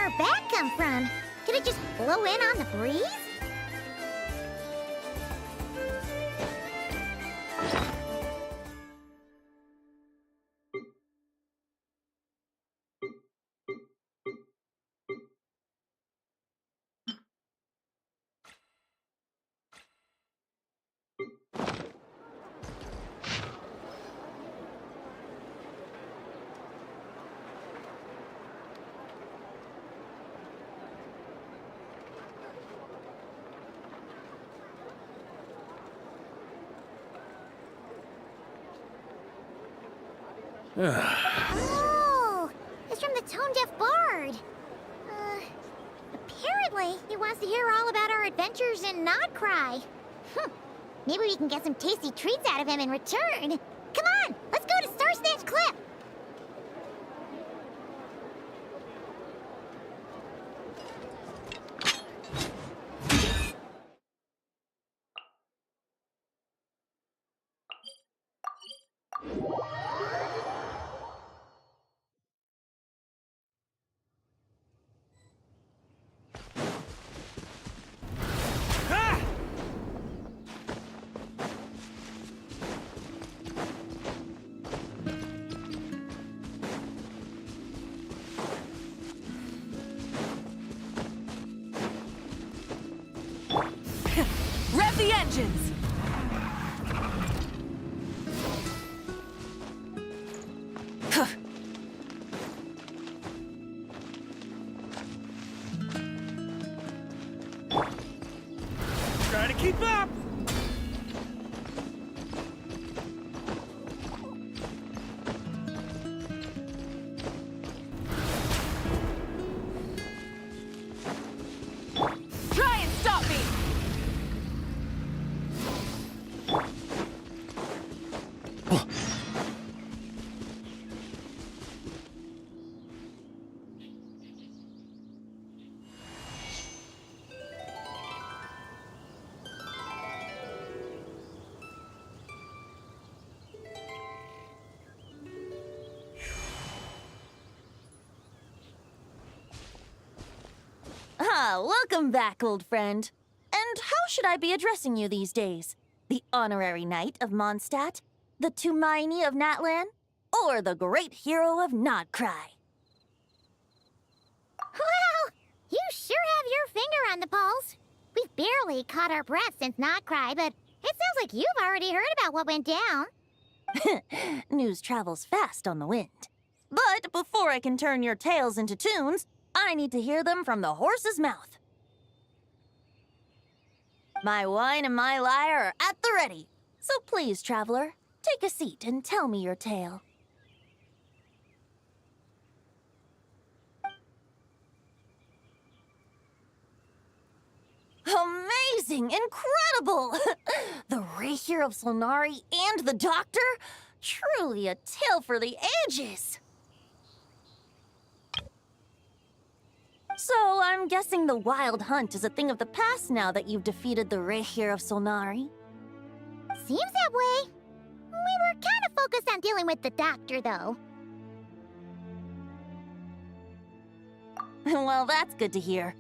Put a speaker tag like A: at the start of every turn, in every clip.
A: our bat come from? Did it just blow in on the breeze? Oh, it's from the tone-deaf bard. Apparently, he wants to hear all about our adventures in Nodcry. Maybe we can get some tasty treats out of him in return. Come on, let's go to Star Snatch Cliff.
B: Rev the engines!
C: Try to keep up!
B: Try and stop me!
D: Welcome back, old friend. And how should I be addressing you these days? The honorary knight of Mondstadt? The Tumaini of Natlan? Or the great hero of Nodcry?
A: Well, you sure have your finger on the pulse. We've barely caught our breath since Nodcry, but it sounds like you've already heard about what went down.
D: News travels fast on the wind. But before I can turn your tales into tunes, I need to hear them from the horse's mouth. My wine and my lyre are at the ready. So please, traveler, take a seat and tell me your tale. Amazing! Incredible! The Rahier of Solnari and the Doctor? Truly a tale for the ages! So, I'm guessing the wild hunt is a thing of the past now that you've defeated the Rahier of Solnari?
A: Seems that way. We were kind of focused on dealing with the Doctor, though.
D: Well, that's good to hear.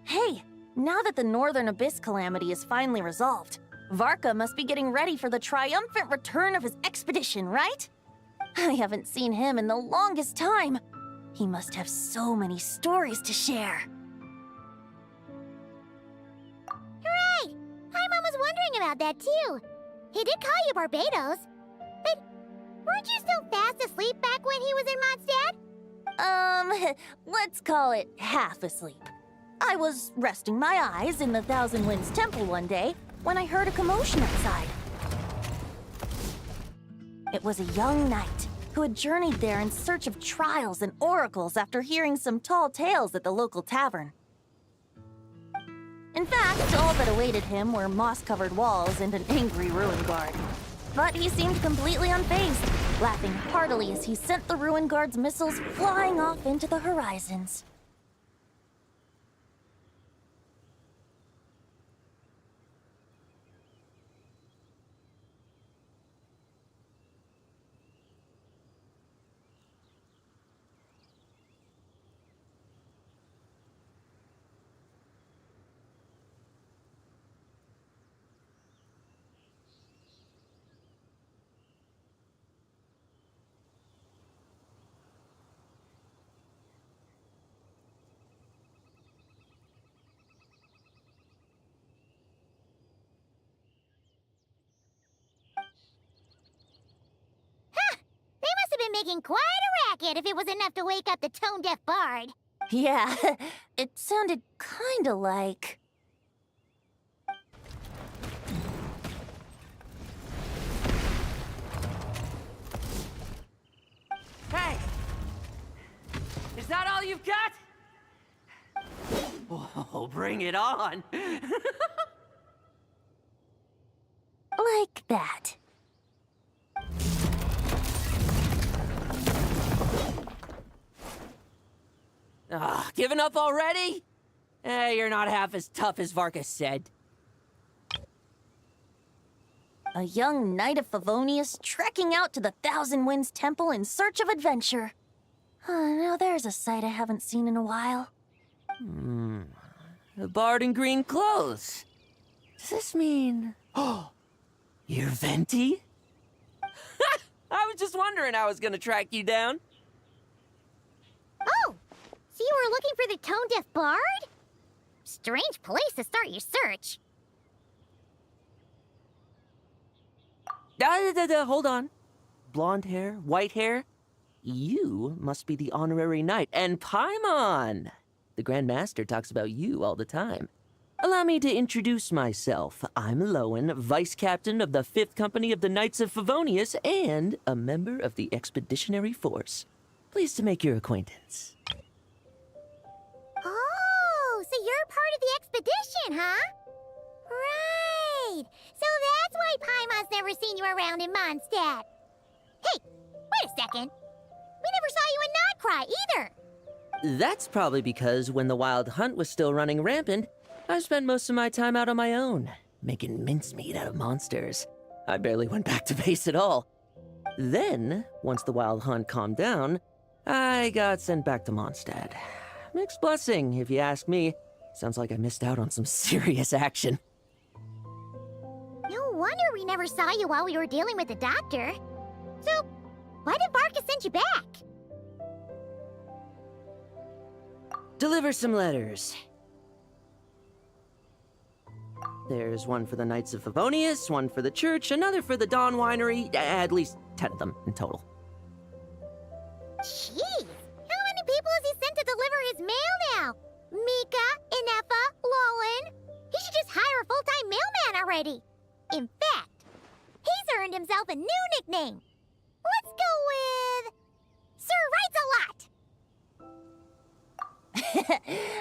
D: Hey, now that the Northern Abyss calamity is finally resolved, Varka must be getting ready for the triumphant return of his expedition, right? I haven't seen him in the longest time. He must have so many stories to share.
A: Right! My mom was wondering about that, too. He did call you Barbados. But weren't you still fast asleep back when he was in Mondstadt?
D: Let's call it half asleep. I was resting my eyes in the Thousand Winds Temple one day when I heard a commotion outside. It was a young knight who had journeyed there in search of trials and oracles after hearing some tall tales at the local tavern. In fact, all that awaited him were moss-covered walls and an angry ruin guard. But he seemed completely unfazed, laughing heartily as he sent the ruin guard's missiles flying off into the horizons.
A: making quite a racket if it was enough to wake up the tone-deaf bard.
D: Yeah, it sounded kinda like...
B: Hey! Is that all you've got?
C: Oh, bring it on.
D: like that.
C: Giving up already? You're not half as tough as Varka said.
D: A young knight of Favonius trekking out to the Thousand Winds Temple in search of adventure. Now there's a sight I haven't seen in a while.
C: A bard in green clothes. Does this mean... Oh, you're Venti? I was just wondering I was gonna track you down.
A: Oh, so you were looking for the tone-deaf bard? Strange place to start your search.
C: Hold on. Blonde hair, white hair. You must be the honorary knight. And Paimon! The Grand Master talks about you all the time. Allow me to introduce myself. I'm Lowen, Vice Captain of the 5th Company of the Knights of Favonius and a member of the Expeditionary Force. Pleased to make your acquaintance.
A: Oh, so you're part of the expedition, huh? Right. So that's why Paimon's never seen you around in Mondstadt. Hey, wait a second. We never saw you in Notcry either.
C: That's probably because when the Wild Hunt was still running rampant, I spent most of my time out on my own, making mincemeat out of monsters. I barely went back to base at all. Then, once the Wild Hunt calmed down, I got sent back to Mondstadt. Mixed blessing, if you ask me. Sounds like I missed out on some serious action.
A: No wonder we never saw you while we were dealing with the doctor. So, why did Varka send you back?
C: Deliver some letters. There's one for the Knights of Favonius, one for the church, another for the Dawn Winery, at least 10 of them in total.
A: Jeez, how many people has he sent to deliver his mail now? Mika, Inefa, Lowen. He should just hire a full-time mailman already. In fact, he's earned himself a new nickname. Let's go with... Sir Writes-A-Lot.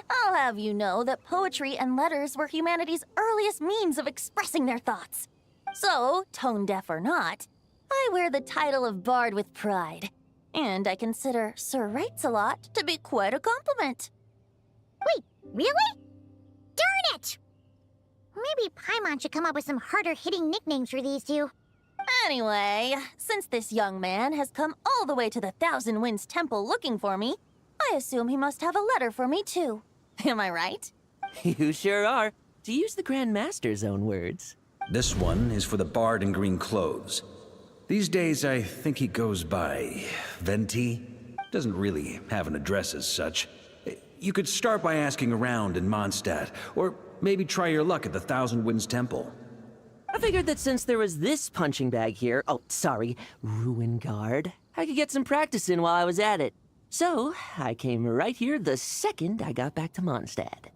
D: I'll have you know that poetry and letters were humanity's earliest means of expressing their thoughts. So, tone-deaf or not, I wear the title of Bard with pride. And I consider Sir Writes-A-Lot to be quite a compliment.
A: Wait, really? Darn it! Maybe Paimon should come up with some harder-hitting nicknames for these two.
D: Anyway, since this young man has come all the way to the Thousand Winds Temple looking for me, I assume he must have a letter for me too. Am I right?
C: You sure are, to use the Grand Master's own words.
E: This one is for the bard in green clothes. These days, I think he goes by Venti. Doesn't really have an address as such. You could start by asking around in Mondstadt, or maybe try your luck at the Thousand Winds Temple.
C: I figured that since there was this punching bag here, Ruin Guard, I could get some practice in while I was at it. So, I came right here the second I got back to Mondstadt.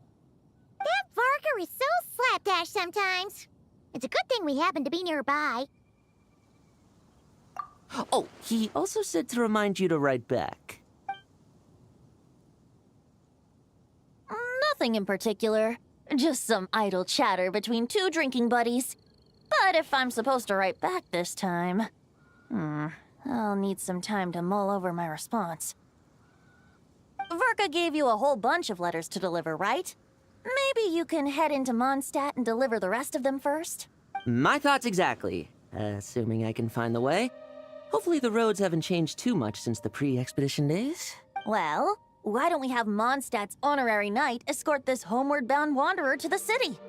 A: That Varka is so slapdash sometimes. It's a good thing we happen to be nearby.
C: Oh, he also said to remind you to write back.
D: Nothing in particular. Just some idle chatter between two drinking buddies. But if I'm supposed to write back this time... I'll need some time to mull over my response. Varka gave you a whole bunch of letters to deliver, right? Maybe you can head into Mondstadt and deliver the rest of them first?
C: My thoughts exactly, assuming I can find the way. Hopefully the roads haven't changed too much since the pre-expedition days.
D: Well, why don't we have Mondstadt's honorary knight escort this homeward-bound wanderer to the city?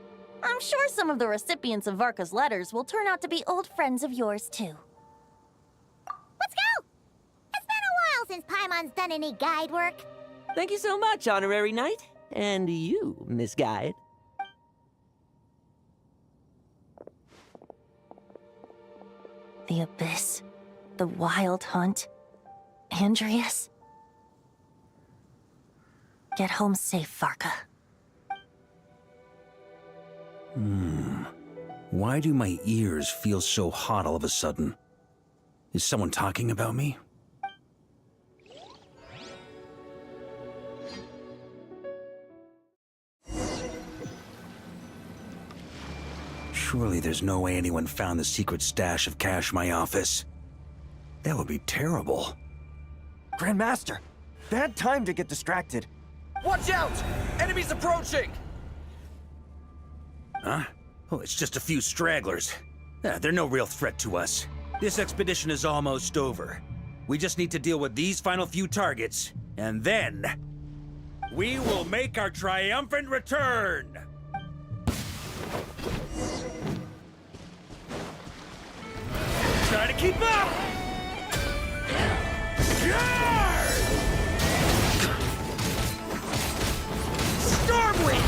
D: I'm sure some of the recipients of Varka's letters will turn out to be old friends of yours, too.
A: Let's go! It's been a while since Paimon's done any guide work.
C: Thank you so much, Honorary Knight. And you, Miss Guide.
D: The Abyss. The Wild Hunt. Andreas? Get home safe, Varka.
E: Why do my ears feel so hot all of a sudden? Is someone talking about me? Surely there's no way anyone found the secret stash of cash in my office. That would be terrible.
F: Grandmaster, bad time to get distracted.
B: Watch out! Enemies approaching!
E: Huh? Oh, it's just a few stragglers. They're no real threat to us. This expedition is almost over. We just need to deal with these final few targets, and then we will make our triumphant return! Try to keep up! Stormwind!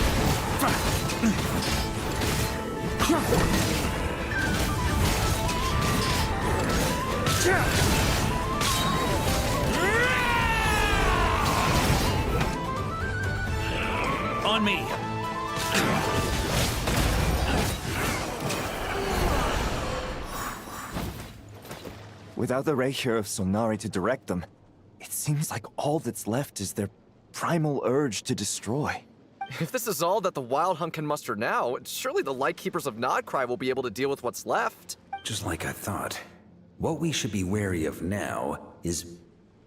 E: On me!
F: Without the Reikir of Solnari to direct them, it seems like all that's left is their primal urge to destroy.
G: If this is all that the Wild Hunt can muster now, surely the Lightkeepers of Nodcry will be able to deal with what's left.
E: Just like I thought. What we should be wary of now is...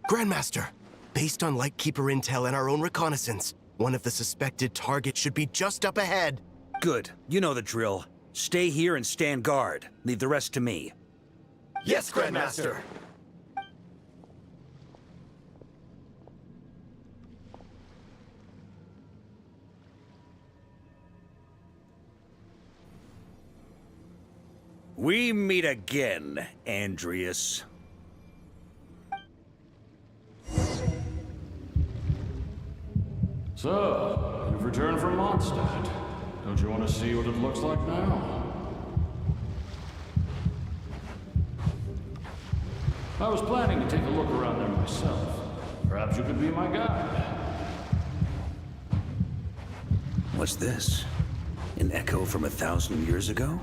H: Grandmaster, based on Lightkeeper intel and our own reconnaissance, one of the suspected targets should be just up ahead.
E: Good. You know the drill. Stay here and stand guard. Leave the rest to me.
G: Yes, Grandmaster!
E: We meet again, Andreas.
I: So, you've returned from Mondstadt. Don't you want to see what it looks like now? I was planning to take a look around there myself. Perhaps you could be my guide.
E: What's this? An echo from 1,000 years ago?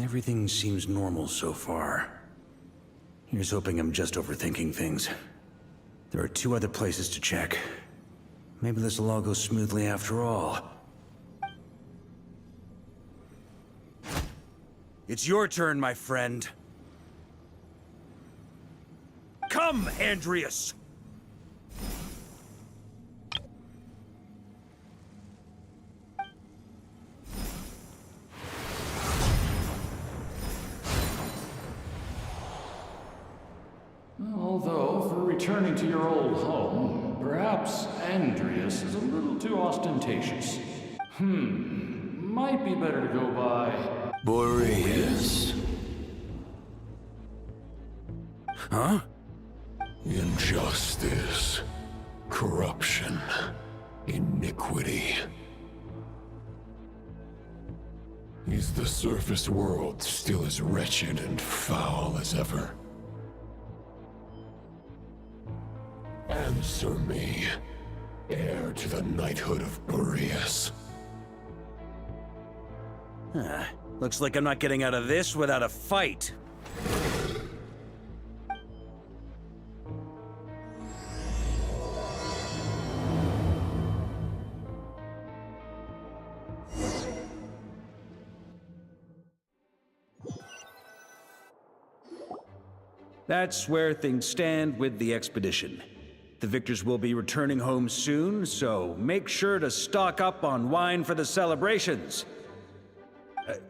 E: Everything seems normal so far. Here's hoping I'm just overthinking things. There are 2 other places to check. Maybe this will all go smoothly after all. It's your turn, my friend. Come, Andreas!
I: Although, for returning to your old home, perhaps Andreas is a little too ostentatious. Might be better to go by...
J: Boreas.
E: Huh?
J: Injustice. Corruption. Iniquity. Is the surface world still as wretched and foul as ever? Answer me, heir to the knighthood of Boreas.
E: Looks like I'm not getting out of this without a fight. That's where things stand with the expedition. The victors will be returning home soon, so make sure to stock up on wine for the celebrations.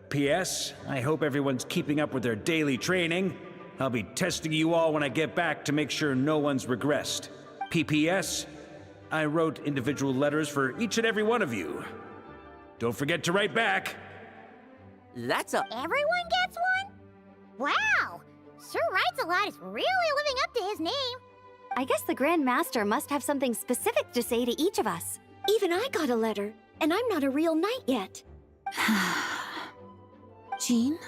E: P.S. I hope everyone's keeping up with their daily training. I'll be testing you all when I get back to make sure no one's regressed. P.P.S. I wrote individual letters for each and every one of you. Don't forget to write back.
C: That's a...
A: Everyone gets one? Wow! sure writes a lot is really living up to his name.
K: I guess the Grand Master must have something specific to say to each of us. Even I got a letter, and I'm not a real knight yet.
L: Jean?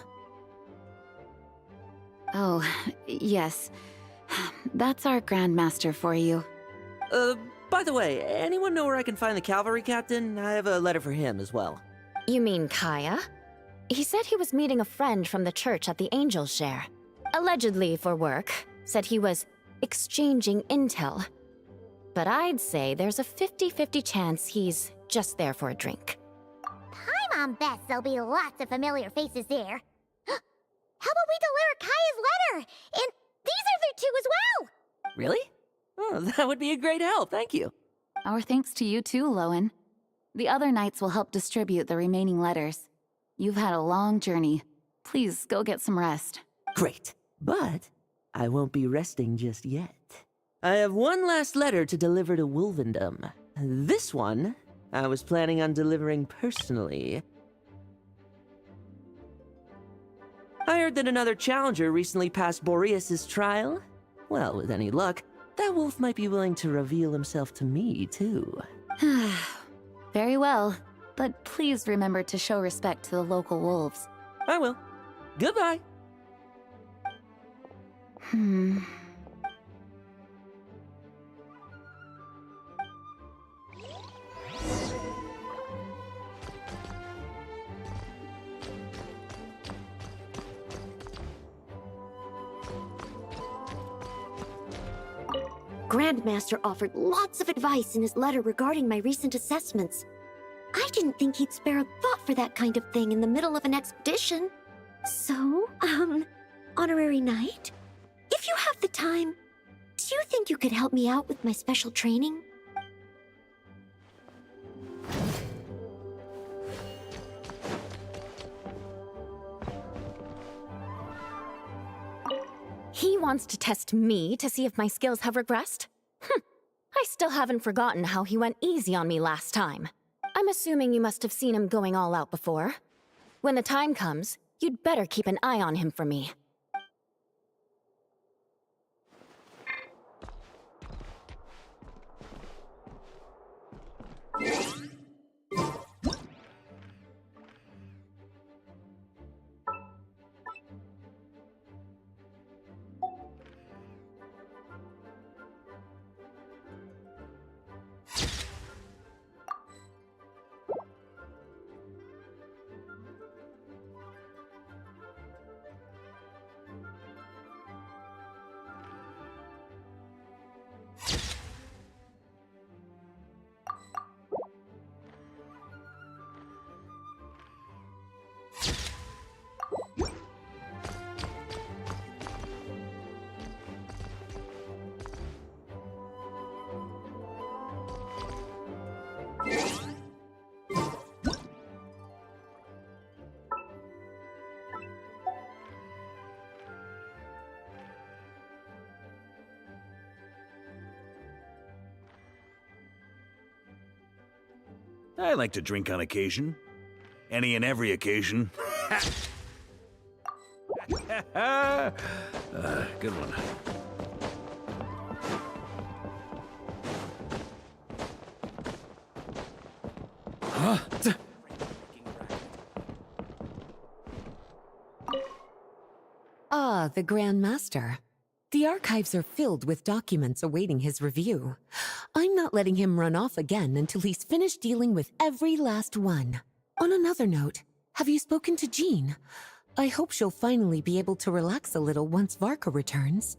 L: Oh, yes. That's our Grand Master for you.
C: By the way, anyone know where I can find the cavalry captain? I have a letter for him as well.
D: You mean Kaya? He said he was meeting a friend from the church at the Angel Share. Allegedly for work. Said he was exchanging intel. But I'd say there's a 50-50 chance he's just there for a drink.
A: Paimon bets there'll be lots of familiar faces there. How about we deliver Kaya's letter? And these are there too as well!
C: Really? Oh, that would be a great help, thank you.
L: Our thanks to you too, Lowen. The other knights will help distribute the remaining letters. You've had a long journey. Please go get some rest.
C: Great, but I won't be resting just yet. I have one last letter to deliver to Wolvendom. This one, I was planning on delivering personally. I heard that another challenger recently passed Boreas's trial. Well, with any luck, that wolf might be willing to reveal himself to me, too.
L: Very well, but please remember to show respect to the local wolves.
C: I will. Goodbye.
K: Grandmaster offered lots of advice in his letter regarding my recent assessments. I didn't think he'd spare a thought for that kind of thing in the middle of an expedition. So, Honorary Knight, if you have the time, do you think you could help me out with my special training?
D: He wants to test me to see if my skills have regressed? I still haven't forgotten how he went easy on me last time. I'm assuming you must have seen him going all out before. When the time comes, you'd better keep an eye on him for me.
E: I like to drink on occasion. Any and every occasion. Good one. Huh?
M: Ah, the Grand Master. The archives are filled with documents awaiting his review. I'm not letting him run off again until he's finished dealing with every last one. On another note, have you spoken to Jean? I hope she'll finally be able to relax a little once Varka returns.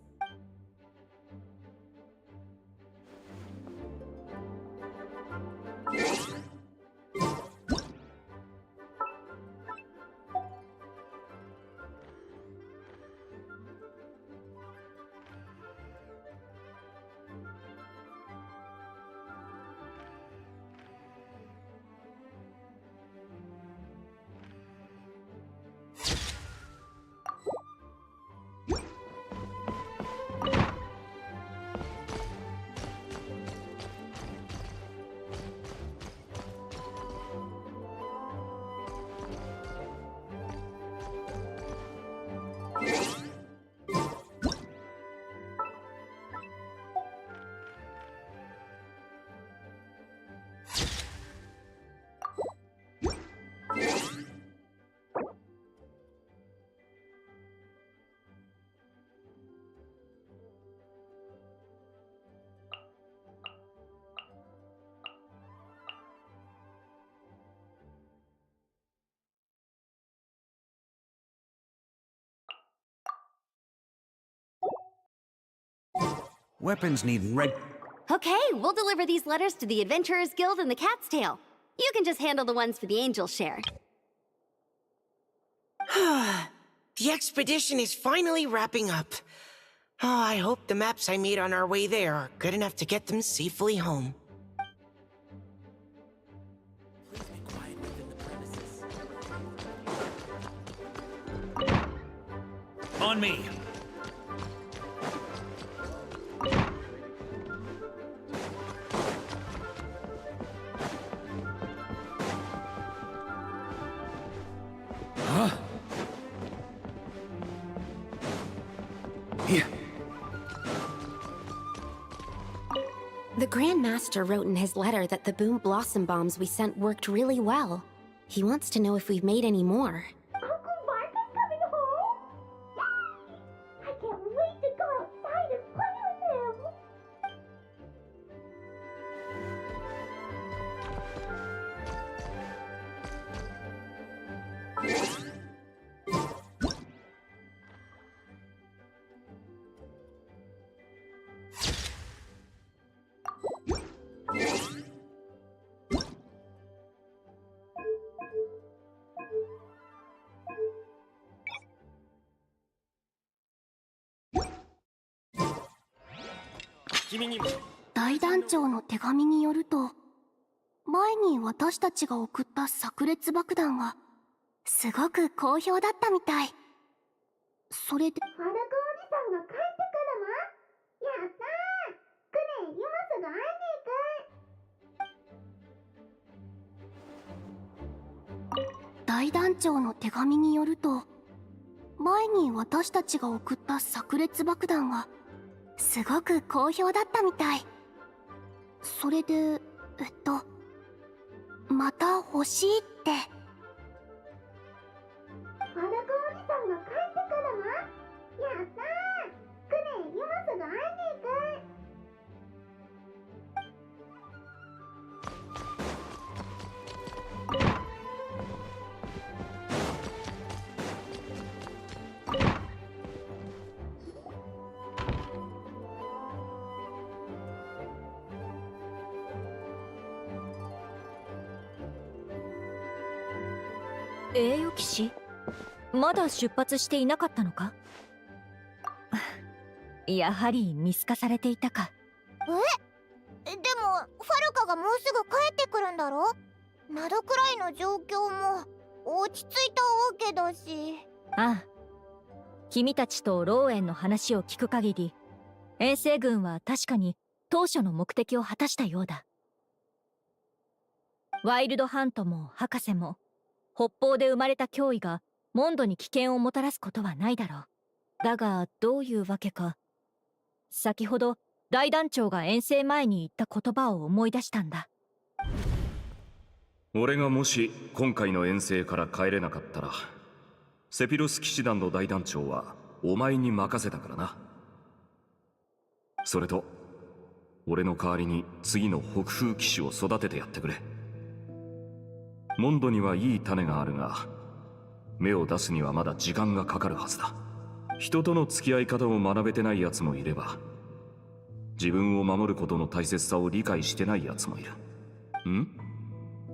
E: Weapons need
K: Okay, we'll deliver these letters to the Adventurers Guild and the Cat's Tail. You can just handle the ones for the Angel share.
B: The expedition is finally wrapping up. Oh, I hope the maps I made on our way there are good enough to get them safely home.
C: Please be quiet within the premises.
E: on me. Huh? Here.
K: The Grand Master wrote in his letter that the Boom Blossom bombs we sent worked really well. He wants to know if we've made any more.
A: Uncle Varka's coming home? Yay! I can't wait to go outside and play with him!
K: 大団長の手紙によると、前に私たちが送った炸裂爆弾がすごく好評だったみたい。それで
A: ワルコおじさんが帰ってくるの？やったー！クレイ、今すぐ会いに行く！
K: 大団長の手紙によると、前に私たちが送った炸裂爆弾がすごく好評だったみたい。それで、また欲しいって。
A: ワルコおじさんが帰ってくるの？やったー！クレイ、今すぐ会いに行く！
D: 栄誉騎士、まだ出発していなかったのか？やはり見透かされていたか。
A: でも、ファルカがもうすぐ帰ってくるんだろ？などくらいの状況も落ち着いたわけだし。
D: ああ、君たちとローエンの話を聞く限り、遠征軍は確かに当初の目的を果たしたようだ。ワイルドハントも博士も北方で生まれた脅威がモンドに危険をもたらすことはないだろう。だがどういうわけか、先ほど大団長が遠征前に言った言葉を思い出したんだ。
J: 俺がもし今回の遠征から帰れなかったら、セピロス騎士団の大団長はお前に任せたからな。それと俺の代わりに次の北風騎士を育ててやってくれ。モンドにはいい種があるが、芽を出すにはまだ時間がかかるはずだ。人との付き合い方を学べてない奴もいれば、自分を守ることの大切さを理解してない奴もいる。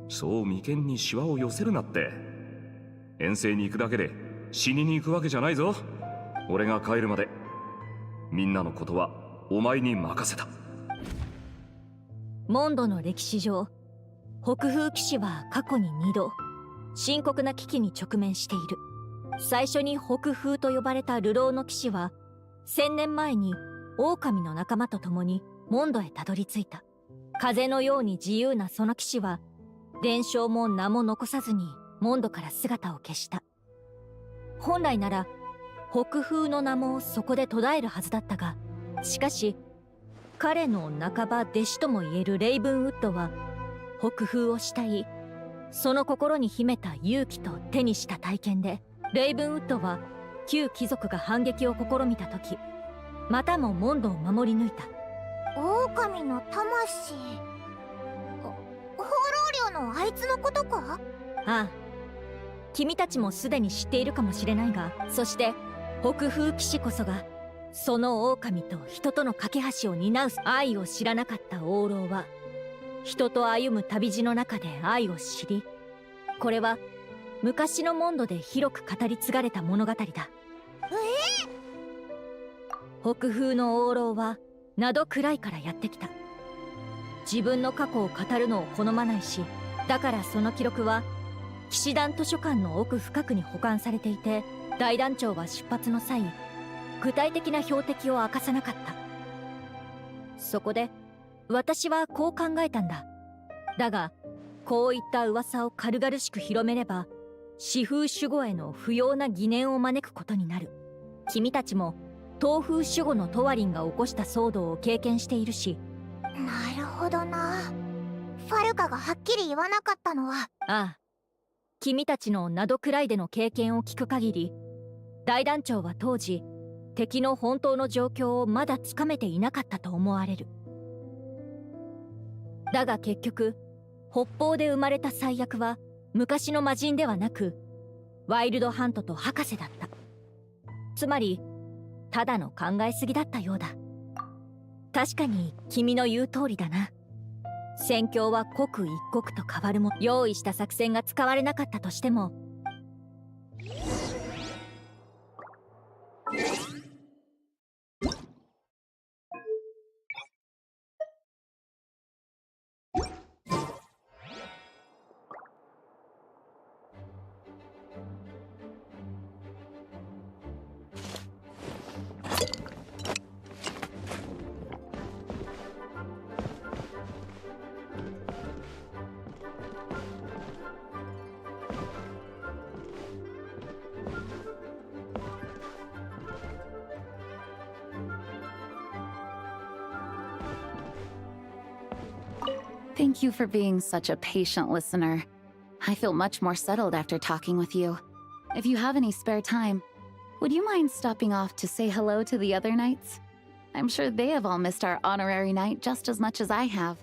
J: そう眉間にシワを寄せるなって。遠征に行くだけで死にに行くわけじゃないぞ。俺が帰るまでみんなのことはお前に任せた。
D: モンドの歴史上、北風騎士は過去に2度深刻な危機に直面している。最初に北風と呼ばれた流浪の騎士は1000年前に狼の仲間と共にモンドへたどり着いた。風のように自由なその騎士は伝承も名も残さずにモンドから姿を消した。本来なら北風の名もそこで途絶えるはずだったが、しかし彼の半ば弟子ともいえるレイブンウッドは北風を慕い、その心に秘めた勇気と手にした体験で、レイブンウッドは旧貴族が反撃を試みた時、またもモンドを守り抜いた。
A: 狼の魂。放浪寮のあいつのことか？
D: ああ、君たちもすでに知っているかもしれないが、そして北風騎士こそが
N: その狼と人との架け橋を担う愛を知らなかった王老は、人と歩む旅路の中で愛を知り、これは昔のモンドで広く語り継がれた物語だ。北風の王老は名戸暗いからやってきた。自分の過去を語るのを好まないし、だからその記録は騎士団図書館の奥深くに保管されていて、大団長は出発の際具体的な標的を明かさなかった。そこで私はこう考えたんだ。だがこういった噂を軽々しく広めれば、四風守護への不要な疑念を招くことになる。君たちも東風守護のトワリンが起こした騒動を経験しているし。
A: なるほどな。ファルカがはっきり言わなかったのは。
N: ああ、君たちの名戸くらいでの経験を聞く限り、大団長は当時敵の本当の状況をまだつかめていなかったと思われる。だが結局北方で生まれた最悪は昔の魔人ではなくワイルドハントと博士だった。つまりただの考えすぎだったようだ。確かに君の言う通りだな。戦況は刻一刻と変わるも、用意した作戦が使われなかったとしても、
L: Thank you for being such a patient listener. I feel much more settled after talking with you. If you have any spare time, would you mind stopping off to say hello to the other knights? I'm sure they have all missed our honorary knight just as much as I have.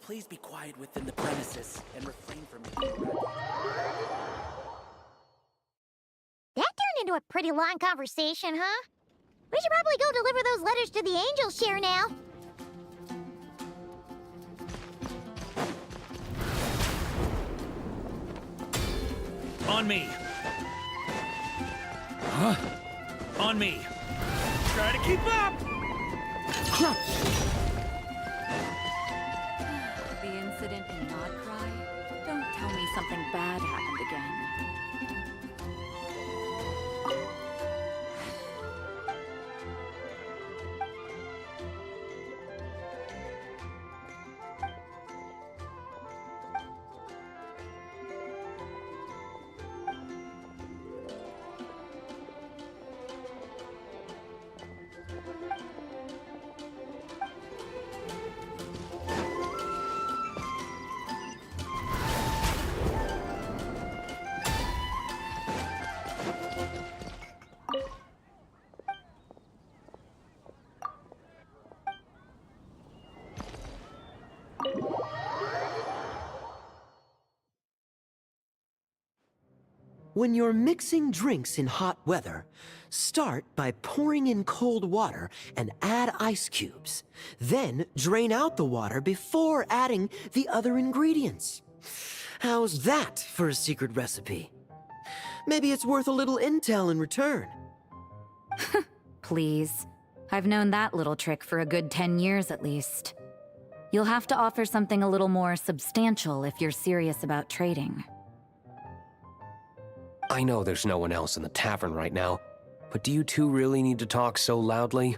O: Please be quiet within the premises and refrain from making.
A: That turned into a pretty long conversation, huh? We should probably go deliver those letters to the Angel's Share now.
O: On me. Huh? on me! Try to keep up!
L: The incident in Nodcry? Don't tell me something bad happened again.
C: When you're mixing drinks in hot weather, start by pouring in cold water and add ice cubes. Then drain out the water before adding the other ingredients. How's that for a secret recipe? Maybe it's worth a little intel in return.
L: Please. I've known that little trick for a good 10 years at least. You'll have to offer something a little more substantial if you're serious about trading.
P: I know there's no one else in the tavern right now, but do you two really need to talk so loudly?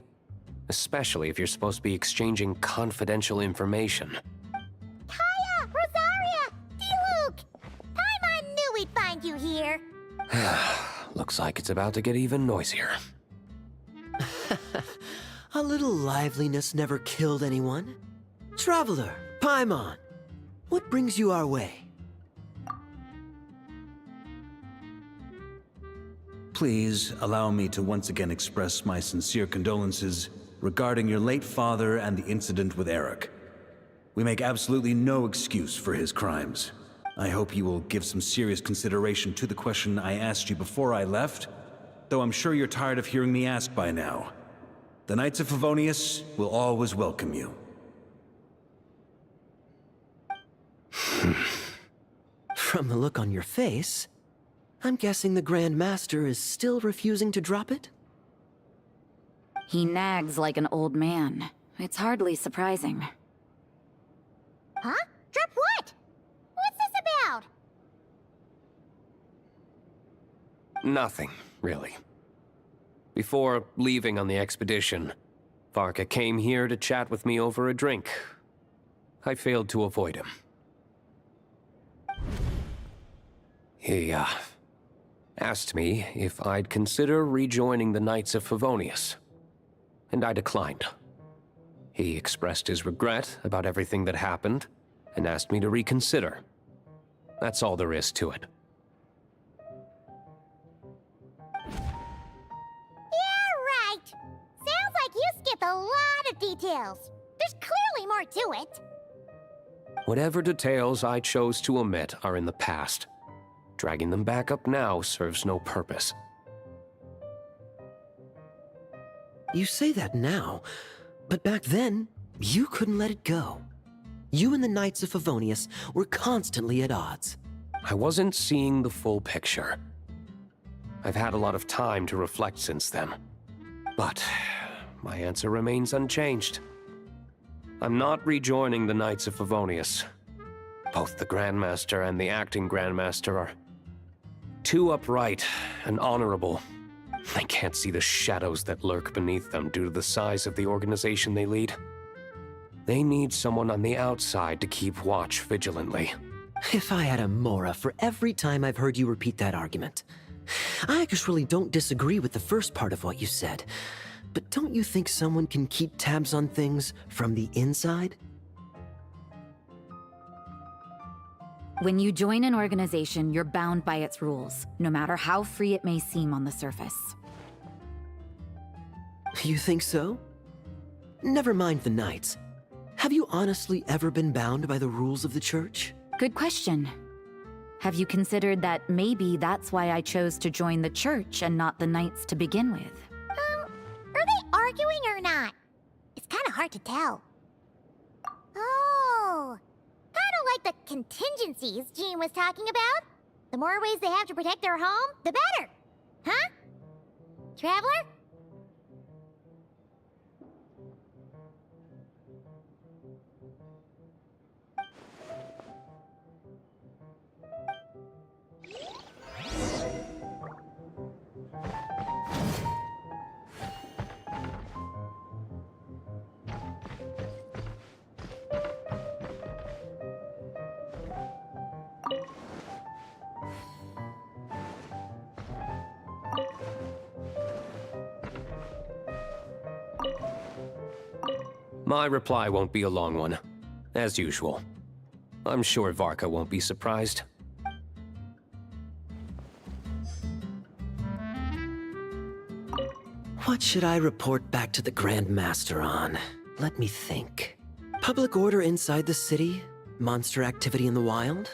P: Especially if you're supposed to be exchanging confidential information.
A: Kaya! Rosaria! D-Luke! Paimon knew we'd find you here.
P: Looks like it's about to get even noisier.
C: A little liveliness never killed anyone. Traveler, Paimon, what brings you our way?
E: Please allow me to once again express my sincere condolences regarding your late father and the incident with Eric. We make absolutely no excuse for his crimes. I hope you will give some serious consideration to the question I asked you before I left, though I'm sure you're tired of hearing me ask by now. The Knights of Favonius will always welcome you.
C: From the look on your face, I'm guessing the Grand Master is still refusing to drop it?
L: He nags like an old man. It's hardly surprising.
A: Huh? Drop what? What's this about?
P: Nothing, really. Before leaving on the expedition, Varka came here to chat with me over a drink. I failed to avoid him. He, asked me if I'd consider rejoining the Knights of Favonius, and I declined. He expressed his regret about everything that happened, and asked me to reconsider. That's all there is to it.
A: Yeah, right. Sounds like you skipped a lot of details. There's clearly more to it.
P: Whatever details I chose to omit are in the past. Dragging them back up now serves no purpose.
C: You say that now, but back then, you couldn't let it go. You and the Knights of Favonius were constantly at odds.
P: I wasn't seeing the full picture. I've had a lot of time to reflect since then. But my answer remains unchanged. I'm not rejoining the Knights of Favonius. Both the Grandmaster and the acting Grandmaster are too upright and honorable. I can't see the shadows that lurk beneath them due to the size of the organization they lead. They need someone on the outside to keep watch vigilantly.
C: If I had a Mora for every time I've heard you repeat that argument. I actually don't disagree with the first part of what you said, but don't you think someone can keep tabs on things from the inside?
L: When you join an organization, you're bound by its rules, no matter how free it may seem on the surface.
C: You think so? Never mind the Knights. Have you honestly ever been bound by the rules of the Church?
L: Good question. Have you considered that maybe that's why I chose to join the Church and not the Knights to begin with?
A: Are they arguing or not? It's kind of hard to tell. Oh, kind of like the contingencies Jean was talking about. The more ways they have to protect their home, the better. Huh? Traveler?
P: My reply won't be a long one, as usual. I'm sure Varka won't be surprised.
C: What should I report back to the Grand Master on? Let me think. Public order inside the city? Monster activity in the wild?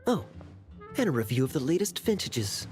C: Oh, and a review of the latest vintages.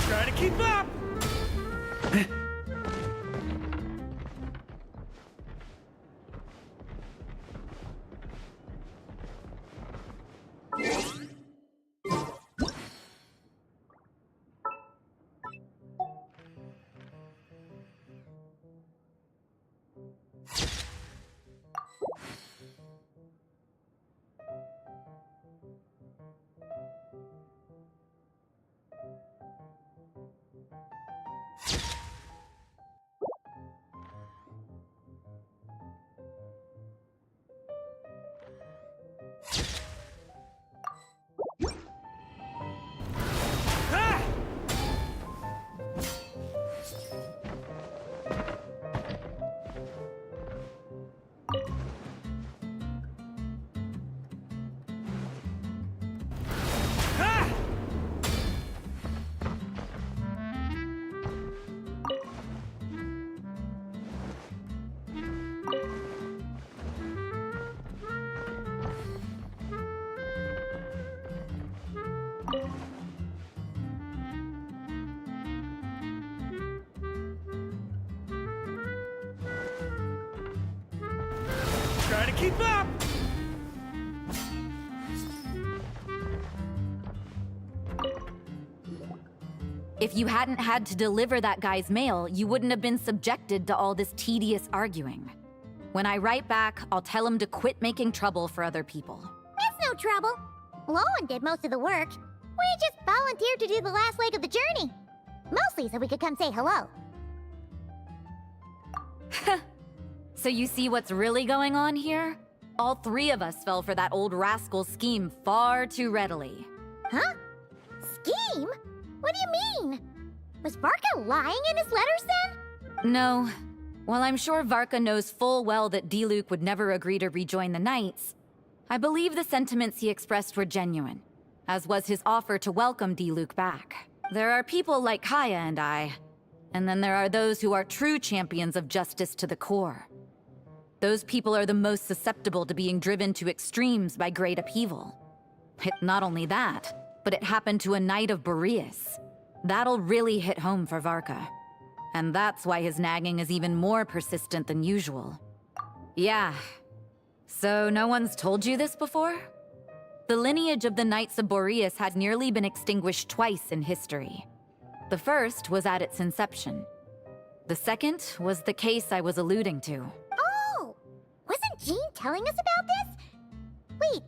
O: Try to keep up! Try to keep up!
N: If you hadn't had to deliver that guy's mail, you wouldn't have been subjected to all this tedious arguing. When I write back, I'll tell him to quit making trouble for other people.
A: It's no trouble. Lowen did most of the work. We just volunteered to do the last leg of the journey. Mostly so we could come say hello.
N: So you see what's really going on here? All three of us fell for that old rascal's scheme far too readily.
A: Huh? Scheme? What do you mean? Was Varka lying in his letters then?
N: No. While I'm sure Varka knows full well that Diluc would never agree to rejoin the Knights, I believe the sentiments he expressed were genuine, as was his offer to welcome Diluc back. There are people like Kaya and I, and then there are those who are true champions of justice to the core. Those people are the most susceptible to being driven to extremes by great upheaval. Not only that, but it happened to a Knight of Boreas. That'll really hit home for Varka. And that's why his nagging is even more persistent than usual. Yeah. So no one's told you this before? The lineage of the Knights of Boreas had nearly been extinguished twice in history. The first was at its inception. The second was the case I was alluding to.
A: Oh! Wasn't Jean telling us about this? Wait,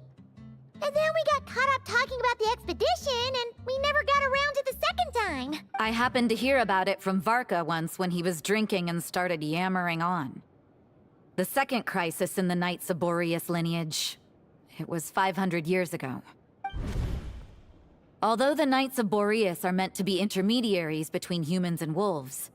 A: and then we got caught up talking about the expedition, and we never got around to the second time.
N: I happened to hear about it from Varka once when he was drinking and started yammering on. The second crisis in the Knights of Boreas lineage. It was 500 years ago. Although the Knights of Boreas are meant to be intermediaries between humans and wolves,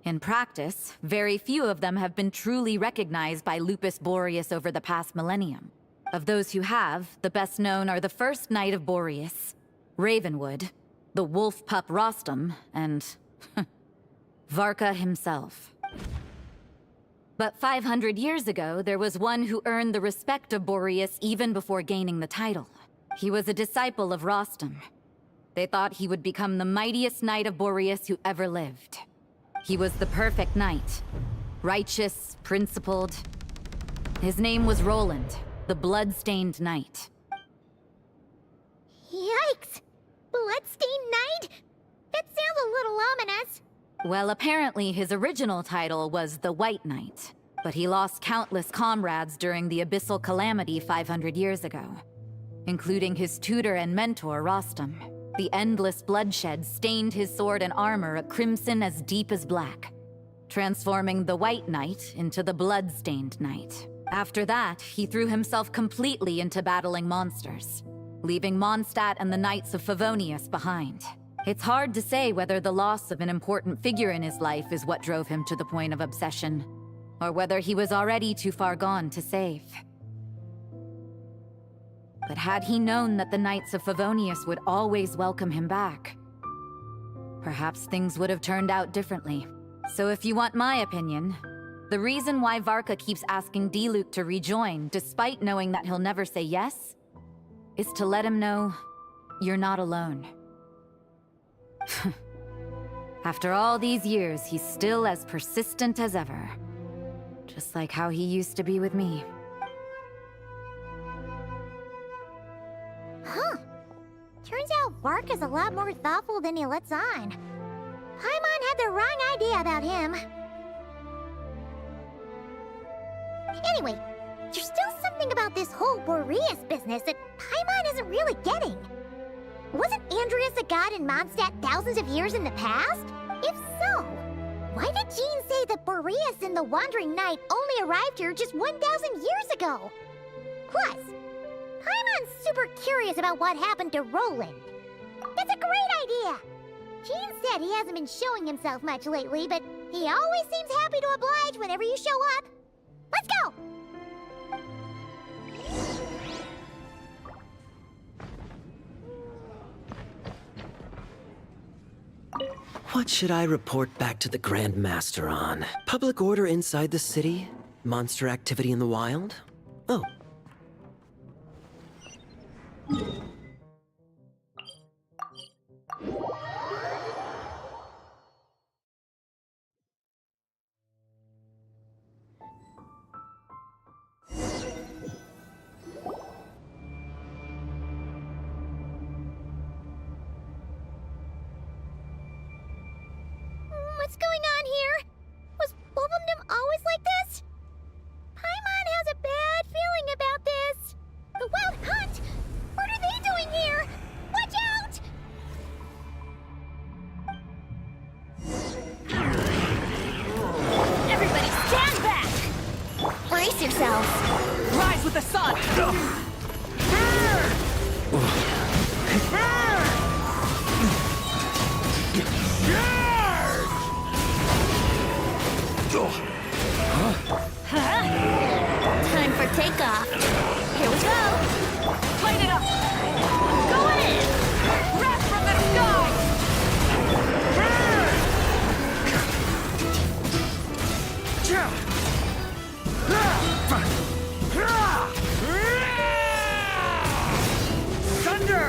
N: in practice, very few of them have been truly recognized by Lupus Boreas over the past millennium. Of those who have, the best known are the first Knight of Boreas, Ravenwood, the wolf pup Rostam, and Varka himself. But 500 years ago, there was one who earned the respect of Boreas even before gaining the title. He was a disciple of Rostam. They thought he would become the mightiest Knight of Boreas who ever lived. He was the perfect knight. Righteous, principled,
L: His name was Roland, the Blood-Stained Knight.
A: Yikes! Bloodstained Knight? That sounds a little ominous.
L: Well, apparently his original title was the White Knight, but he lost countless comrades during the Abyssal Calamity 500 years ago, including his tutor and mentor, Rostam. The endless bloodshed stained his sword and armor a crimson as deep as black, transforming the White Knight into the Blood-Stained Knight. After that, he threw himself completely into battling monsters, leaving Mondstadt and the Knights of Favonius behind. It's hard to say whether the loss of an important figure in his life is what drove him to the point of obsession, or whether he was already too far gone to save. But had he known that the Knights of Favonius would always welcome him back, perhaps things would have turned out differently. So if you want my opinion, the reason why Varka keeps asking Diluc to rejoin, despite knowing that he'll never say yes, is to let him know you're not alone. After all these years, he's still as persistent as ever. Just like how he used to be with me.
A: Huh. Turns out Varka's a lot more thoughtful than he lets on. Paimon had the wrong idea about him. Anyway, there's still something about this whole Boreas business that Paimon isn't really getting. Wasn't Andreas a god in Mondstadt thousands of years in the past? If so, why did Jean say that Boreas and the Wandering Knight only arrived here just 1,000 years ago? Plus, Paimon's super curious about what happened to Roland. That's a great idea! Jean said he hasn't been showing himself much lately, but he always seems happy to oblige whenever you show up. Let's go!
C: What should I report back to the Grand Master on? Public order inside the city? Monster activity in the wild? Oh.
A: What's going on here? Was Wolfendom always like this? Paimon has a bad feeling about this. The Wild Hunt? What are they doing here? Watch out!
D: Everybody stand back! Brace yourselves! Rise with the sun!
A: Time for takeoff. Here we go.
D: Light it up! Go in! Wrath from the sky!
E: Thunder!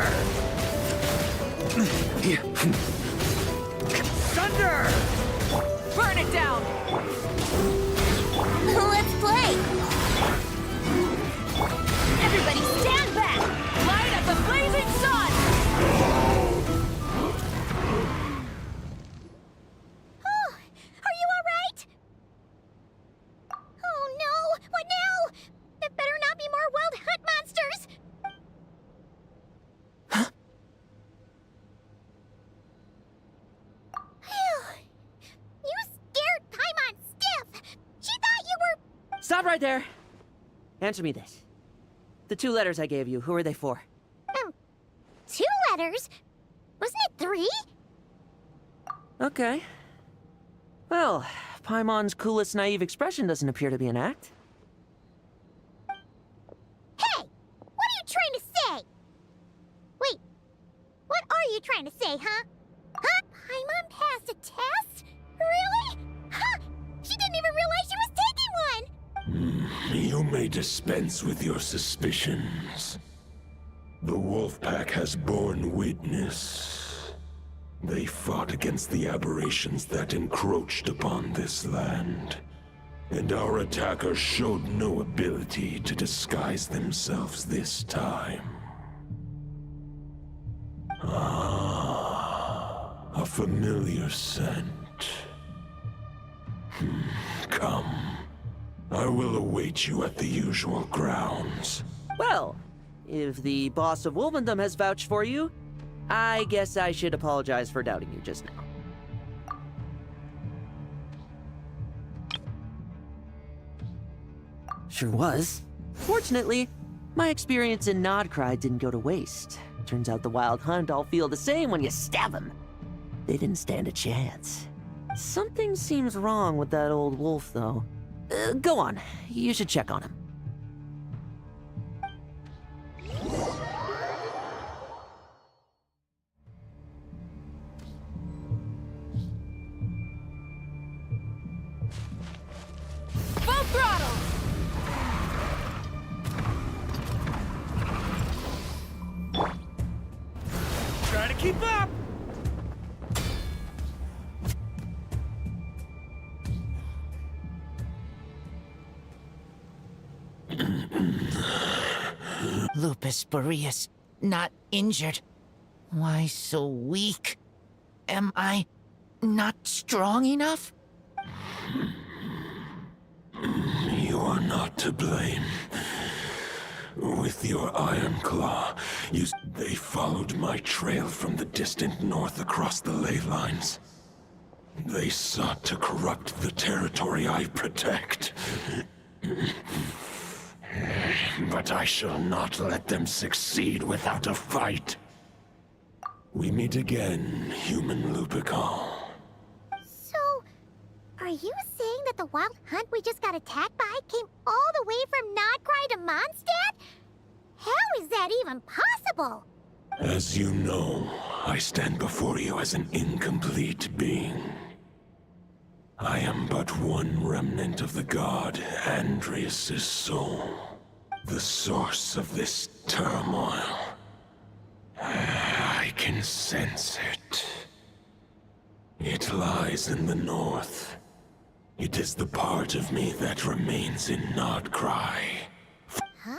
E: Thunder!
D: Burn it down!
A: Let's play.
D: Everybody stand back! Light up the blazing sun!
A: Oh, are you all right? Oh no! What now? There better not be more Wild Hunt monsters. You scared Paimon stiff. She thought you were.
C: Stop right there! Answer me this. The 2 letters I gave you, who are they for?
A: 2 letters? Wasn't it 3?
C: Okay. Well, Paimon's coolest naive expression doesn't appear to be an act.
A: Hey! What are you trying to say? Wait. What are you trying to say, huh? Huh? Paimon passed a test? Really? Huh! She didn't even realize she was taking one!
Q: You may dispense with your suspicions. The Wolfpack has borne witness. They fought against the aberrations that encroached upon this land. And our attackers showed no ability to disguise themselves this time. Ah, a familiar scent. Come. I will await you at the usual grounds.
C: Well, if the boss of Wolvendom has vouched for you, I guess I should apologize for doubting you just now. Sure was. Fortunately, my experience in Nodcry didn't go to waste. Turns out the Wild Hunt all feel the same when you stab them. They didn't stand a chance. Something seems wrong with that old wolf, though. Go on. You should check on him.
A: Full throttle!
O: Try to keep up!
B: Lupus Boreas, not injured. Why so weak? Am I not strong enough?
Q: You are not to blame. With your Iron Claw, they followed my trail from the distant north across the ley lines. They sought to corrupt the territory I protect. But I shall not let them succeed without a fight. We meet again, human Lupical.
A: So, are you saying that the Wild Hunt we just got attacked by came all the way from Nodcry to Mondstadt? How is that even possible?
Q: As you know, I stand before you as an incomplete being. I am but one remnant of the god Andrias' soul, the source of this turmoil. I can sense it. It lies in the north. It is the part of me that remains in Nodcry.
A: Huh?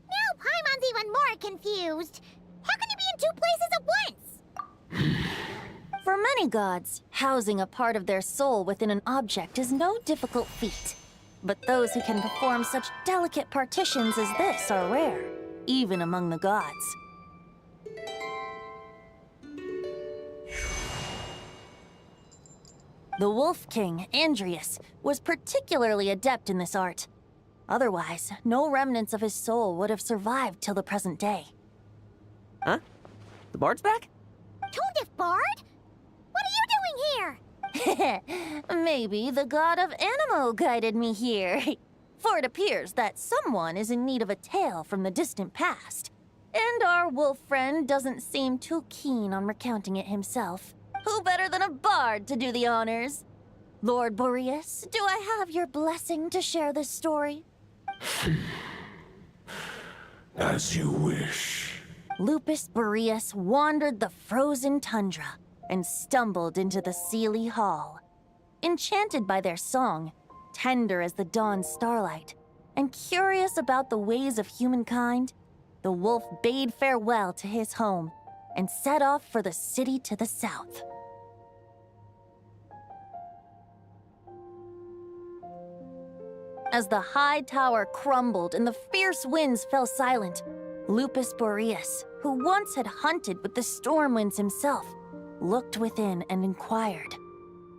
A: Now Paimon's even more confused. How can you be in two places at once?
D: For many gods, housing a part of their soul within an object is no difficult feat. But those who can perform such delicate partitions as this are rare, even among the gods. The Wolf King, Andrias, was particularly adept in this art. Otherwise, no remnants of his soul would have survived till the present day.
C: Huh? The bard's back?
A: Toondiff Bard? What are you doing
D: here? Maybe the god of Animo guided me here. For it appears that someone is in need of a tale from the distant past. And our wolf friend doesn't seem too keen on recounting it himself. Who better than a bard to do the honors? Lord Boreas, do I have your blessing to share this story?
Q: As you wish.
D: Lupus Boreas wandered the frozen tundra and stumbled into the Seelie Hall. Enchanted by their song, tender as the dawn starlight, and curious about the ways of humankind, the wolf bade farewell to his home and set off for the city to the south. As the high tower crumbled and the fierce winds fell silent, Lupus Boreas, who once had hunted with the storm winds himself, looked within and inquired,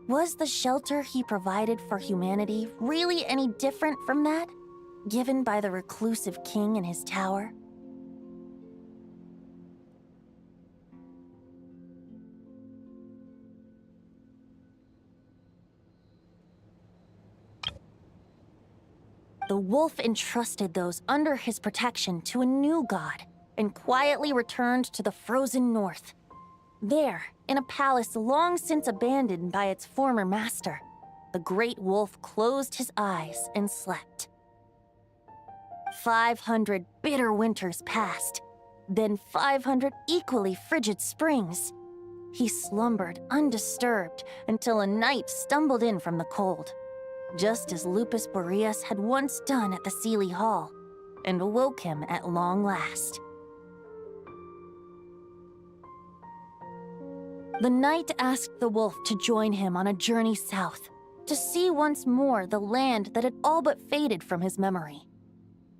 D: was the shelter he provided for humanity really any different from that given by the reclusive king in his tower? The wolf entrusted those under his protection to a new god and quietly returned to the frozen north. There, in a palace long since abandoned by its former master, the great wolf closed his eyes and slept. 500 bitter winters passed, then 500 equally frigid springs. He slumbered undisturbed until a night stumbled in from the cold. just as Lupus Boreas had once done at the Seelie Hall, and awoke him at long last. The knight asked the wolf to join him on a journey south, to see once more the land that had all but faded from his memory.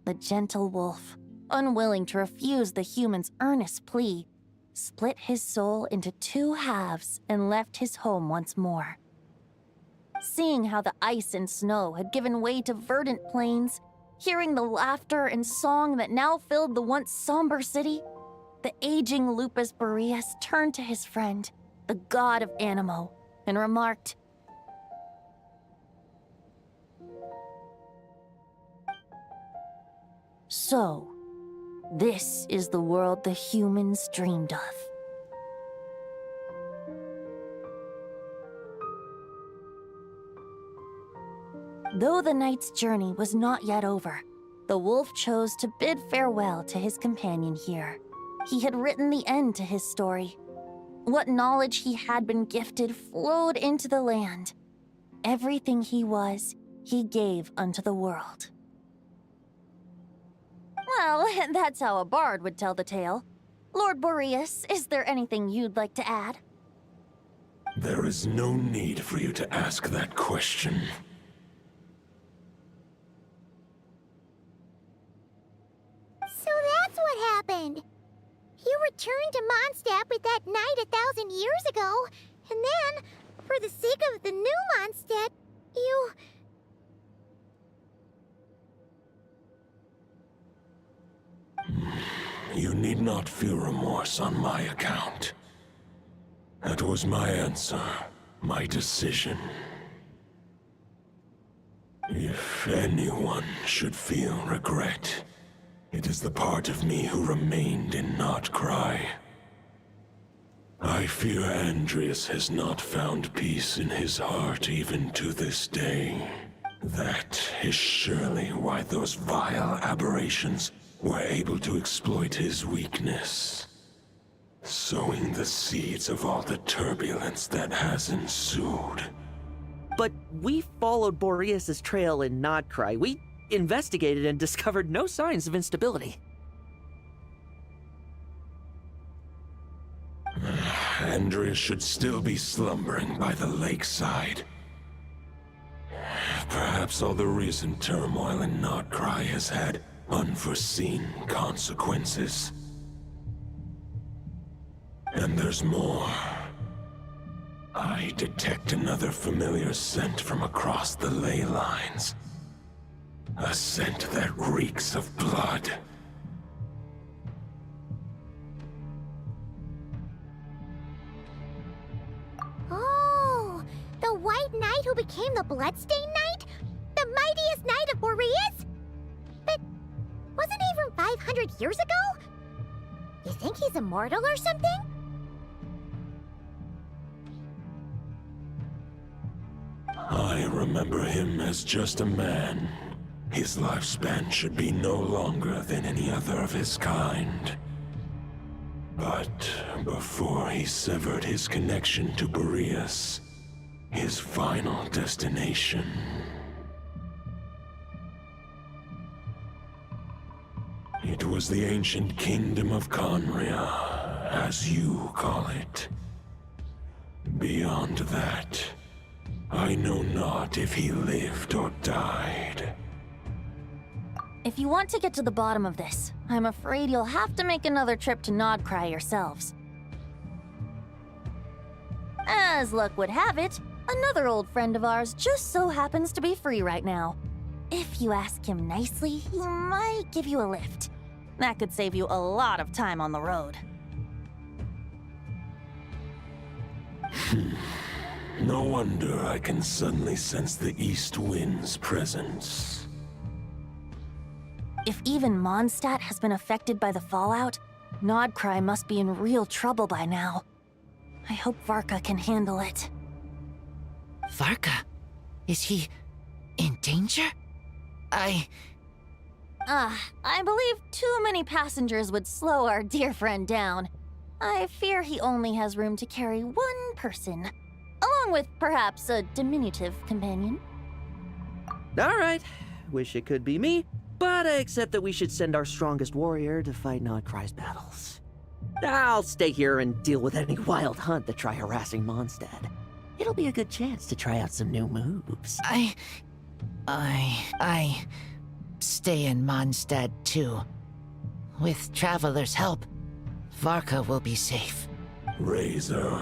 D: The gentle wolf, unwilling to refuse the human's earnest plea, split his soul into two halves and left his home once more. Seeing how the ice and snow had given way to verdant plains, hearing the laughter and song that now filled the once somber city, the aging Lupus Boreas turned to his friend, the god of Animo, and remarked, "So, this is the world the humans dreamed of." Though the knight's journey was not yet over, the wolf chose to bid farewell to his companion here. He had written the end to his story. What knowledge he had been gifted flowed into the land. Everything he was, he gave unto the world. Well, that's how a bard would tell the tale. Lord Boreas, is there anything you'd like to add?
Q: There is no need for you to ask that question.
A: So that's what happened. You returned to Mondstadt with that knight 1,000 years ago, and then, for the sake of the new Mondstadt, you...
Q: You need not feel remorse on my account. That was my answer, my decision. If anyone should feel regret, it is the part of me who remained and not cry. I fear Andreas has not found peace in his heart even to this day. That is surely why those vile aberrations were able to exploit his weakness, sowing the seeds of all the turbulence that has ensued.
C: But we followed Boreas' trail in Nodcry. We investigated and discovered no signs of instability.
Q: Andreas should still be slumbering by the lakeside. Perhaps all the recent turmoil in Nodcry has had unforeseen consequences. And there's more. I detect another familiar scent from across the ley lines. A scent that reeks of blood.
A: Oh, the White Knight who became the Bloodstained Knight? The mightiest knight of Boreas? But wasn't he from 500 years ago? You think he's immortal or something?
Q: I remember him as just a man. His lifespan should be no longer than any other of his kind. But before he severed his connection to Boreas, his final destination... It was the ancient kingdom of Conria, as you call it. Beyond that, I know not if he lived or died.
D: If you want to get to the bottom of this, I'm afraid you'll have to make another trip to Nodcry yourselves. As luck would have it, another old friend of ours just so happens to be free right now. If you ask him nicely, he might give you a lift. That could save you a lot of time on the road.
Q: No wonder I can suddenly sense the east wind's presence.
D: If even Mondstadt has been affected by the fallout, Nodcry must be in real trouble by now. I hope Varka can handle it.
B: Varka? Is he in danger?
D: I believe too many passengers would slow our dear friend down. I fear he only has room to carry one person, along with perhaps a diminutive companion.
C: Alright, wish it could be me, but I accept that we should send our strongest warrior to fight Nodcry's battles. I'll stay here and deal with any wild hunt that try harassing Mondstadt. It'll be a good chance to try out some new moves.
R: I stay in Mondstadt too. With Traveler's help, Varka will be safe.
Q: Razor,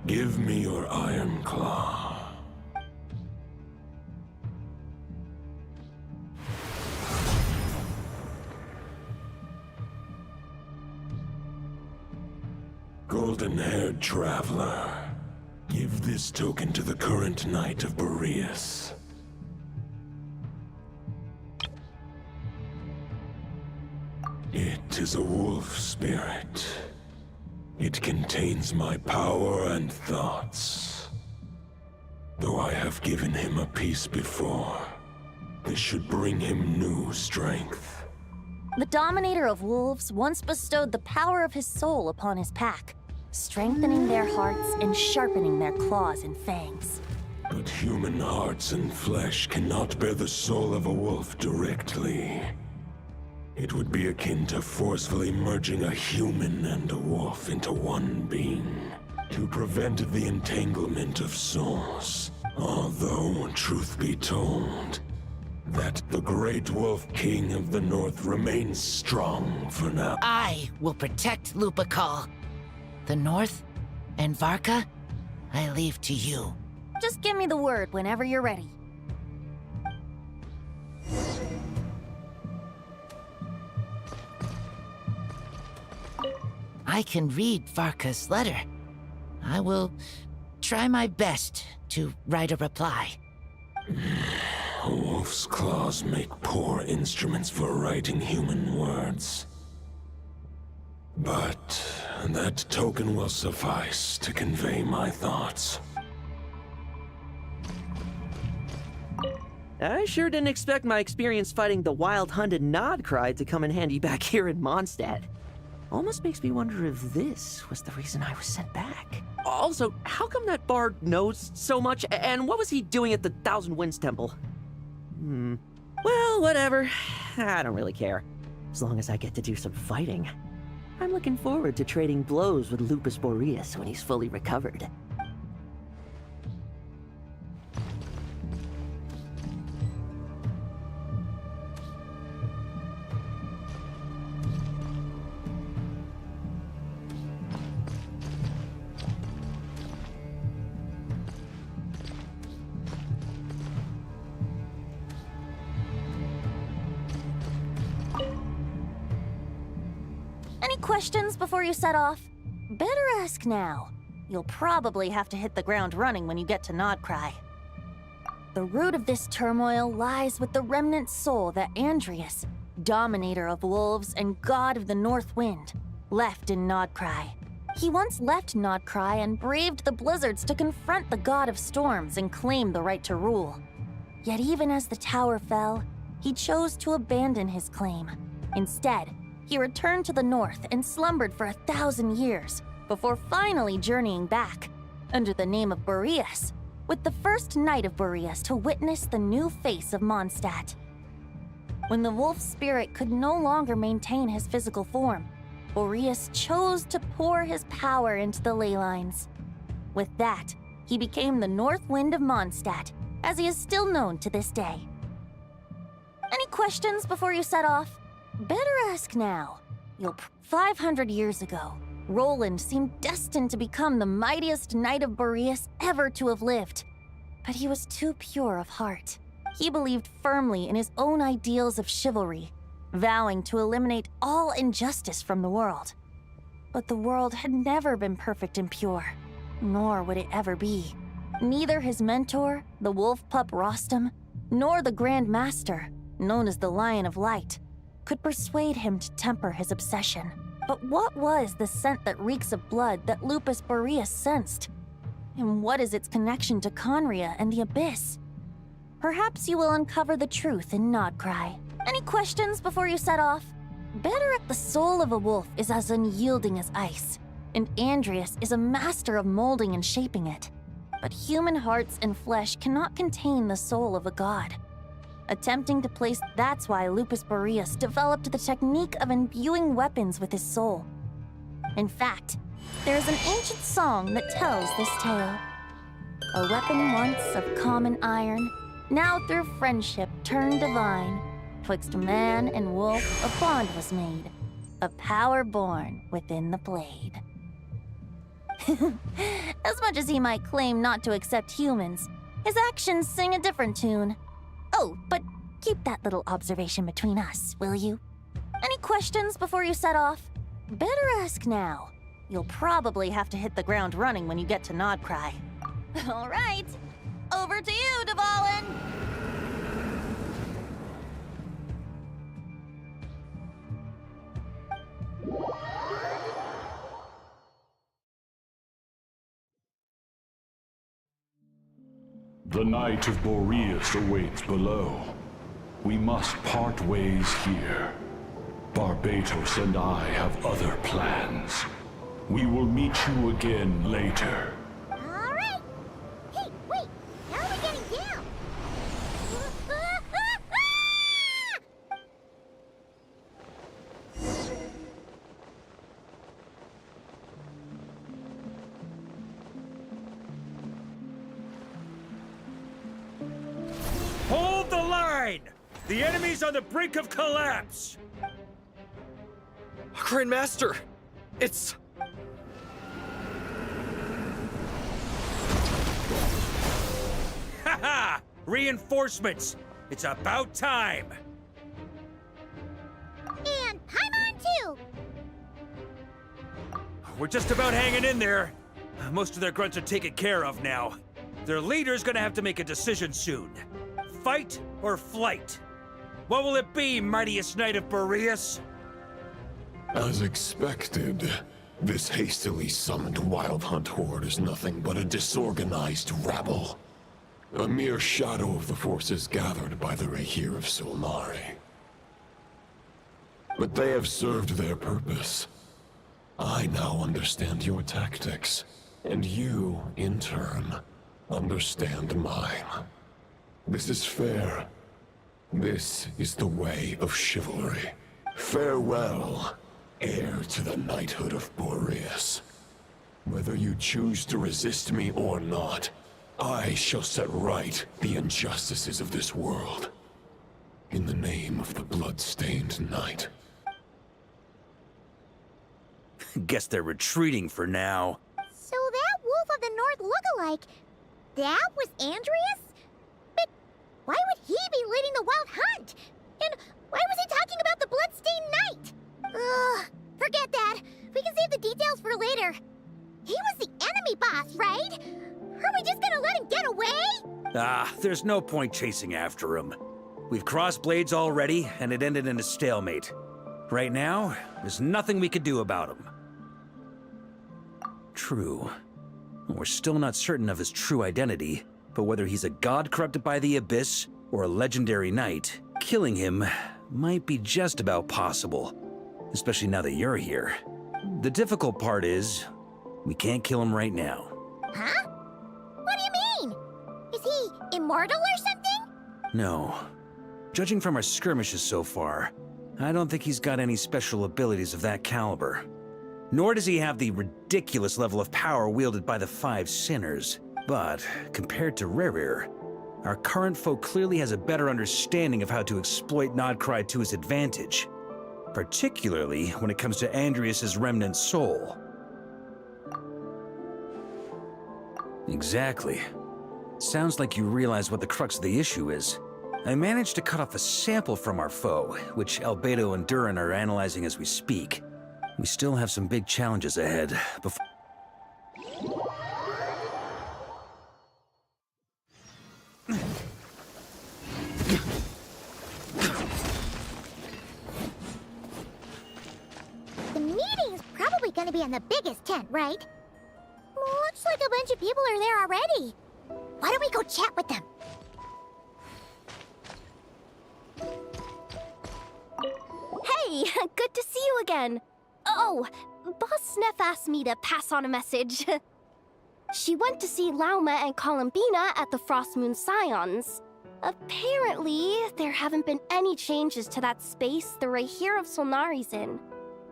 Q: give me your iron claw. Golden-haired traveler, give this token to the current Knight of Boreas. It is a wolf spirit. It contains my power and thoughts. Though I have given him a piece before, this should bring him new strength.
D: The Dominator of Wolves once bestowed the power of his soul upon his pack, strengthening their hearts and sharpening their claws and fangs.
Q: But human hearts and flesh cannot bear the soul of a wolf directly. It would be akin to forcefully merging a human and a wolf into one being, to prevent the entanglement of souls. Although, truth be told, that the Great Wolf King of the North remains strong for now.
R: I will protect Lupakal. The North and Varka, I leave to you.
D: Just give me the word whenever you're ready.
R: I can read Varka's letter. I will try my best to write a reply.
Q: A wolf's claws make poor instruments for writing human words. But that token will suffice to convey my thoughts.
C: I sure didn't expect my experience fighting the wild-hunted Nodcry to come in handy back here in Mondstadt. Almost makes me wonder if this was the reason I was sent back. Also, how come that bard knows so much, and what was he doing at the Thousand Winds Temple? Well, whatever. I don't really care. As long as I get to do some fighting. I'm looking forward to trading blows with Lupus Boreas when he's fully recovered.
D: Any questions before you set off? Better ask now. You'll probably have to hit the ground running when you get to Nodcry. The root of this turmoil lies with the remnant soul that Andrius, Dominator of Wolves and God of the North Wind, left in Nodcry. He once left Nodcry and braved the blizzards to confront the God of Storms and claim the right to rule. Yet even as the tower fell, he chose to abandon his claim. Instead, he returned to the north and slumbered for 1,000 years before finally journeying back, under the name of Boreas, with the first Knight of Boreas to witness the new face of Mondstadt. When the wolf spirit could no longer maintain his physical form, Boreas chose to pour his power into the ley lines. With that, he became the North Wind of Mondstadt, as he is still known to this day. Any questions before you set off? Better ask now. 500 years ago, Roland seemed destined to become the mightiest Knight of Boreas ever to have lived. But he was too pure of heart. He believed firmly in his own ideals of chivalry, vowing to eliminate all injustice from the world. But the world had never been perfect and pure, nor would it ever be. Neither his mentor, the wolf pup Rostam, nor the Grand Master, known as the Lion of Light, could persuade him to temper his obsession. But what was the scent that reeks of blood that Lupus Boreas sensed? And what is its connection to Conria and the Abyss? Perhaps you will uncover the truth in Nodcry. Any questions before you set off? The soul of a wolf is as unyielding as ice, and Andrius is a master of molding and shaping it. But human hearts and flesh cannot contain the soul of a god. Attempting to place that's why Lupus Boreas developed the technique of imbuing weapons with his soul. In fact, there is an ancient song that tells this tale. A weapon once of common iron, now through friendship turned divine. Twixt man and wolf a bond was made, a power born within the blade. As much as he might claim not to accept humans, his actions sing a different tune. Oh, but keep that little observation between us, will you? Any questions before you set off? Better ask now. You'll probably have to hit the ground running when you get to Nodcry. All right, over to you, Dvalin!
I: The Knight of Boreas awaits below. We must part ways here. Barbatos and I have other plans. We will meet you again later.
A: Alright! Hey, wait! How are we getting down?
S: Hold the line! The enemy's on the brink of collapse!
G: Grandmaster! It's...
S: Haha! Reinforcements! It's about time!
A: And Paimon too!
S: We're just about hanging in there. Most of their grunts are taken care of now. Their leader's gonna have to make a decision soon. Fight or flight? What will it be, mightiest Knight of Boreas?
Q: As expected, this hastily summoned Wild Hunt horde is nothing but a disorganized rabble. A mere shadow of the forces gathered by the Rahir of Solnari. But they have served their purpose. I now understand your tactics, and you, in turn, understand mine. This is fair. This is the way of chivalry. Farewell, heir to the knighthood of Boreas. Whether you choose to resist me or not, I shall set right the injustices of this world. In the name of the blood-stained knight.
S: Guess they're retreating for now.
A: So that Wolf of the North lookalike, that was Andreas? But why would he be leading the Wild Hunt? And why was he talking about the Bloodstained Knight? Ugh, forget that. We can save the details for later. He was the enemy boss, right? Are we just gonna let him get away?
S: Ah, there's no point chasing after him. We've crossed blades already, and it ended in a stalemate. Right now, there's nothing we could do about him. True. We're still not certain of his true identity, but whether he's a god corrupted by the Abyss or a legendary knight, killing him might be just about possible, especially now that you're here. The difficult part is, we can't kill him right now.
A: Huh? What do you mean? Is he immortal or something?
S: No. Judging from our skirmishes so far, I don't think he's got any special abilities of that caliber. Nor does he have the ridiculous level of power wielded by the Five Sinners. But, compared to Rerir, our current foe clearly has a better understanding of how to exploit Nodcry to his advantage. Particularly when it comes to Andreas' remnant soul. Exactly. Sounds like you realize what the crux of the issue is. I managed to cut off a sample from our foe, which Albedo and Durin are analyzing as we speak. We still have some big challenges ahead before...
A: The meeting's probably gonna be in the biggest tent, right? Looks like a bunch of people are there already. Why don't we go chat with them?
T: Hey, good to see you again. Oh, Boss Sneff asked me to pass on a message. She went to see Lauma and Columbina at the Frost Moon Scions. Apparently, there haven't been any changes to that space the Rahir of Solnari's in.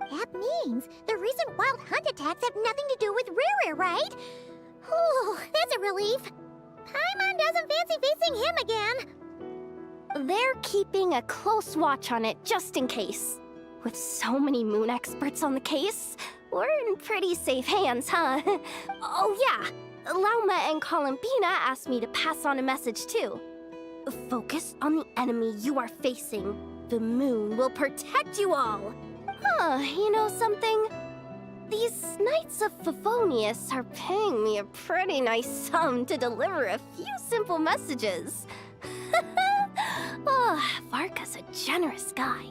A: That means the recent wild hunt attacks have nothing to do with Riri, right? Whew, that's a relief. Paimon doesn't fancy facing him again.
T: They're keeping a close watch on it just in case. With so many moon experts on the case, we're in pretty safe hands, huh? Oh yeah, Lauma and Columbina asked me to pass on a message too. Focus on the enemy you are facing. The moon will protect you all. Huh, you know something? These Knights of Favonius are paying me a pretty nice sum to deliver a few simple messages. Oh, Varka's a generous guy.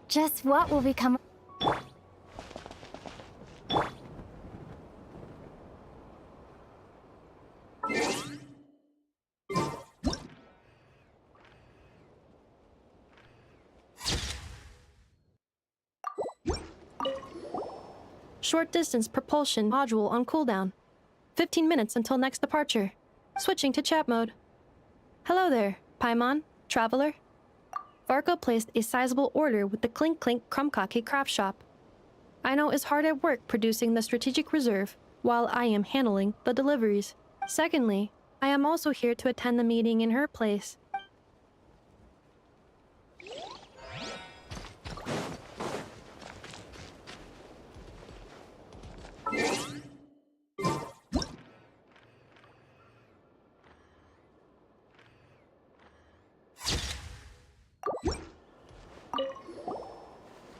T: Just what will become...
U: Short distance propulsion module on cooldown. 15 minutes until next departure. Switching to chat mode. Hello there, Paimon, traveler. Varka placed a sizable order with the Clink Clink Krumkake craft shop. I know is hard at work producing the strategic reserve, while I am handling the deliveries. Secondly, I am also here to attend the meeting in her place.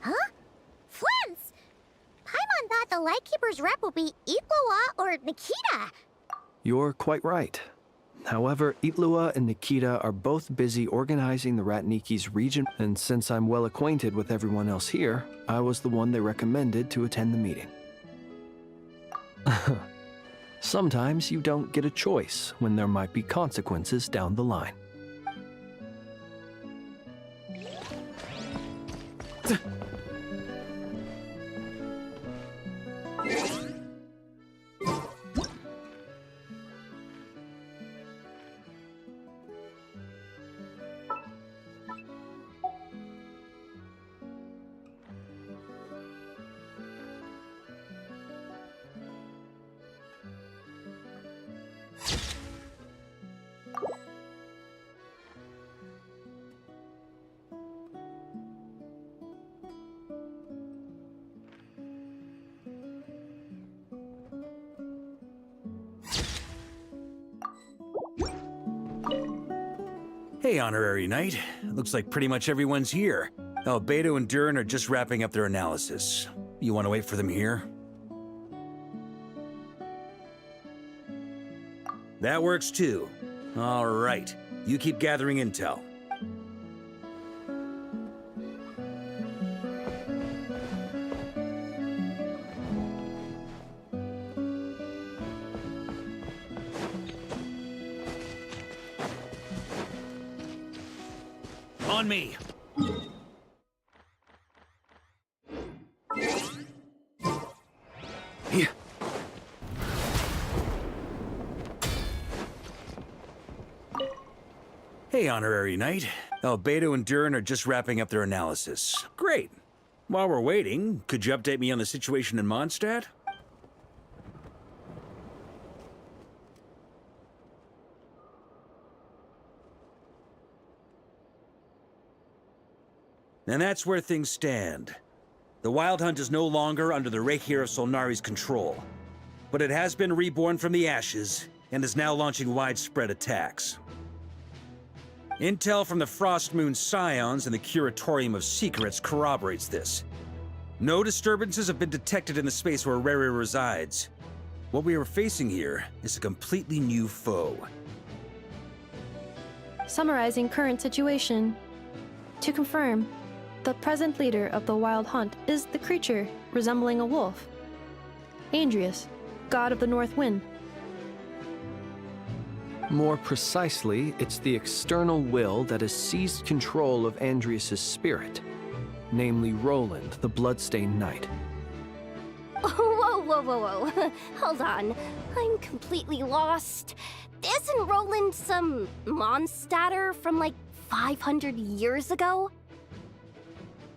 A: Huh? Flint's! Paimon thought the Lightkeeper's rep would be Itlua or Nikita.
V: You're quite right. However, Itlua and Nikita are both busy organizing the Ratniki's region, and since I'm well acquainted with everyone else here, I was the one they recommended to attend the meeting. Sometimes you don't get a choice when there might be consequences down the line.
S: Hey, Honorary Knight. Looks like pretty much everyone's here. Albedo and Durin are just wrapping up their analysis. You want to wait for them here? That works too. All right. You keep gathering intel. On me. Here. Hey, Honorary Knight. Albedo and Durin are just wrapping up their analysis. Great. While we're waiting, could you update me on the situation in Mondstadt? And that's where things stand. The Wild Hunt is no longer under the Rahir of Solnari's control, but it has been reborn from the ashes and is now launching widespread attacks. Intel from the Frostmoon Scions and the Curatorium of Secrets corroborates this. No disturbances have been detected in the space where Rere resides. What we are facing here is a completely new foe.
U: Summarizing current situation. To confirm, the present leader of the Wild Hunt is the creature resembling a wolf. Andrius, god of the North Wind.
V: More precisely, it's the external will that has seized control of Andrius' spirit, namely Roland, the Bloodstained Knight.
T: Whoa, whoa, whoa, whoa. Hold on. I'm completely lost. Isn't Roland some Mondstadter from like 500 years ago?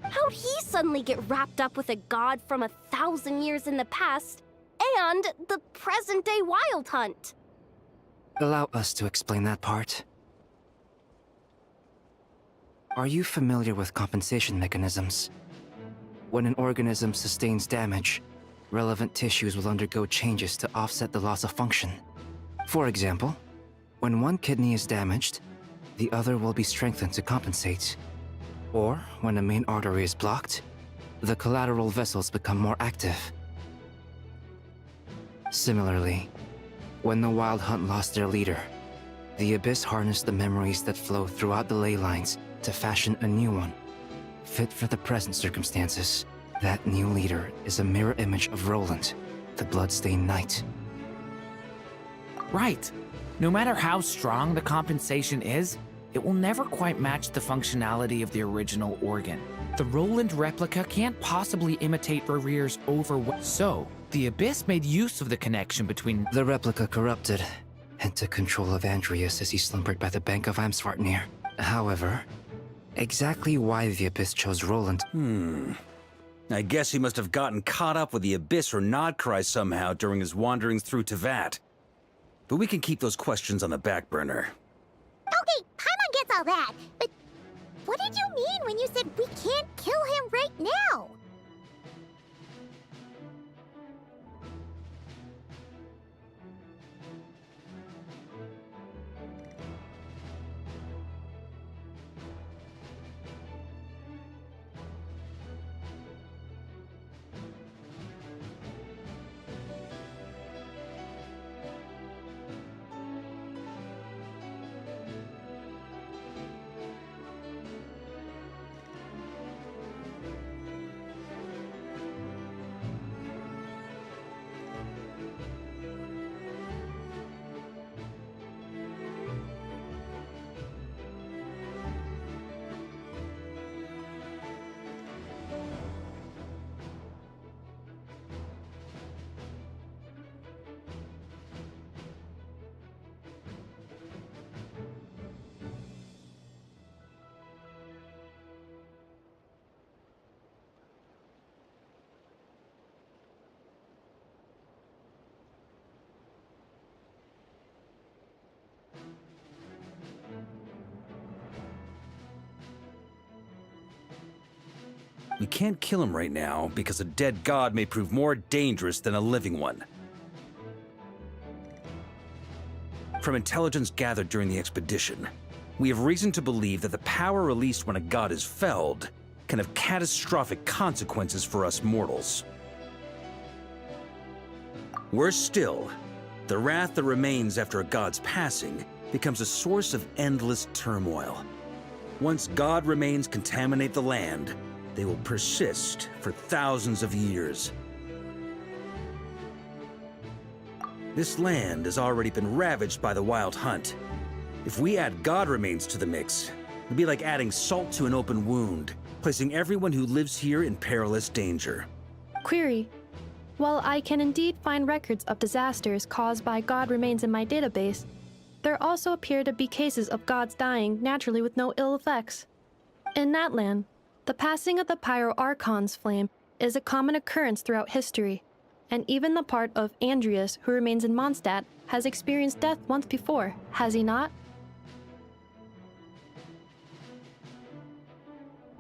T: How'd he suddenly get wrapped up with a god from 1,000 years in the past and the present-day Wild Hunt?
F: Allow us to explain that part. Are you familiar with compensation mechanisms? When an organism sustains damage, relevant tissues will undergo changes to offset the loss of function. For example, when one kidney is damaged, the other will be strengthened to compensate. Or, when a main artery is blocked, the collateral vessels become more active. Similarly, when the Wild Hunt lost their leader, the Abyss harnessed the memories that flow throughout the ley lines to fashion a new one, fit for the present circumstances. That new leader is a mirror image of Roland, the Bloodstained Knight.
H: Right. No matter how strong the compensation is, it will never quite match the functionality of the original organ. The Roland replica can't possibly imitate Rere's so the Abyss made use of the connection between...
F: The replica corrupted and took control of Andrius as he slumbered by the bank of Eimsvartnir. However, exactly why the Abyss chose Roland...
S: I guess he must have gotten caught up with the Abyss or Nodcry somehow during his wanderings through Teyvat. But we can keep those questions on the back burner.
A: Okay, Paimon gets all that, but what did you mean when you said we can't kill him right now?
S: We can't kill him right now because a dead god may prove more dangerous than a living one. From intelligence gathered during the expedition, we have reason to believe that the power released when a god is felled can have catastrophic consequences for us mortals. Worse still, the wrath that remains after a god's passing becomes a source of endless turmoil. Once god remains contaminate the land, they will persist for thousands of years. This land has already been ravaged by the Wild Hunt. If we add god remains to the mix, it'd be like adding salt to an open wound, placing everyone who lives here in perilous danger.
U: Query. While I can indeed find records of disasters caused by god remains in my database, there also appear to be cases of gods dying naturally with no ill effects. In that land, the passing of the Pyro-Archon's flame is a common occurrence throughout history, and even the part of Andrius who remains in Mondstadt has experienced death once before, has he not?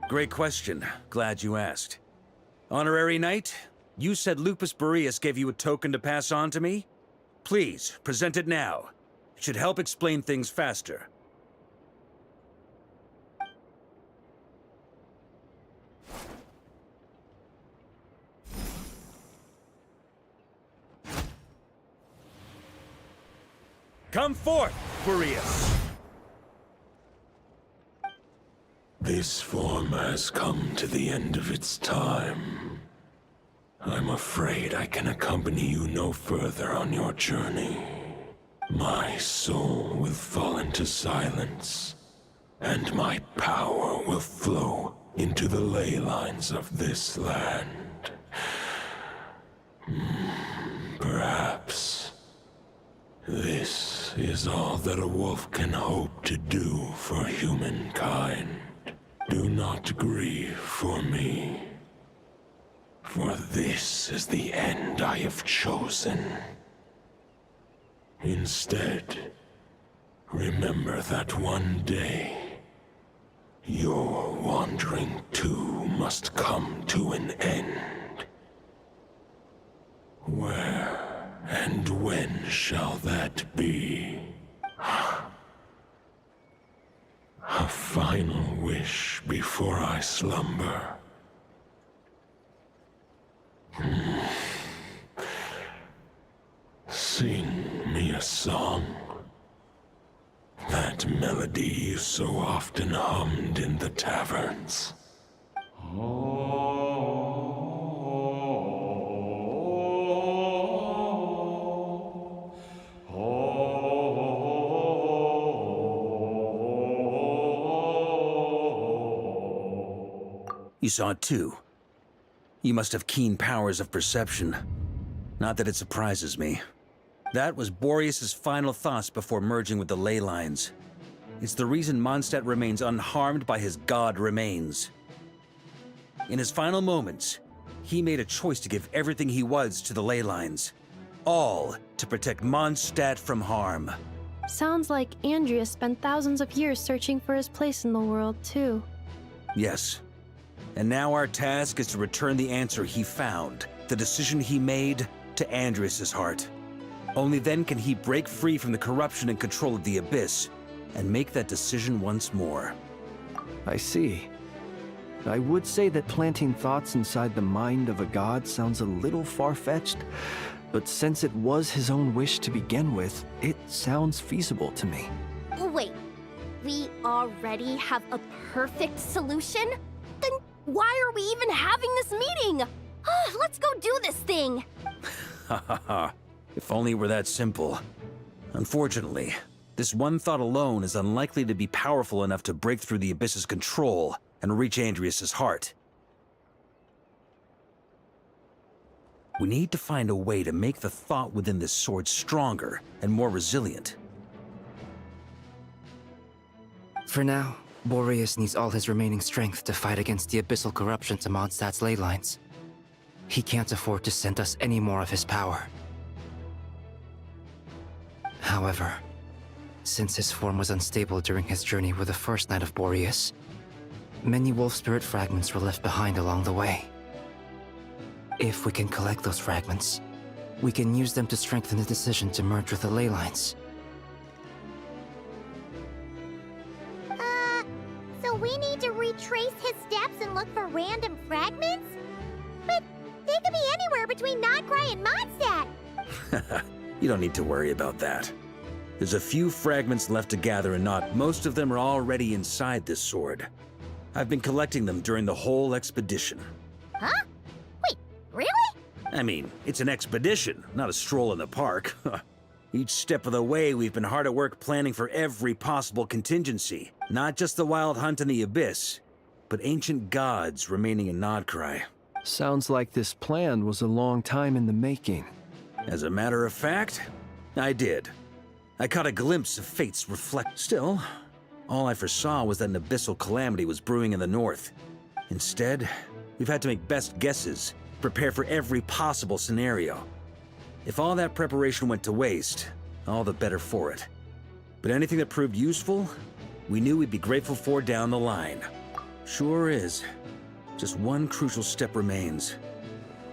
S: Great question. Glad you asked. Honorary Knight, you said Lupus Boreas gave you a token to pass on to me? Please, present it now. It should help explain things faster. Come forth, Boreas!
Q: This form has come to the end of its time. I'm afraid I can accompany you no further on your journey. My soul will fall into silence, and my power will flow into the ley lines of this land. Perhaps this is all that a wolf can hope to do for humankind. Do not grieve for me, for this is the end I have chosen. Instead, remember that one day, your wandering too must come to an end. Where and when shall that be? A final wish before I slumber. Sing me a song. That melody you so often hummed in the taverns.
S: You saw it too. You must have keen powers of perception. Not that it surprises me. That was Boreas' final thoughts before merging with the ley lines. It's the reason Mondstadt remains unharmed by his god remains. In his final moments, he made a choice to give everything he was to the ley lines. All to protect Mondstadt from harm.
U: Sounds like Andrea spent thousands of years searching for his place in the world, too.
S: Yes. And now our task is to return the answer he found, the decision he made, to Andreas' heart. Only then can he break free from the corruption and control of the Abyss, and make that decision once more.
V: I see. I would say that planting thoughts inside the mind of a god sounds a little far-fetched, but since it was his own wish to begin with, it sounds feasible to me.
T: Wait, we already have a perfect solution? Then why are we even having this meeting? Let's go do this thing!
S: Ha ha ha. If only it were that simple. Unfortunately, this one thought alone is unlikely to be powerful enough to break through the Abyss's control and reach Andreas' heart. We need to find a way to make the thought within this sword stronger and more resilient.
F: For now, Boreas needs all his remaining strength to fight against the abyssal corruption to Mondstadt's ley lines. He can't afford to send us any more of his power. However, since his form was unstable during his journey with the first night of Boreas, many wolf spirit fragments were left behind along the way. If we can collect those fragments, we can use them to strengthen the decision to merge with the ley lines.
A: So we need to retrace his steps and look for random fragments? But they could be anywhere between Nodcry and Mondstadt!
S: You don't need to worry about that. There's a few fragments left to gather and most of them are already inside this sword. I've been collecting them during the whole expedition.
A: Huh? Wait, really?
S: I mean, it's an expedition, not a stroll in the park. Each step of the way, we've been hard at work planning for every possible contingency. Not just the Wild Hunt in the Abyss, but ancient gods remaining in Nodcry.
V: Sounds like this plan was a long time in the making.
S: As a matter of fact, I did. I caught a glimpse of fate's reflect. Still, all I foresaw was that an abyssal calamity was brewing in the north. Instead, we've had to make best guesses, prepare for every possible scenario. If all that preparation went to waste, all the better for it. But anything that proved useful, we knew we'd be grateful for down the line. Sure is. Just one crucial step remains.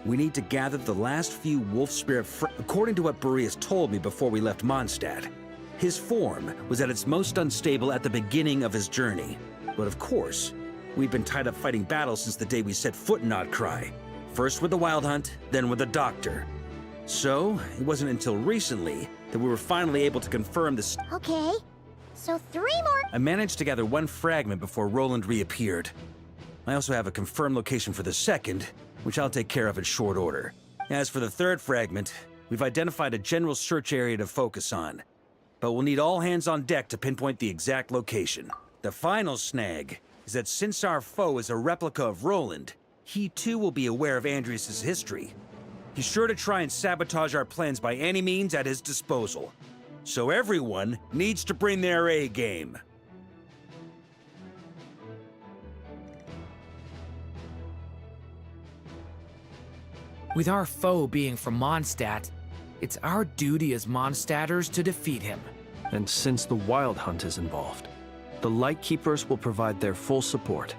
S: We need to gather the last few wolf spirit according to what Boreas told me before we left Mondstadt. His form was at its most unstable at the beginning of his journey. But of course, we'd been tied up fighting battles since the day we set foot in Nodcry. First with the Wild Hunt, then with the Doctor. So, it wasn't until recently that we were finally able to confirm this.
A: Okay, so 3 more.
S: I managed to gather 1 fragment before Roland reappeared. I also have a confirmed location for the second, which I'll take care of in short order. As for the 3rd fragment, we've identified a general search area to focus on, but we'll need all hands on deck to pinpoint the exact location. The final snag is that since our foe is a replica of Roland, he too will be aware of Andrias' history. He's sure to try and sabotage our plans by any means at his disposal. So everyone needs to bring their A game.
H: With our foe being from Mondstadt, it's our duty as Mondstadters to defeat him.
V: And since the Wild Hunt is involved, the Lightkeepers will provide their full support.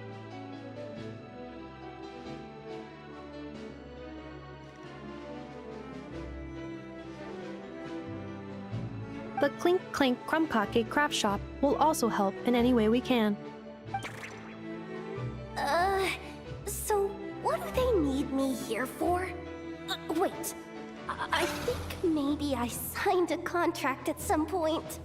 U: The Clink Clink Krumkake craft shop will also help in any way we can.
T: So what do they need me here for? Wait, I think maybe I signed a contract at some point.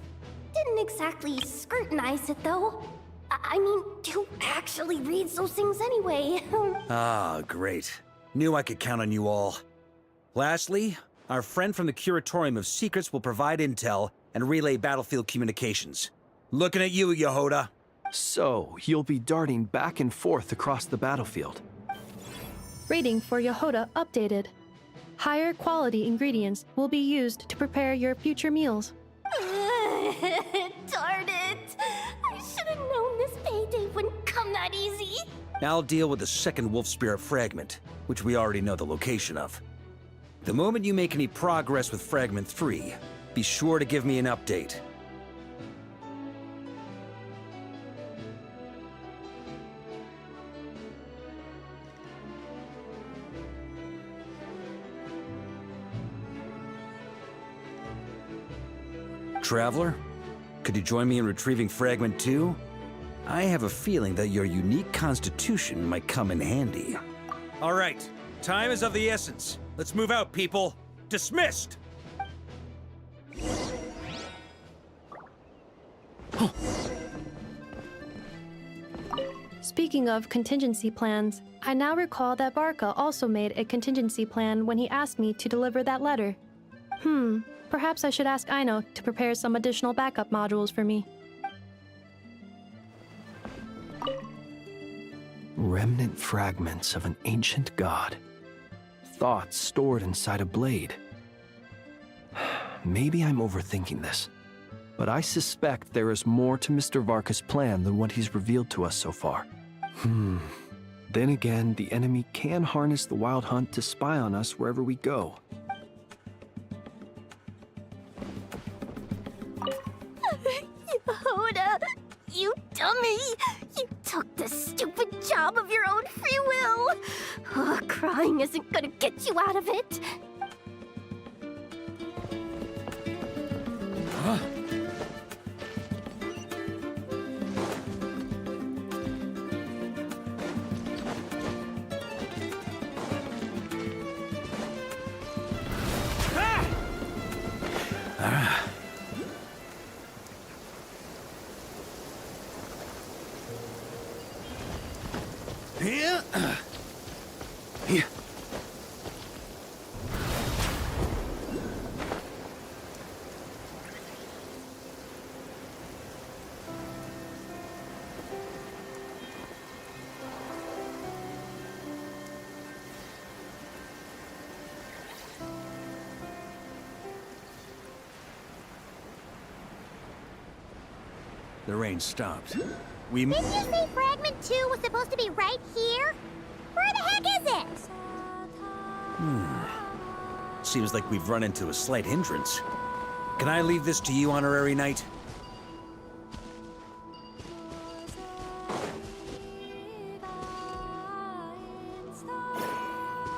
T: Didn't exactly scrutinize it though. I mean, who actually reads those things anyway?
S: Ah, great. Knew I could count on you all. Lastly, our friend from the Curatorium of Secrets will provide intel and relay battlefield communications. Looking at you, Yehoda.
V: So, you'll be darting back and forth across the battlefield.
U: Rating for Yehoda updated. Higher quality ingredients will be used to prepare your future meals.
T: Darn it! I should have known this payday wouldn't come that easy.
S: I'll deal with the second Wolf Spirit fragment, which we already know the location of. The moment you make any progress with Fragment 3, be sure to give me an update. Traveler, could you join me in retrieving Fragment 2? I have a feeling that your unique constitution might come in handy. All right, time is of the essence. Let's move out, people. Dismissed!
U: Speaking of contingency plans, I now recall that Varka also made a contingency plan when he asked me to deliver that letter. Perhaps I should ask Aino to prepare some additional backup modules for me.
V: Remnant fragments of an ancient god. Thoughts stored inside a blade. Maybe I'm overthinking this, but I suspect there is more to Mr. Varka's plan than what he's revealed to us so far. Then again, the enemy can harness the Wild Hunt to spy on us wherever we go.
T: Yehoda, you dummy! You took the stupid job of your own free will! Crying isn't gonna get you out of it!
S: The rain stopped.
A: Didn't you say Fragment 2 was supposed to be right here? Where the heck is it?
S: Seems like we've run into a slight hindrance. Can I leave this to you, Honorary Knight?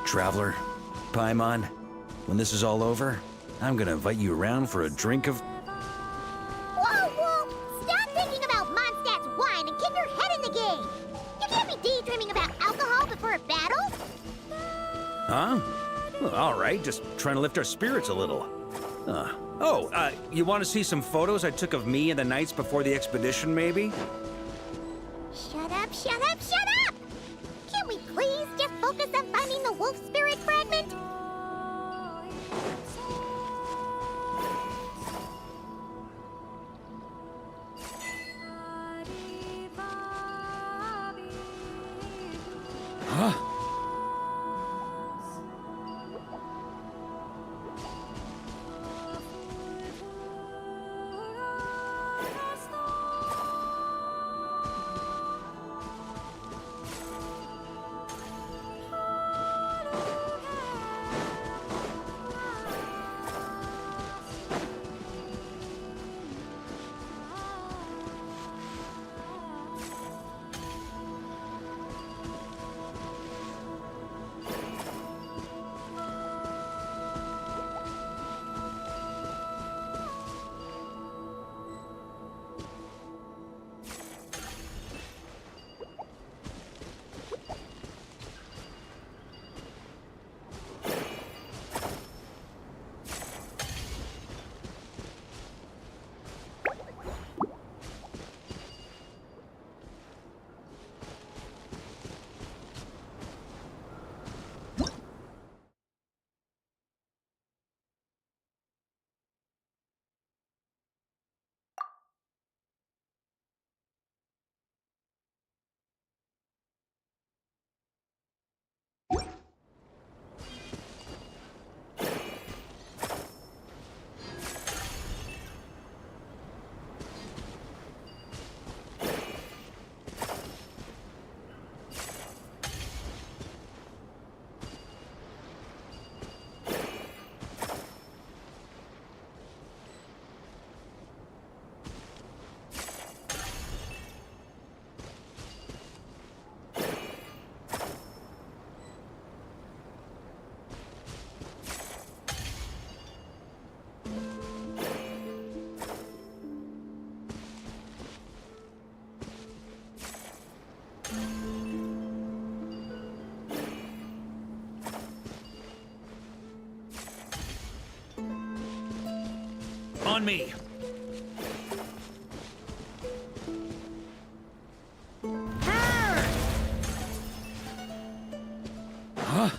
S: Traveler, Paimon, when this is all over, I'm gonna invite you around for a drink of...
A: Whoa! Stop thinking about Mondstadt's wine and get your head in the game! You can't be daydreaming about alcohol before a battle!
S: Huh? Well, all right, just trying to lift our spirits a little. Oh, you want to see some photos I took of me and the knights before the expedition, maybe?
A: Shut up, shut up, shut up! Can't we please just focus on finding the wolf spirit fragment?
S: Huh? On me. Huh?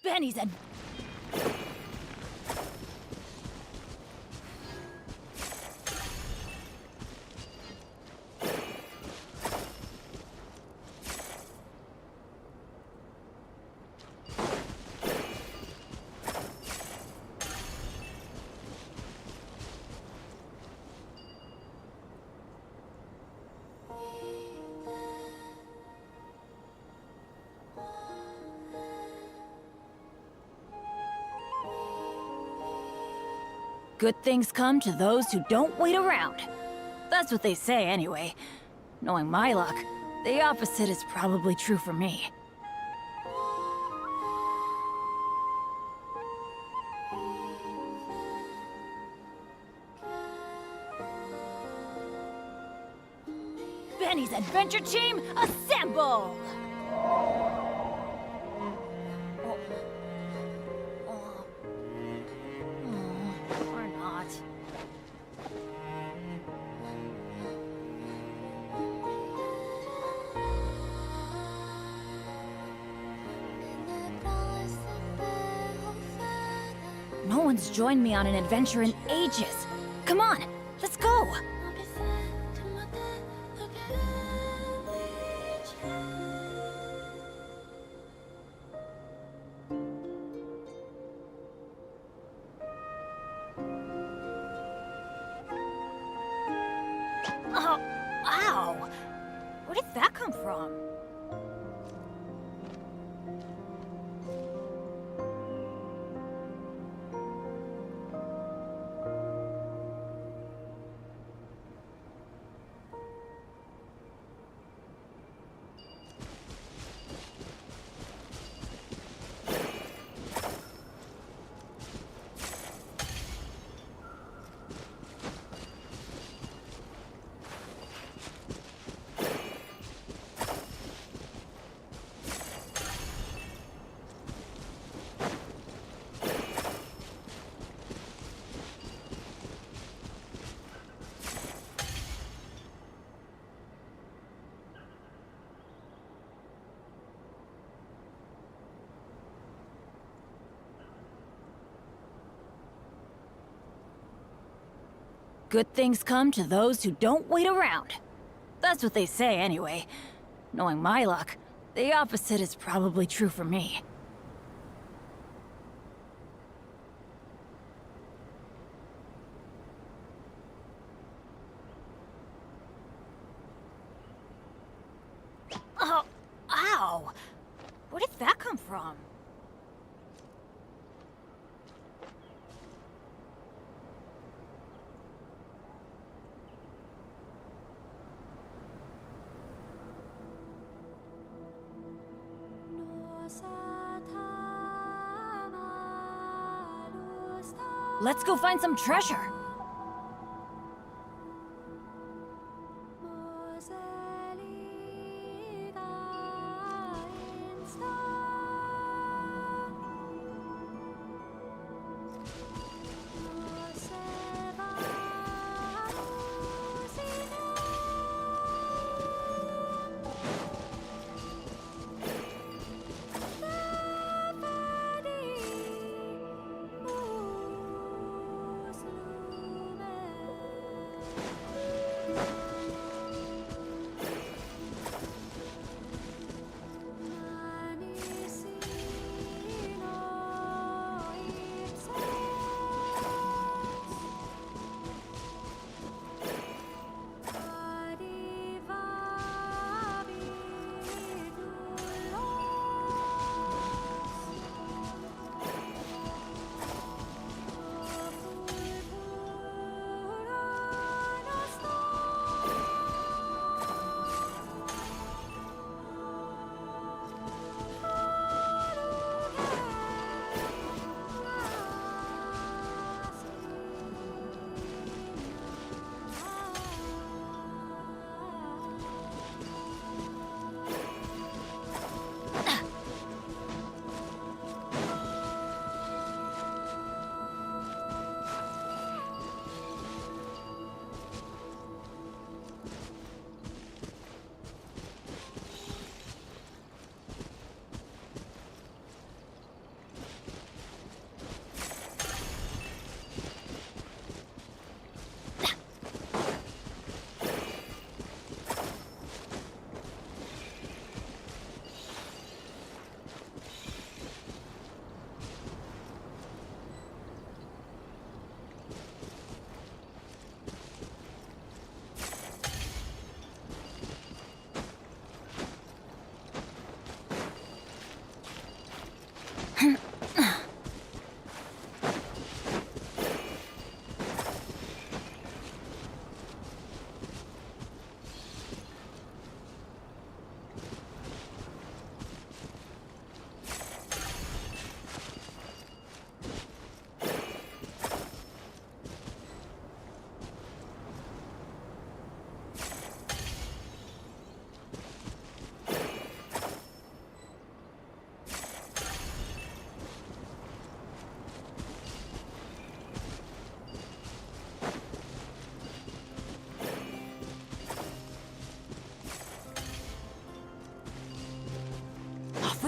N: Benny's a... Good things come to those who don't wait around. That's what they say anyway. Knowing my luck, the opposite is probably true for me. Benny's adventure team, assemble! Or not. No one's joined me on an adventure in ages. Come on, let's go! Oh, ow! Where did that come from? Good things come to those who don't wait around. That's what they say anyway. Knowing my luck, the opposite is probably true for me. Oh, ow! Where did that come from? Let's go find some treasure.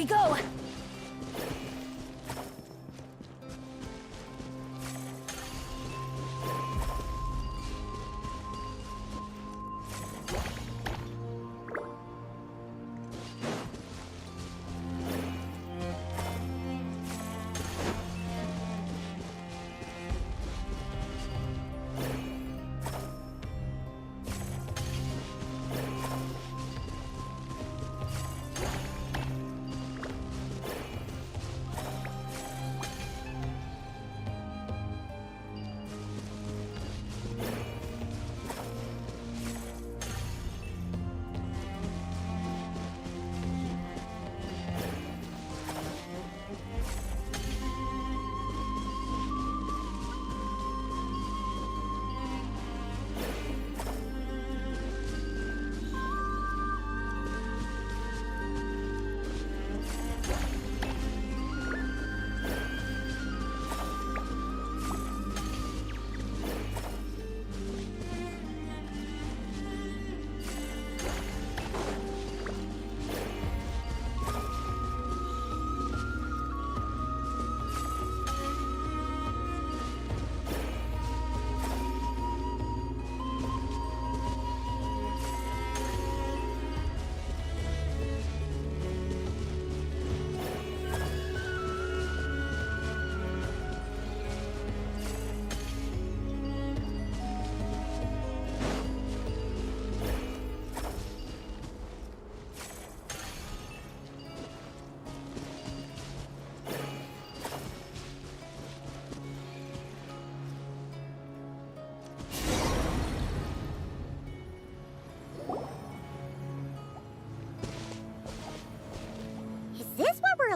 D: we go!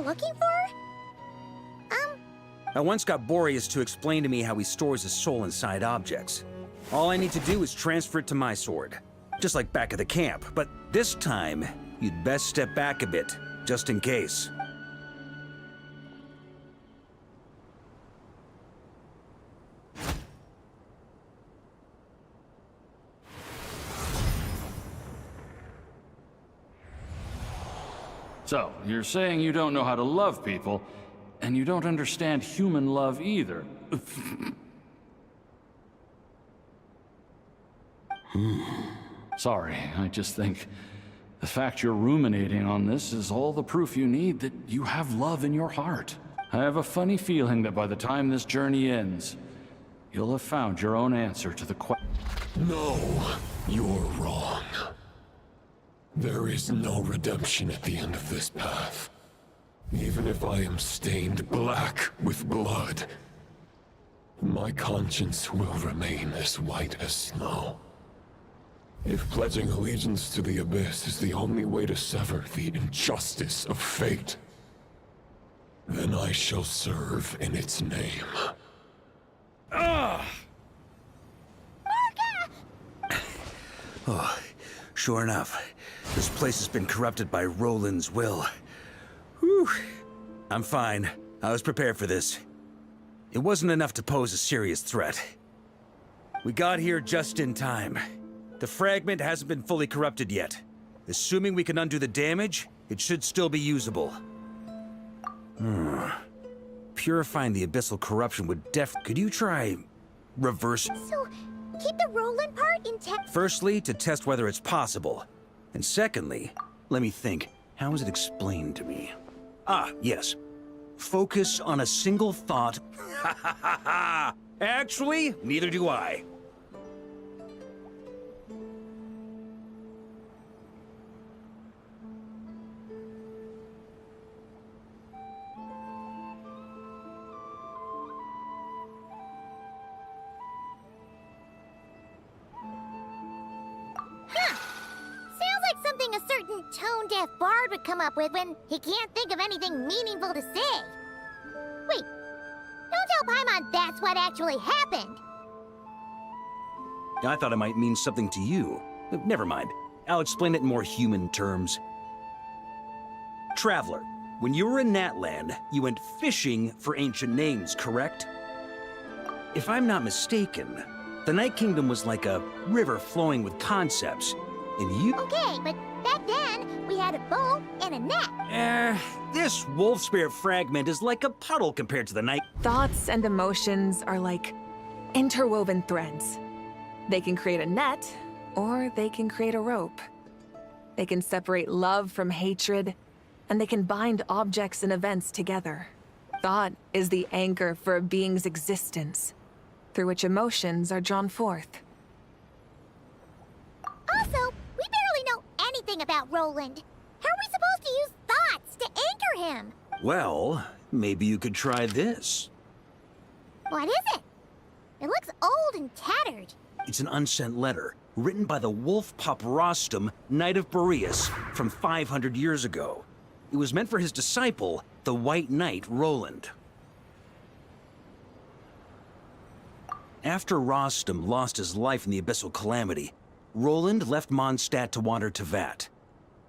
A: Looking for?
S: I once got Boreas to explain to me how he stores his soul inside objects. All I need to do is transfer it to my sword. Just like back at the camp, but this time, you'd best step back a bit, just in case.
I: So, you're saying you don't know how to love people, and you don't understand human love either. Sorry, I just think the fact you're ruminating on this is all the proof you need that you have love in your heart. I have a funny feeling that by the time this journey ends, you'll have found your own answer to the question.
Q: No, you're wrong. There is no redemption at the end of this path. Even if I am stained black with blood, my conscience will remain as white as snow. If pledging allegiance to the Abyss is the only way to sever the injustice of fate, then I shall serve in its name.
S: Oh, sure enough. This place has been corrupted by Roland's will. Whew. I'm fine. I was prepared for this. It wasn't enough to pose a serious threat. We got here just in time. The fragment hasn't been fully corrupted yet. Assuming we can undo the damage, it should still be usable. Purifying the abyssal corruption would Could you try reverse?
A: So, keep the Roland part intact?
S: Firstly, to test whether it's possible. And secondly, let me think. How was it explained to me? Ah, yes. Focus on a single thought. Ha ha ha ha! Actually, neither do I.
A: A certain tone-deaf bard would come up with when he can't think of anything meaningful to say. Wait, don't tell Paimon that's what actually happened.
S: I thought it might mean something to you. Never mind. I'll explain it in more human terms. Traveler, when you were in Natland, you went fishing for ancient names, correct? If I'm not mistaken, the Night Kingdom was like a river flowing with concepts. And you...
A: Okay, but back then, we had a bow and a net.
S: This wolf spirit fragment is like a puddle compared to the night.
K: Thoughts and emotions are like interwoven threads. They can create a net, or they can create a rope. They can separate love from hatred, and they can bind objects and events together. Thought is the anchor for a being's existence, through which emotions are drawn forth.
A: Also, we barely know anything about Roland. How are we supposed to use thoughts to anchor him?
S: Well, maybe you could try this.
A: What is it? It looks old and tattered.
S: It's an unsent letter, written by the wolf pup Rostam, Knight of Boreas, from 500 years ago. It was meant for his disciple, the White Knight Roland. After Rostam lost his life in the Abyssal Calamity, Roland left Mondstadt to wander to Vat.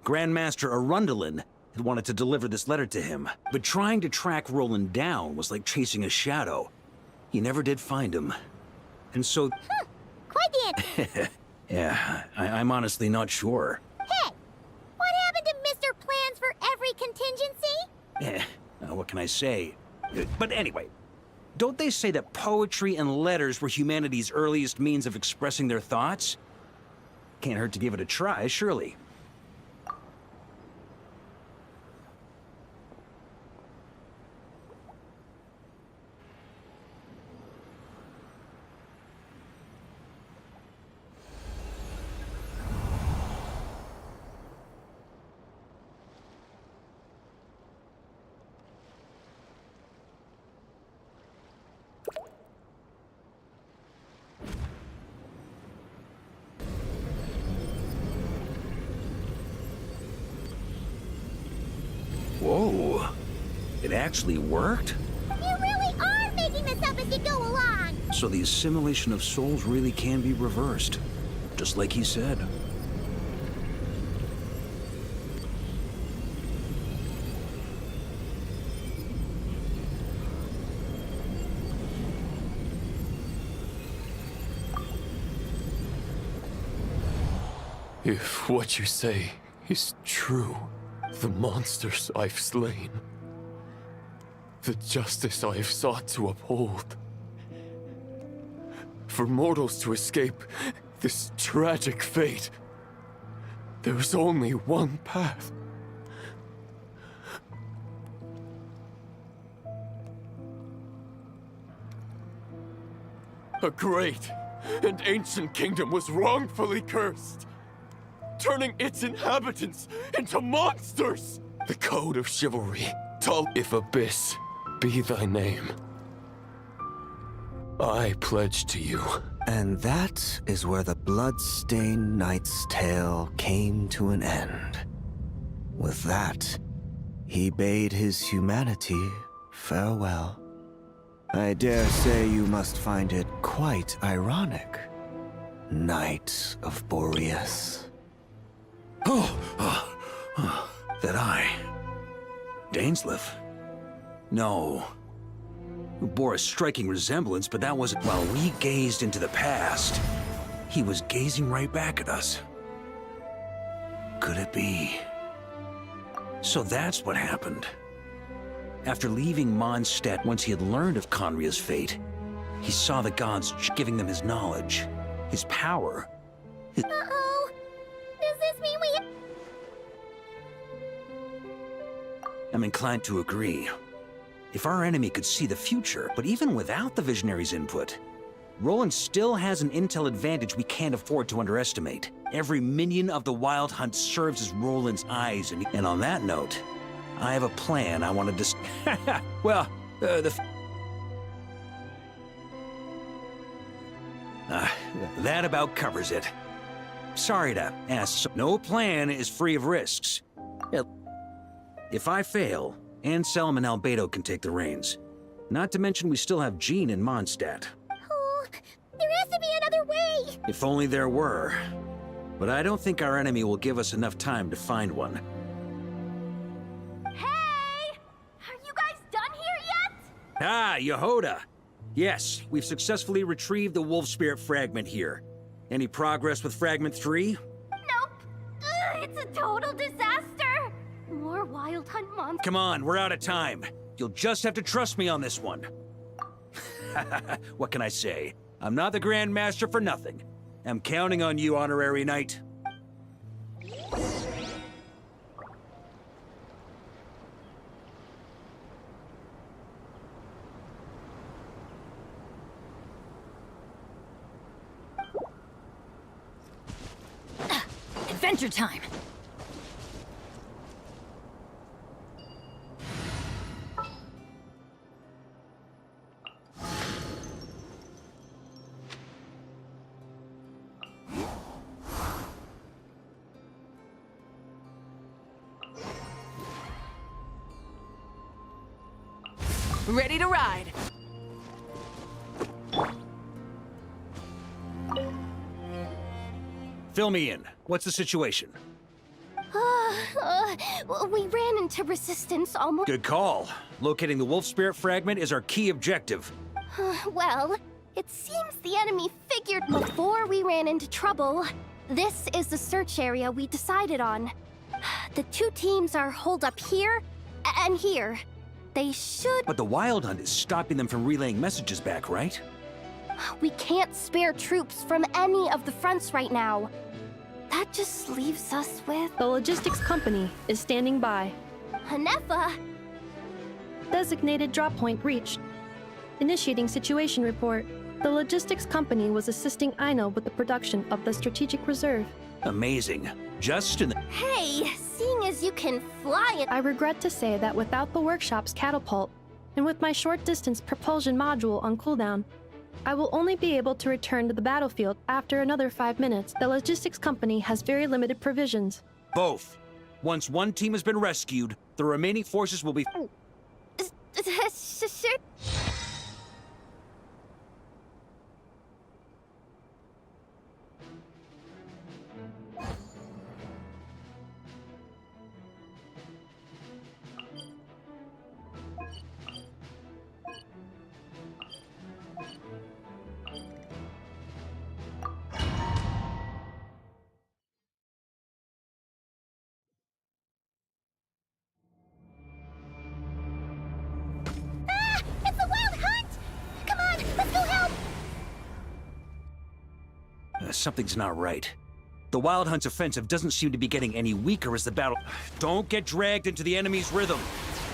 S: Grandmaster Arundelen had wanted to deliver this letter to him, but trying to track Roland down was like chasing a shadow. He never did find him. And so...
A: Quite the answer.
S: Yeah, I'm honestly not sure.
A: Hey! What happened to Mr. Plans for every contingency?
S: What can I say? But anyway, don't they say that poetry and letters were humanity's earliest means of expressing their thoughts? Can't hurt to give it a try, surely. Whoa. It actually worked?
A: You really are making this up as you go along!
S: So the assimilation of souls really can be reversed. Just like he said.
Q: If what you say is true, the monsters I've slain, the justice I have sought to uphold, for mortals to escape this tragic fate, there's only one path. A great and ancient kingdom was wrongfully cursed, turning its inhabitants into monsters! The code of chivalry, if abyss be thy name, I pledge to you.
F: And that is where the blood-stained knight's tale came to an end. With that, he bade his humanity farewell. I dare say you must find it quite ironic, Knight of Boreas.
S: That I... Dainsleif? No. We bore a striking resemblance, but that wasn't while we gazed into the past. He was gazing right back at us. Could it be? So that's what happened. After leaving Mondstadt, once he had learned of Conria's fate, he saw the gods giving them his knowledge, his power.
A: Uh-oh. Does this mean we...
S: I'm inclined to agree. If our enemy could see the future, but even without the Visionary's input, Roland still has an intel advantage we can't afford to underestimate. Every minion of the Wild Hunt serves as Roland's eyes, and on that note, I have a plan I want to that about covers it. Sorry to ask, no plan is free of risks. If I fail, Anselm and Albedo can take the reins. Not to mention we still have Jean in Mondstadt.
A: Oh, there has to be another way!
S: If only there were. But I don't think our enemy will give us enough time to find one.
T: Hey! Are you guys done here yet?
S: Ah, Yehoda! Yes, we've successfully retrieved the Wolf Spirit fragment here. Any progress with Fragment 3?
T: Nope. Wild Hunt monster.
S: Come on, we're out of time. You'll just have to trust me on this one. What can I say? I'm not the Grand Master for nothing. I'm counting on you, Honorary Knight.
N: Adventure time!
K: Ready to ride.
S: Fill me in. What's the situation?
T: We ran into resistance almost.
S: Good call. Locating the wolf spirit fragment is our key objective.
T: Well, it seems the enemy figured before we ran into trouble. This is the search area we decided on. The two teams are holed up here and here. They should...
S: But the Wild Hunt is stopping them from relaying messages back, right?
T: We can't spare troops from any of the fronts right now. That just leaves us with...
U: The logistics company is standing by.
T: Hanefa!
U: Designated drop point reached. Initiating situation report. The logistics company was assisting Aino with the production of the strategic reserve.
S: Amazing. Just in the...
T: Hey, seeing as you can fly it...
U: I regret to say that without the workshop's catapult, and with my short-distance propulsion module on cooldown, I will only be able to return to the battlefield after another 5 minutes. The logistics company has very limited provisions.
S: Both. Once one team has been rescued, the remaining forces will be...
A: It's the Wild Hunt! Come on, let's go help!
S: Something's not right. The Wild Hunt's offensive doesn't seem to be getting any weaker as the battle... Don't get dragged into the enemy's rhythm.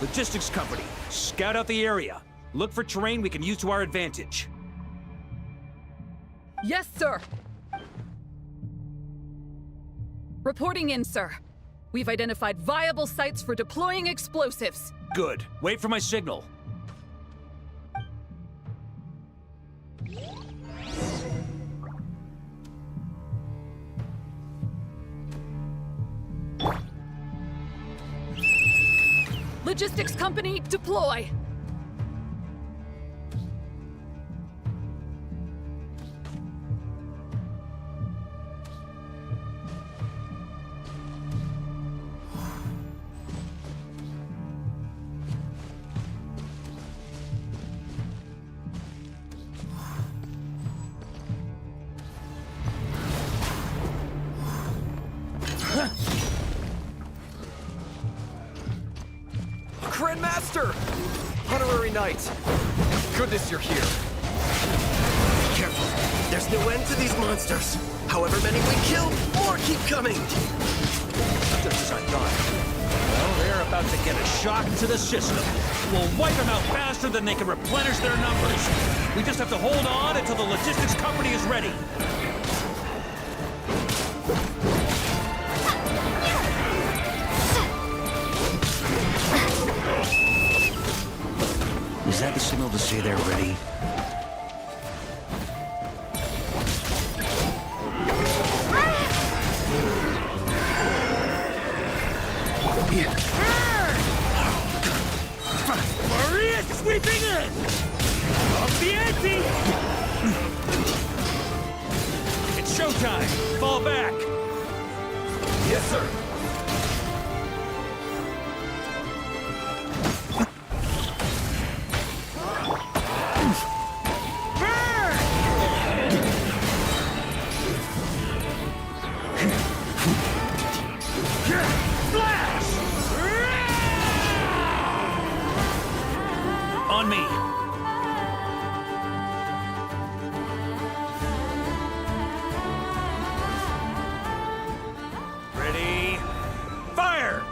S: Logistics company, scout out the area. Look for terrain we can use to our advantage.
J: Yes, sir. Reporting in, sir. We've identified viable sites for deploying explosives.
S: Good. Wait for my signal.
J: Logistics company, deploy!
G: Grandmaster! Honorary Knight! Goodness you're here.
M: Be careful. There's no end to these monsters. However many we kill, more keep coming.
S: Just as I thought. Well, they're about to get a shock to the system. We'll wipe them out faster than they can replenish their numbers. We just have to hold on until the logistics company is ready. Is that the signal to say they're ready?
M: Maria sweeping in! Off the ante!
S: It's showtime! Fall back!
M: Yes, sir!
S: Flash! On me! Ready? Fire!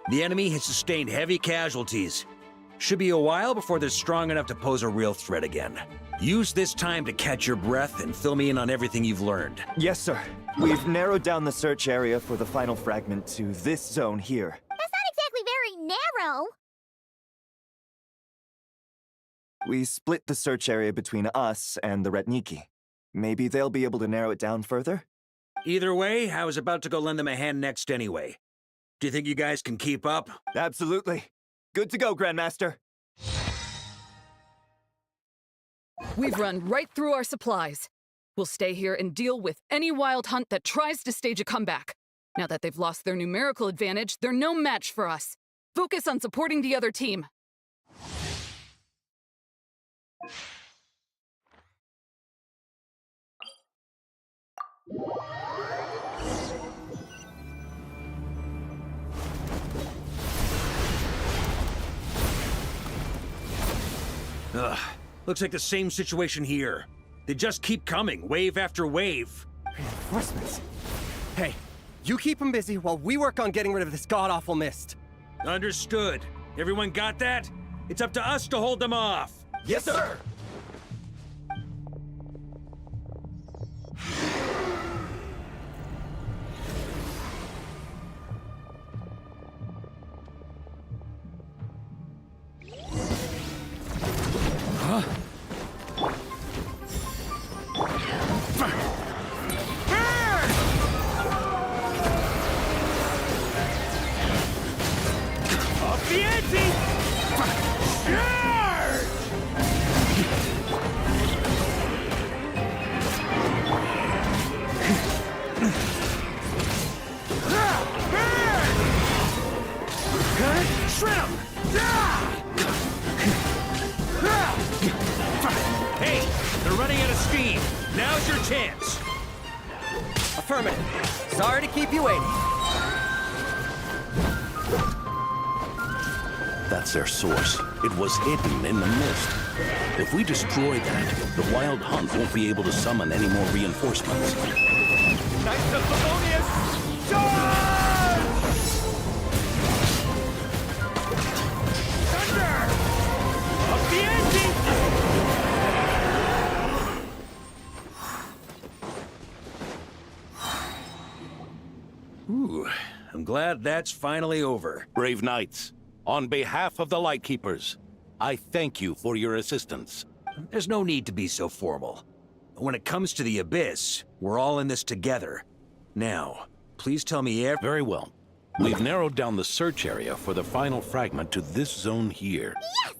S: The enemy has sustained heavy casualties. Should be a while before they're strong enough to pose a real threat again. Use this time to catch your breath and fill me in on everything you've learned.
L: Yes, sir. We've narrowed down the search area for the final fragment to this zone here.
A: That's not exactly very narrow.
L: We split the search area between us and the Ratniki. Maybe they'll be able to narrow it down further?
S: Either way, I was about to go lend them a hand next anyway. Do you think you guys can keep up?
L: Absolutely. Good to go, Grandmaster.
J: We've run right through our supplies. We'll stay here and deal with any wild hunt that tries to stage a comeback. Now that they've lost their numerical advantage, they're no match for us. Focus on supporting the other team.
S: Ugh, looks like the same situation here. They just keep coming, wave after wave.
M: Reinforcements. Hey, you keep them busy while we work on getting rid of this god-awful mist.
S: Understood. Everyone got that? It's up to us to hold them off.
M: Yes, sir!
S: Huh? Off the ante! Shrimp! Hey, they're running out of steam. Now's your chance.
M: Affirmative. Sorry to keep you waiting.
Q: That's their source. It was hidden in the mist. If we destroy that, the Wild Hunt won't be able to summon any more reinforcements.
M: Knights of Favonius! Charge! Thunder! Up the ante!
S: Ooh, I'm glad that's finally over.
Q: Brave Knights, on behalf of the Lightkeepers, I thank you for your assistance.
S: There's no need to be so formal. When it comes to the Abyss, we're all in this together. Now, please tell me
Q: Very well. We've narrowed down the search area for the final fragment to this zone here.
A: Yes!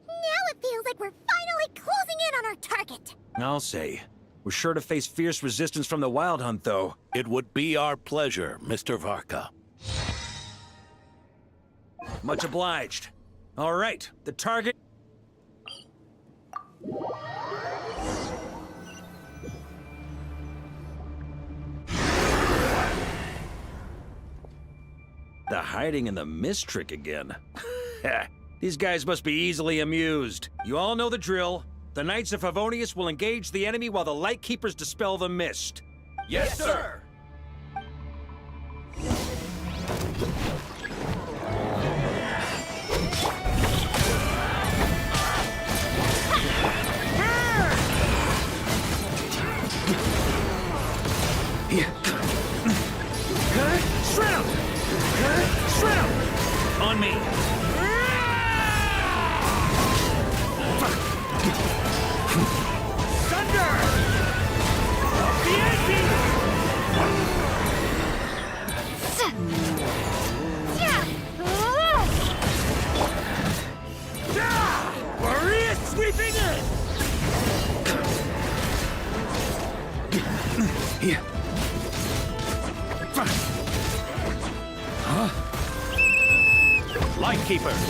A: Now it feels like we're finally closing in on our target.
S: I'll say. We're sure to face fierce resistance from the Wild Hunt, though.
Q: It would be our pleasure, Mr. Varka.
S: Much obliged. All right, the target... The hiding in the mist trick again. These guys must be easily amused. You all know the drill. The Knights of Favonius will engage the enemy while the Lightkeepers dispel the mist.
M: Yes, sir!
S: Shrimp! Shrimp! On me!
M: Thunder! Up the ante!
S: Warrior sweeping in! Here.
Q: Lightkeepers,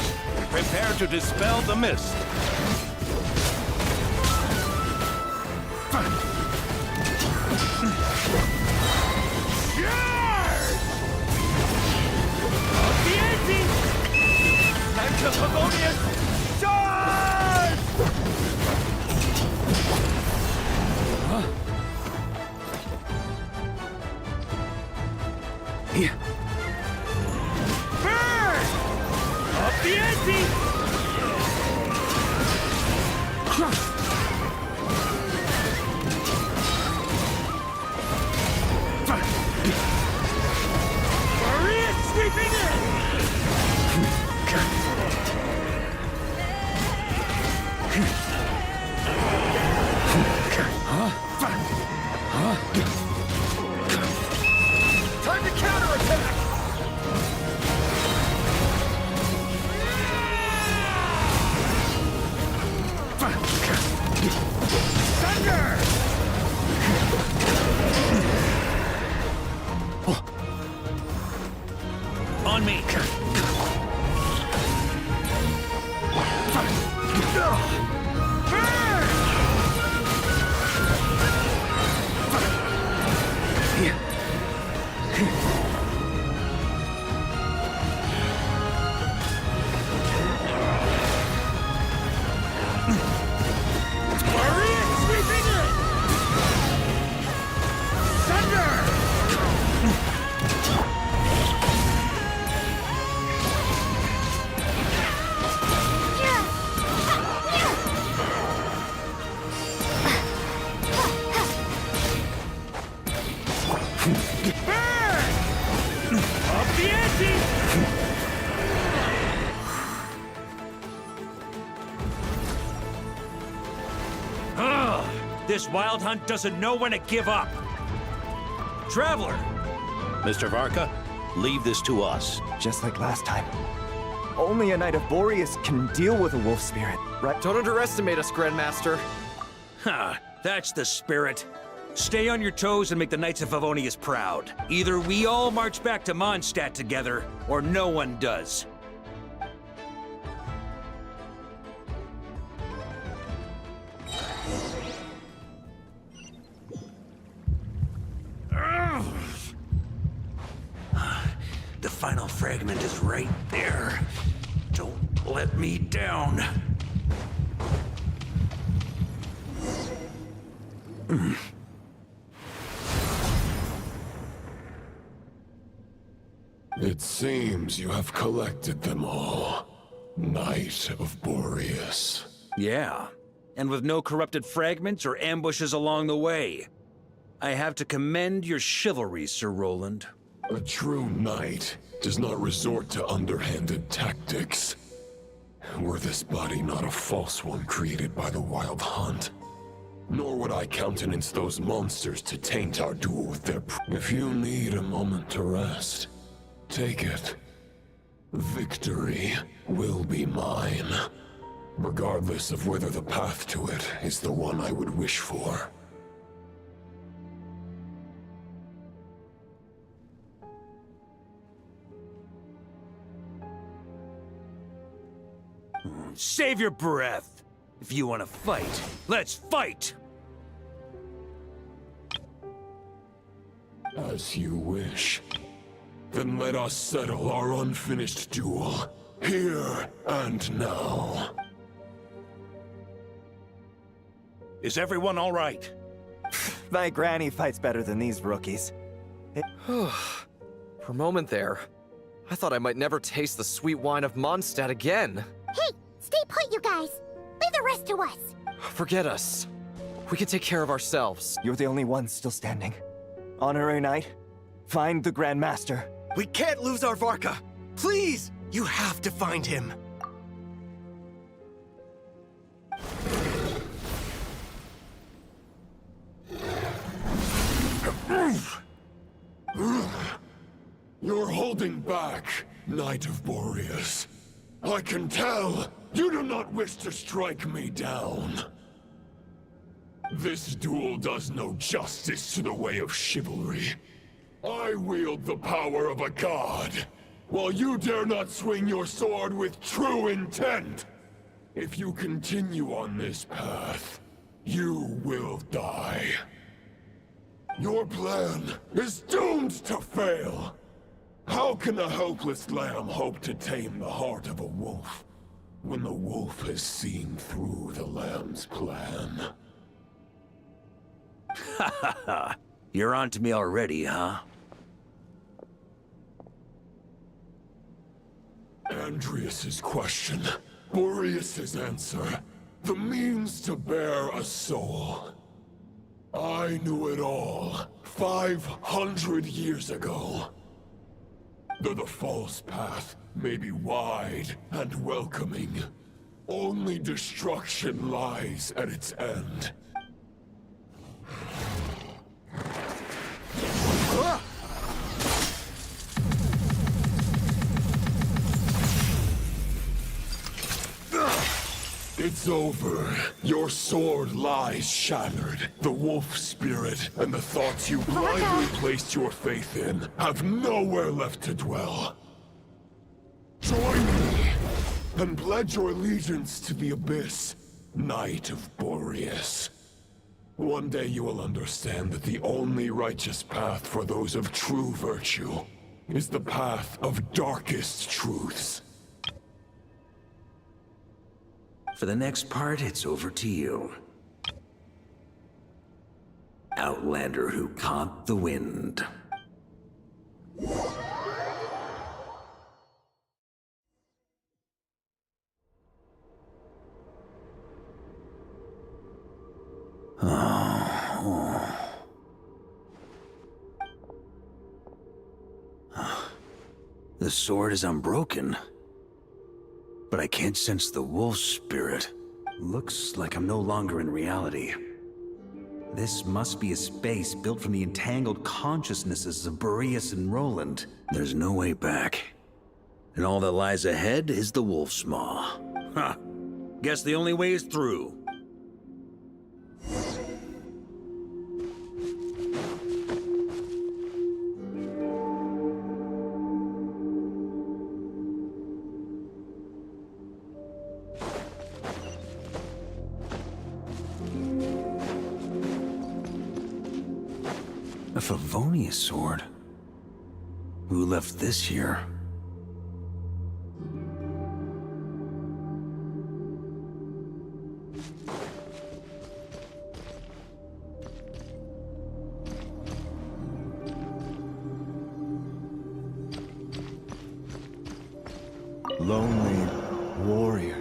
Q: prepare to dispel the mist.
S: Sweeping in!
G: Time to counterattack!
S: Thunder! On me! This wild hunt doesn't know when to give up. Traveler!
E: Mr. Varka, leave this to us.
L: Just like last time. Only a Knight of Boreas can deal with a wolf spirit, right?
G: Don't underestimate us, Grandmaster.
S: Ha! That's the spirit. Stay on your toes and make the Knights of Favonius proud. Either we all march back to Mondstadt together, or no one does. The final fragment is right there. Don't let me down.
Q: It seems you have collected them all. Knight of Boreas.
S: Yeah, and with no corrupted fragments or ambushes along the way. I have to commend your chivalry, Sir Roland.
Q: A true knight does not resort to underhanded tactics. Were this body not a false one created by the Wild Hunt, nor would I countenance those monsters to taint our duel with their If you need a moment to rest, take it. Victory will be mine, regardless of whether the path to it is the one I would wish for.
S: Save your breath. If you want to fight, let's fight!
Q: As you wish. Then let us settle our unfinished duel, here and now.
S: Is everyone all right?
L: My granny fights better than these rookies.
G: For a moment there, I thought I might never taste the sweet wine of Mondstadt again.
A: Hey, stay put, you guys. Leave the rest to us.
G: Forget us. We can take care of ourselves.
L: You're the only one still standing. Honorary Knight, find the Grand Master.
M: We can't lose our Varka! Please! You have to find him!
Q: You're holding back, Knight of Boreas. I can tell you do not wish to strike me down. This duel does no justice to the way of chivalry. I wield the power of a god, while you dare not swing your sword with true intent. If you continue on this path, you will die. Your plan is doomed to fail. How can a helpless lamb hope to tame the heart of a wolf, when the wolf has seen through the lamb's plan?
S: Ha ha ha! You're on to me already, huh?
Q: Andreas's question, Boreas's answer. The means to bear a soul. I knew it all 500 years ago. Though the false path may be wide and welcoming, only destruction lies at its end. It's over. Your sword lies shattered. The wolf spirit and the thoughts you blindly placed your faith in have nowhere left to dwell. Join me and pledge your allegiance to the Abyss, Knight of Boreas. One day you will understand that the only righteous path for those of true virtue is the path of darkest truths.
S: For the next part, it's over to you. Outlander who caught the wind. The sword is unbroken, but I can't sense the wolf spirit. Looks like I'm no longer in reality. This must be a space built from the entangled consciousnesses of Boreas and Roland. There's no way back. And all that lies ahead is the wolf's maw. Ha! Guess the only way is through. A Favonius sword? Who left this here?
L: Lonely warrior,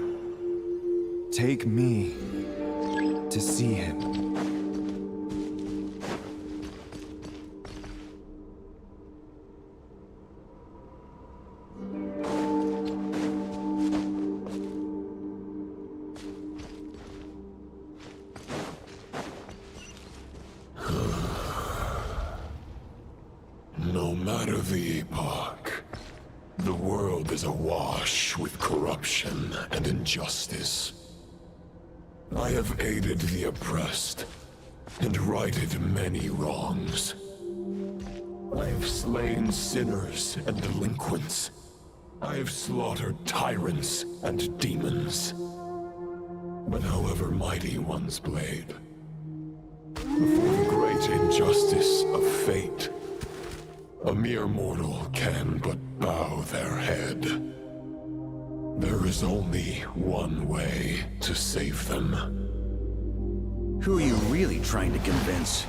L: take me to see him.
Q: No matter the epoch, the world is awash with corruption and injustice. I have aided the oppressed and righted many wrongs. I have slain sinners and delinquents. I have slaughtered tyrants and demons. But however mighty one's blade, before the great injustice of fate, a mere mortal can but bow their head. There is only one way to save them.
S: Who are you really trying to convince?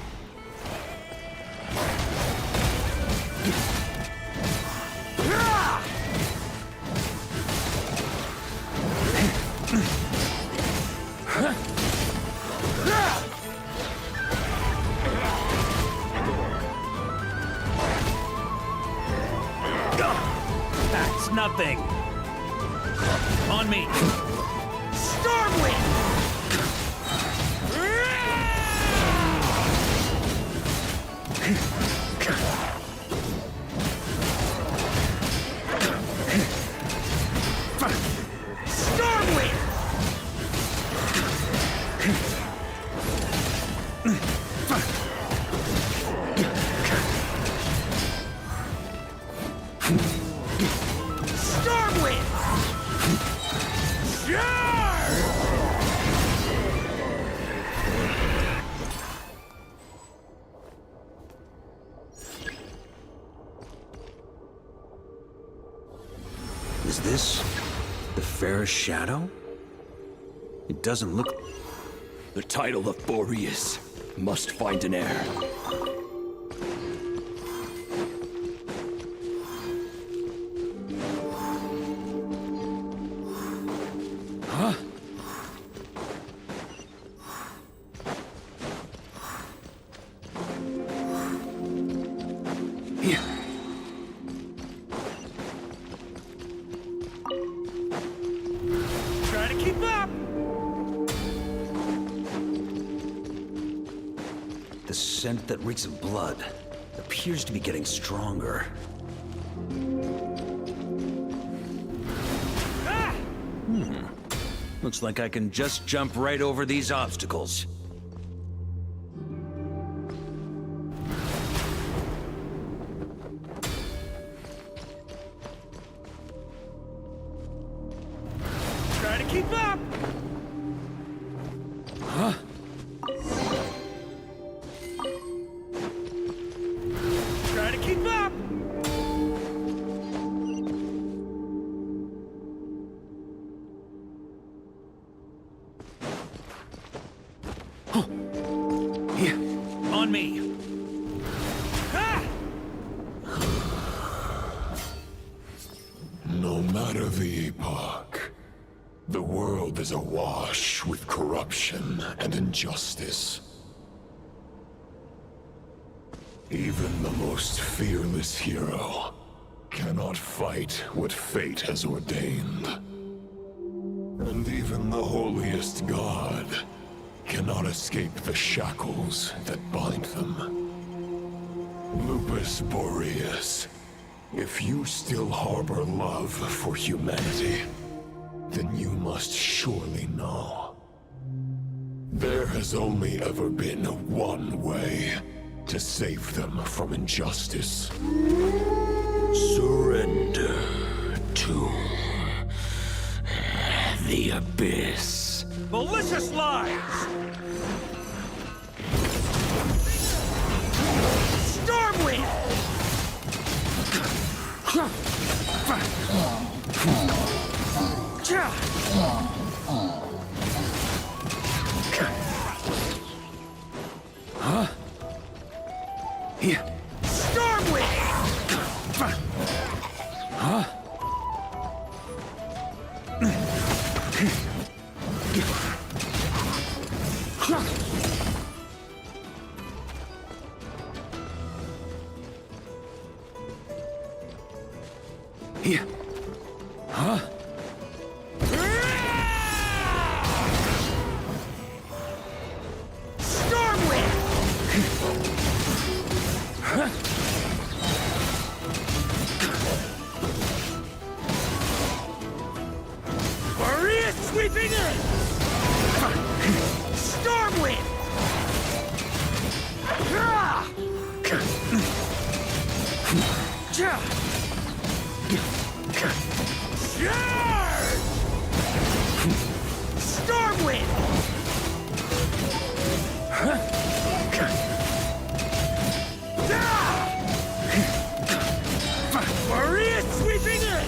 S: That's nothing. On me.
B: Stormwind! Stormwind! Stormwind!
S: Is this the fairest shadow? It doesn't look...
M: The title of Boreas must find an heir.
S: Huh? The scent that reeks of blood appears to be getting stronger. Looks like I can just jump right over these obstacles. Try to keep up! Huh? Try to keep up! Here, on me. Ah!
Q: No matter the epoch, the world is awash with corruption and injustice. Even the most fearless hero cannot fight what fate has ordained. And even the holiest god cannot escape the shackles that bind them. Lupus Boreas, if you still harbor love for humanity, then you must surely know. There has only ever been one way to save them from injustice.
E: Surrender to the abyss.
S: Malicious lies!
E: Stormwind!
S: Huh? Here.
E: Stormwind!
S: Huh? Here. Huh?
E: Stormwind! Maria sweeping in! Stormwind! Charge! Stormwind! Maria sweeping in!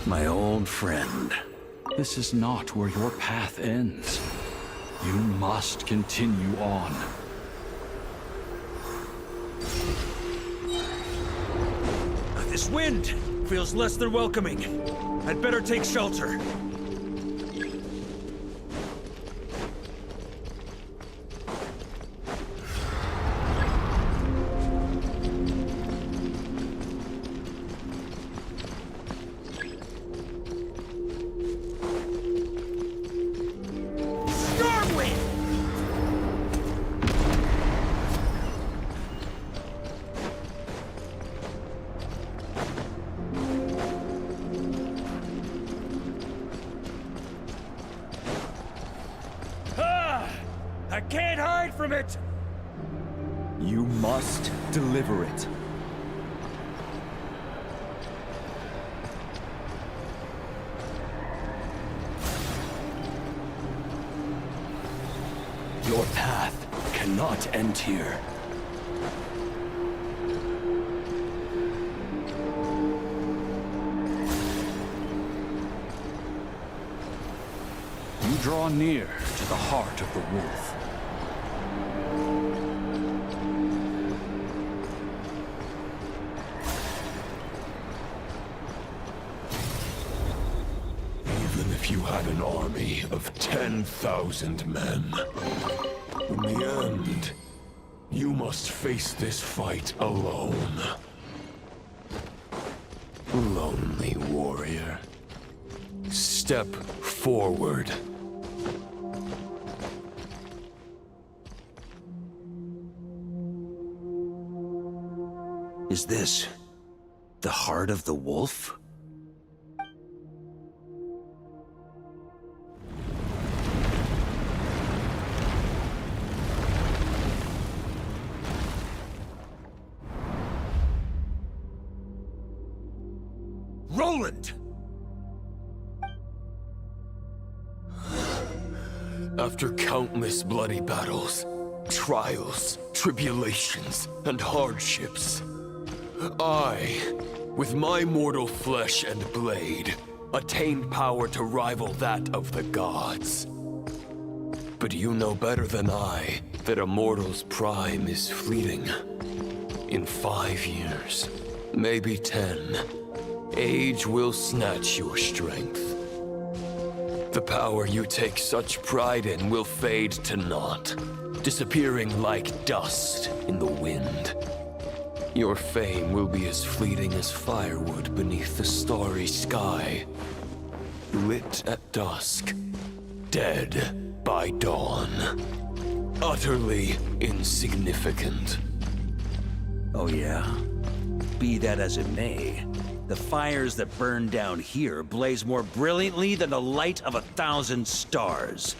S: My old friend.
I: This is not where your path ends. You must continue on.
S: This wind feels less than welcoming. I'd better take shelter. I can't hide from it!
L: You must deliver it.
I: Your path cannot end here. You draw near to the heart of the wolf.
Q: Even if you had an army of 10,000 men, in the end, you must face this fight alone. only, warrior. Step forward.
S: Is this the heart of the wolf? Roland!
Q: After countless bloody battles, trials, tribulations, and hardships, I, with my mortal flesh and blade, attained power to rival that of the gods. But you know better than I that a mortal's prime is fleeting. In 5 years, maybe 10, age will snatch your strength. The power you take such pride in will fade to naught, disappearing like dust in the wind. Your fame will be as fleeting as firewood beneath the starry sky, lit at dusk, dead by dawn, utterly insignificant.
S: Oh yeah? Be that as it may, the fires that burn down here blaze more brilliantly than the light of 1,000 stars.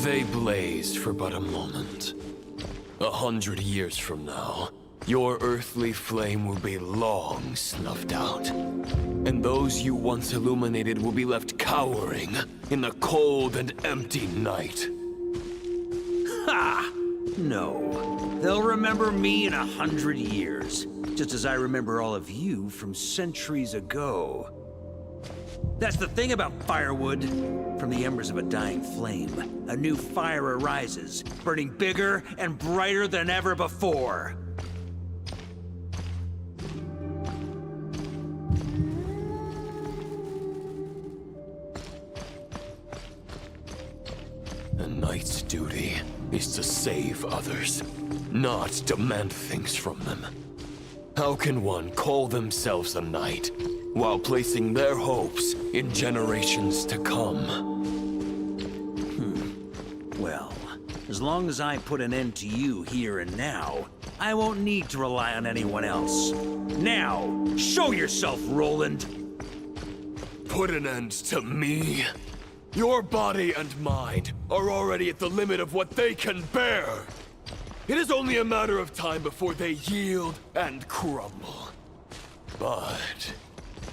Q: They blazed for but a moment. 100 years from now, your earthly flame will be long snuffed out. And those you once illuminated will be left cowering in the cold and empty night.
S: Ha! No. They'll remember me in 100 years, just as I remember all of you from centuries ago. That's the thing about firewood. From the embers of a dying flame, a new fire arises, burning bigger and brighter than ever before.
Q: A knight's duty is to save others, not demand things from them. How can one call themselves a knight while placing their hopes in generations to come?
S: Well, as long as I put an end to you here and now, I won't need to rely on anyone else. Now, show yourself, Roland!
Q: Put an end to me? Your body and mind are already at the limit of what they can bear. It is only a matter of time before they yield and crumble. But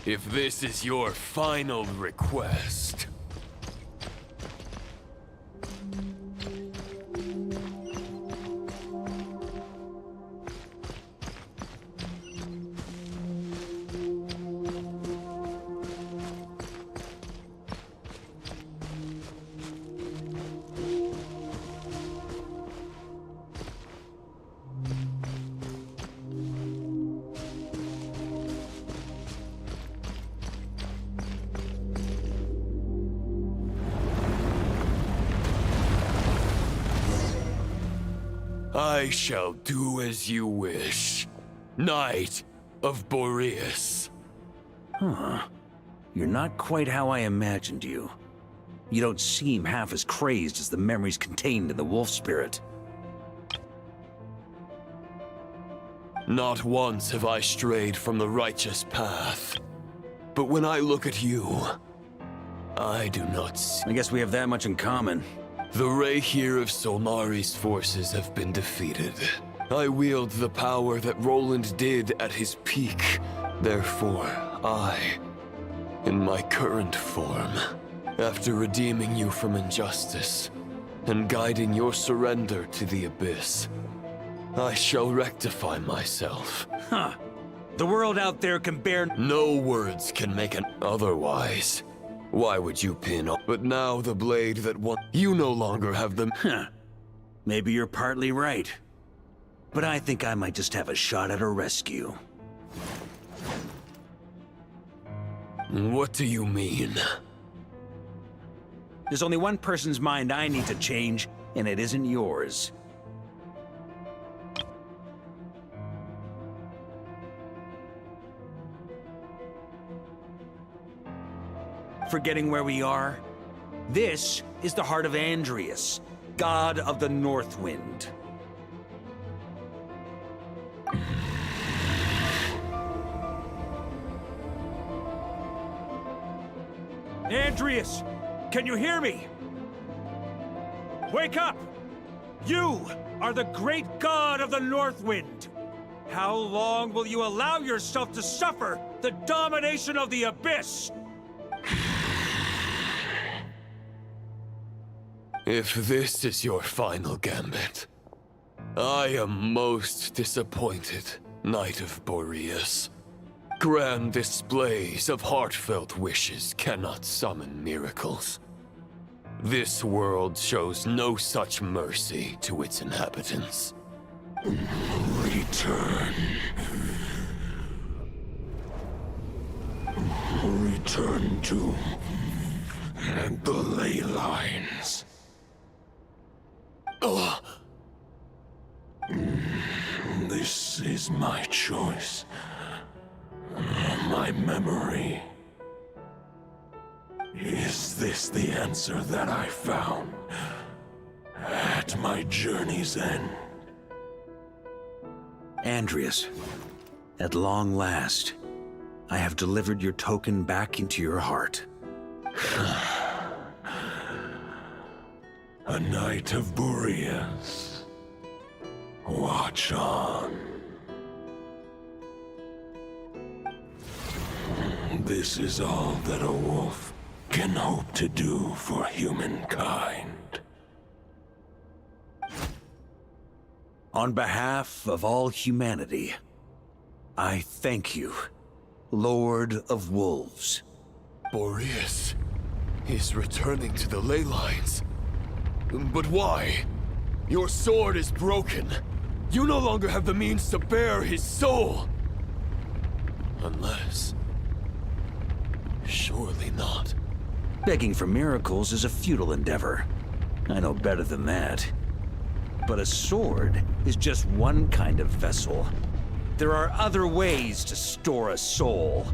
Q: if this is your final request... I shall do as you wish, Knight of Boreas.
S: Huh. You're not quite how I imagined you. You don't seem half as crazed as the memories contained in the wolf spirit.
Q: Not once have I strayed from the righteous path. But when I look at you, I do not see...
S: I guess we have that much in common.
Q: The ray here of Solmari's forces have been defeated. I wield the power that Roland did at his peak. Therefore, I, in my current form, after redeeming you from injustice and guiding your surrender to the Abyss, I shall rectify myself.
S: Huh. The world out there can bear...
O: No words can make an otherwise. Why would you pin on? But now the blade that won... You no longer have the...
S: Huh. Maybe you're partly right. But I think I might just have a shot at a rescue.
O: What do you mean?
S: There's only one person's mind I need to change, and it isn't yours. Forgetting where we are? This is the heart of Andrias, god of the North Wind. Andrias, can you hear me? Wake up! You are the great god of the North Wind. How long will you allow yourself to suffer the domination of the Abyss?
O: If this is your final gambit, I am most disappointed, Knight of Boreas. Grand displays of heartfelt wishes cannot summon miracles. This world shows no such mercy to its inhabitants.
Q: Return. Return to the ley lines. This is my choice. My memory. Is this the answer that I found at my journey's end?
S: Andrias, at long last, I have delivered your token back into your heart.
Q: A Knight of Boreas. Watch on. This is all that a wolf can hope to do for humankind.
S: On behalf of all humanity, I thank you, Lord of Wolves.
O: Boreas is returning to the ley lines. But why? Your sword is broken. You no longer have the means to bear his soul. Unless... Surely not.
S: Begging for miracles is a futile endeavor. I know better than that. But a sword is just one kind of vessel. There are other ways to store a soul.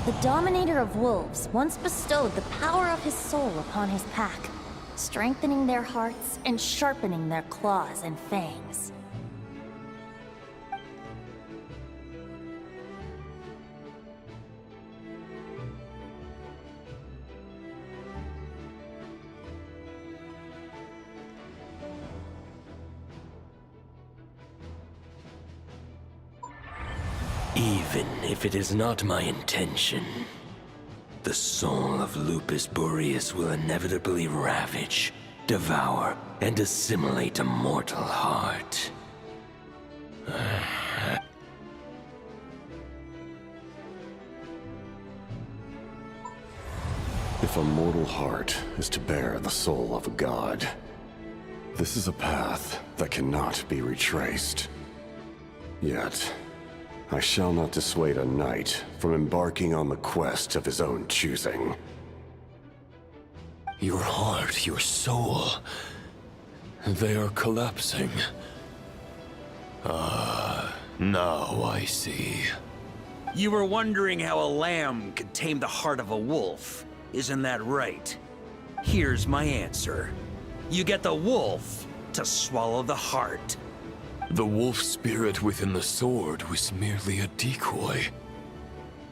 D: The Dominator of Wolves once bestowed the power of his soul upon his pack, strengthening their hearts and sharpening their claws and fangs.
Q: Even if it is not my intention, the soul of Lupus Boreas will inevitably ravage, devour, and assimilate a mortal heart.
P: If a mortal heart is to bear the soul of a god, this is a path that cannot be retraced. Yet, I shall not dissuade a knight from embarking on the quest of his own choosing.
O: Your heart, your soul, they are collapsing. Now I see.
S: You were wondering how a lamb could tame the heart of a wolf, isn't that right? Here's my answer. You get the wolf to swallow the heart.
O: The wolf spirit within the sword was merely a decoy.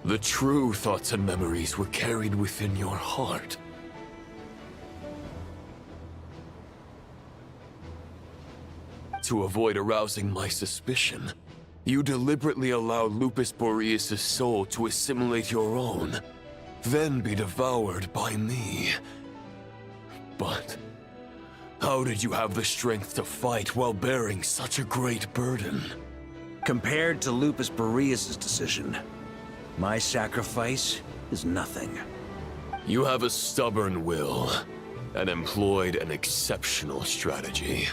O: The true thoughts and memories were carried within your heart. To avoid arousing my suspicion, you deliberately allow Lupus Boreas' soul to assimilate your own, then be devoured by me. But how did you have the strength to fight while bearing such a great burden?
S: Compared to Lupus Boreas' decision, my sacrifice is nothing.
O: You have a stubborn will, and employed an exceptional strategy.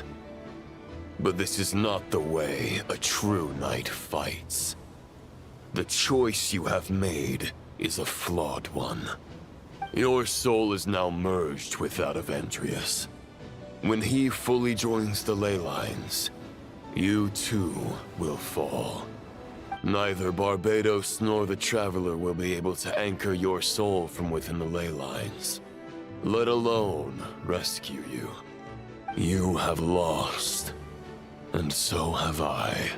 O: But this is not the way a true knight fights. The choice you have made is a flawed one. Your soul is now merged with that of Andreas. When he fully joins the ley lines, you too will fall. Neither Barbados nor the Traveler will be able to anchor your soul from within the ley lines, let alone rescue you. You have lost, and so have I.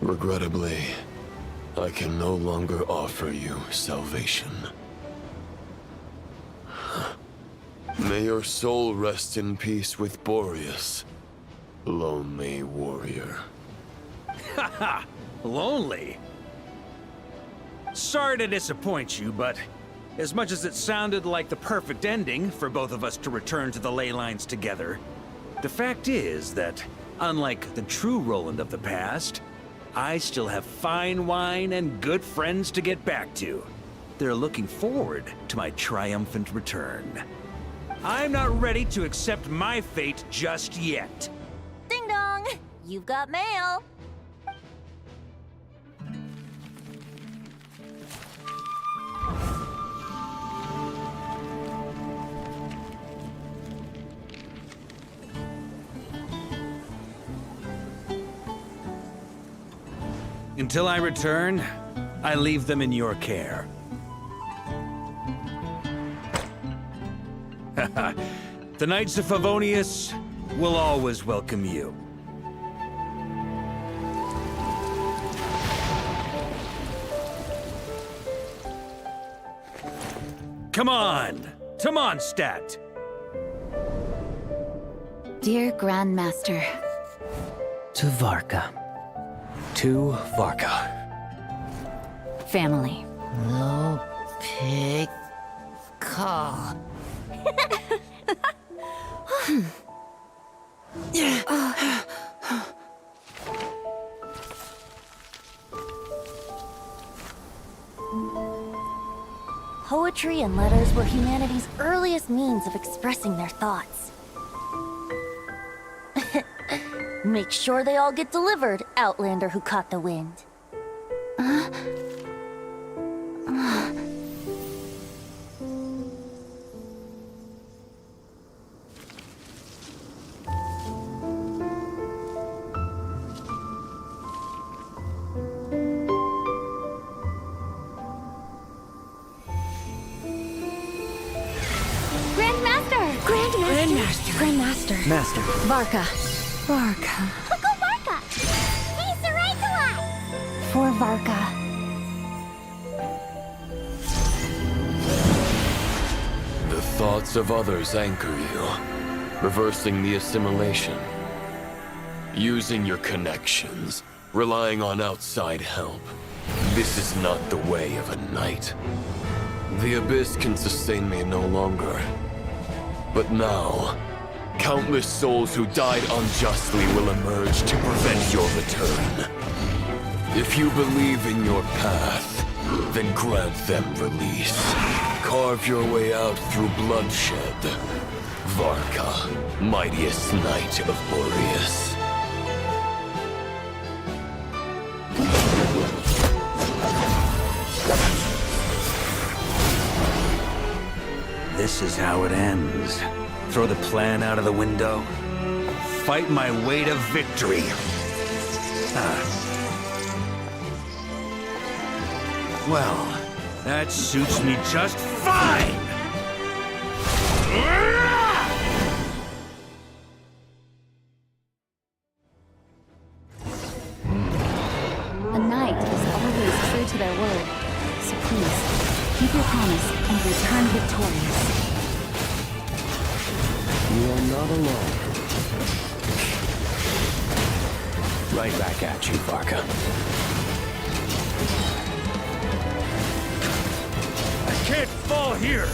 O: Regrettably, I can no longer offer you salvation. May your soul rest in peace with Boreas, lonely warrior.
S: Haha, lonely? Sorry to disappoint you, but as much as it sounded like the perfect ending for both of us to return to the ley lines together, the fact is that, unlike the true Roland of the past, I still have fine wine and good friends to get back to. They're looking forward to my triumphant return. I'm not ready to accept my fate just yet.
D: Ding dong! You've got mail!
S: Until I return, I leave them in your care. The Knights of Favonius will always welcome you. Come on! To Mondstadt!
R: Dear Grandmaster.
F: To Varka. To Varka.
R: Family.
B: No pig call.
D: Poetry and letters were humanity's earliest means of expressing their thoughts. Make sure they all get delivered, Outlander who caught the wind.
V: Master.
N: Varka.
K: Varka.
A: Go Varka! He's the right one!
T: For Varka.
O: The thoughts of others anchor you, reversing the assimilation. Using your connections, relying on outside help. This is not the way of a knight. The Abyss can sustain me no longer. But now, countless souls who died unjustly will emerge to prevent your return. If you believe in your path, then grant them release. Carve your way out through bloodshed. Varka, mightiest knight of Boreas.
S: This is how it ends. Throw the plan out of the window. Fight my way to victory. Well, that suits me just fine!
R: A knight is always true to their word. So please, keep your promise and return victorious.
V: You are not alone.
F: Right back at you, Varka.
S: I can't fall here!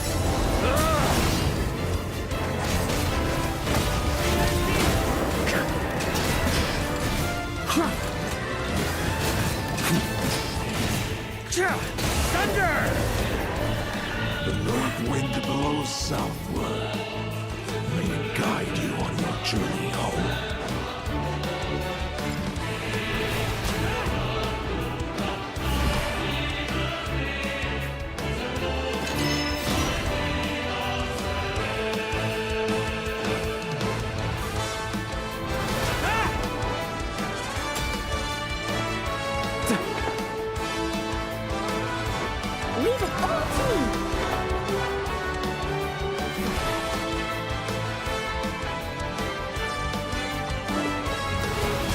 S: Thunder!
Q: The north wind blows southward. May it guide you on your journey home.
A: Leave it all to me!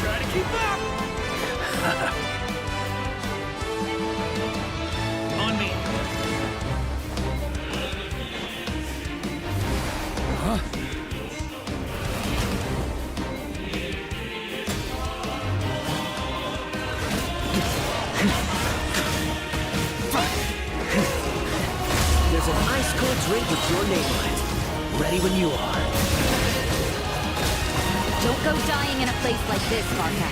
S: Try to keep up! On me! Huh?
M: There's an ice-cold drink with your name on it. Ready when you are.
N: Don't go dying in a place like this, Varka.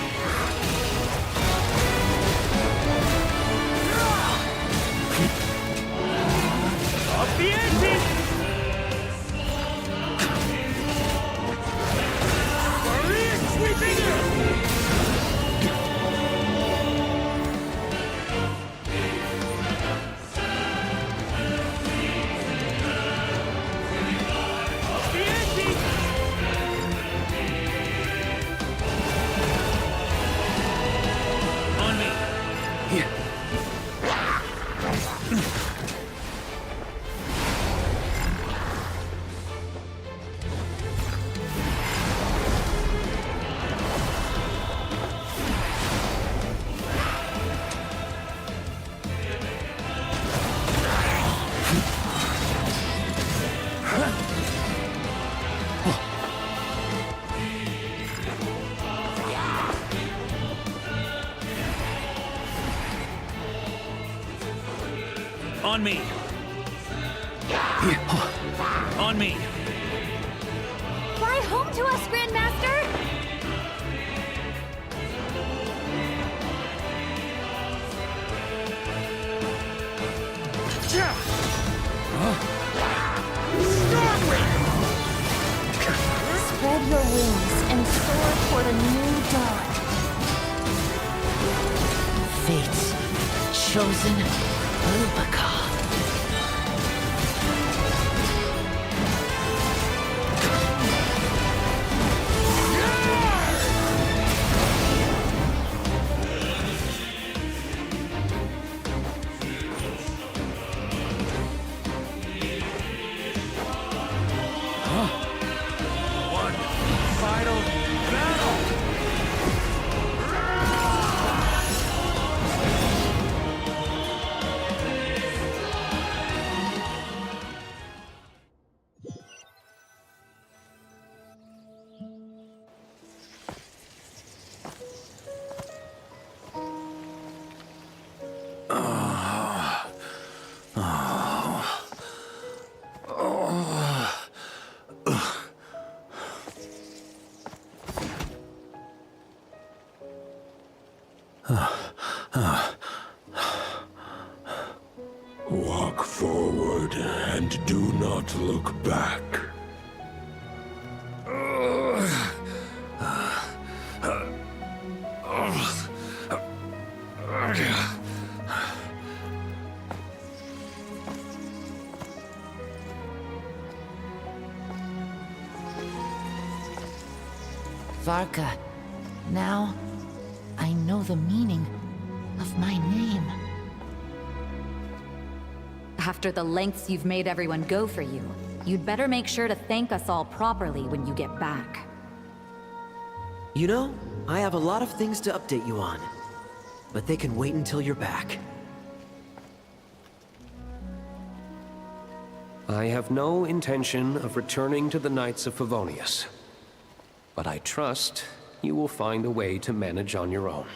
S: Up the ante! Boreas sweeping you! On me! On me!
A: Fly home to us, Grandmaster!
T: Spread your wings and soar toward a new dawn.
B: Fate's chosen Lupus.
Q: Walk forward and do not look back.
C: Varka, now I know the meaning of my name.
R: After the lengths you've made everyone go for you, you'd better make sure to thank us all properly when you get back.
M: You know, I have a lot of things to update you on, but they can wait until you're back.
H: I have no intention of returning to the Knights of Favonius, but I trust you will find a way to manage on your own.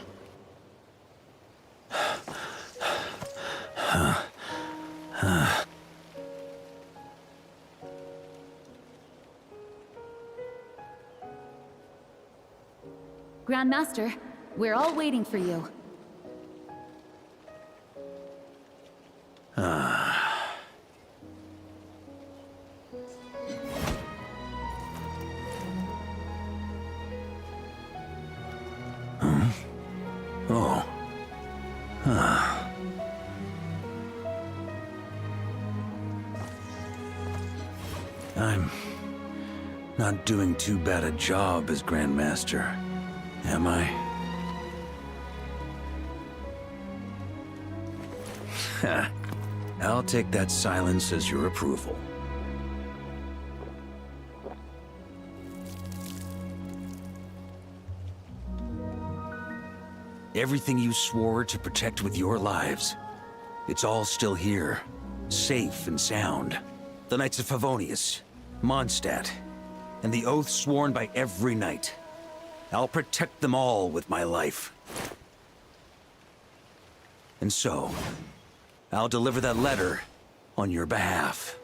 R: Grandmaster, we're all waiting for you.
S: Oh. I'm not doing too bad a job as Grandmaster, am I? I'll take that silence as your approval. Everything you swore to protect with your lives, it's all still here, safe and sound. The Knights of Favonius, Mondstadt, and the oath sworn by every knight. I'll protect them all with my life. And so, I'll deliver that letter on your behalf.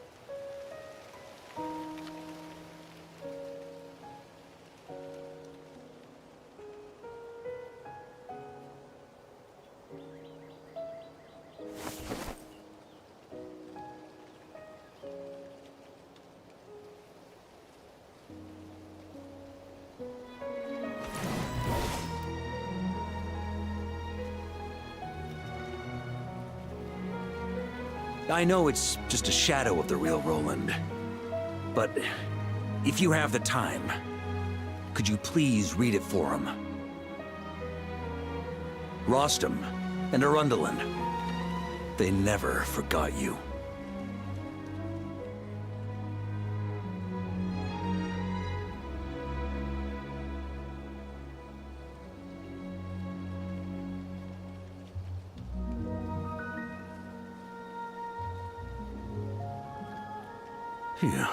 S: I know it's just a shadow of the real Roland, but if you have the time, could you please read it for him? Rostam and Arundelen, they never forgot you. Phew.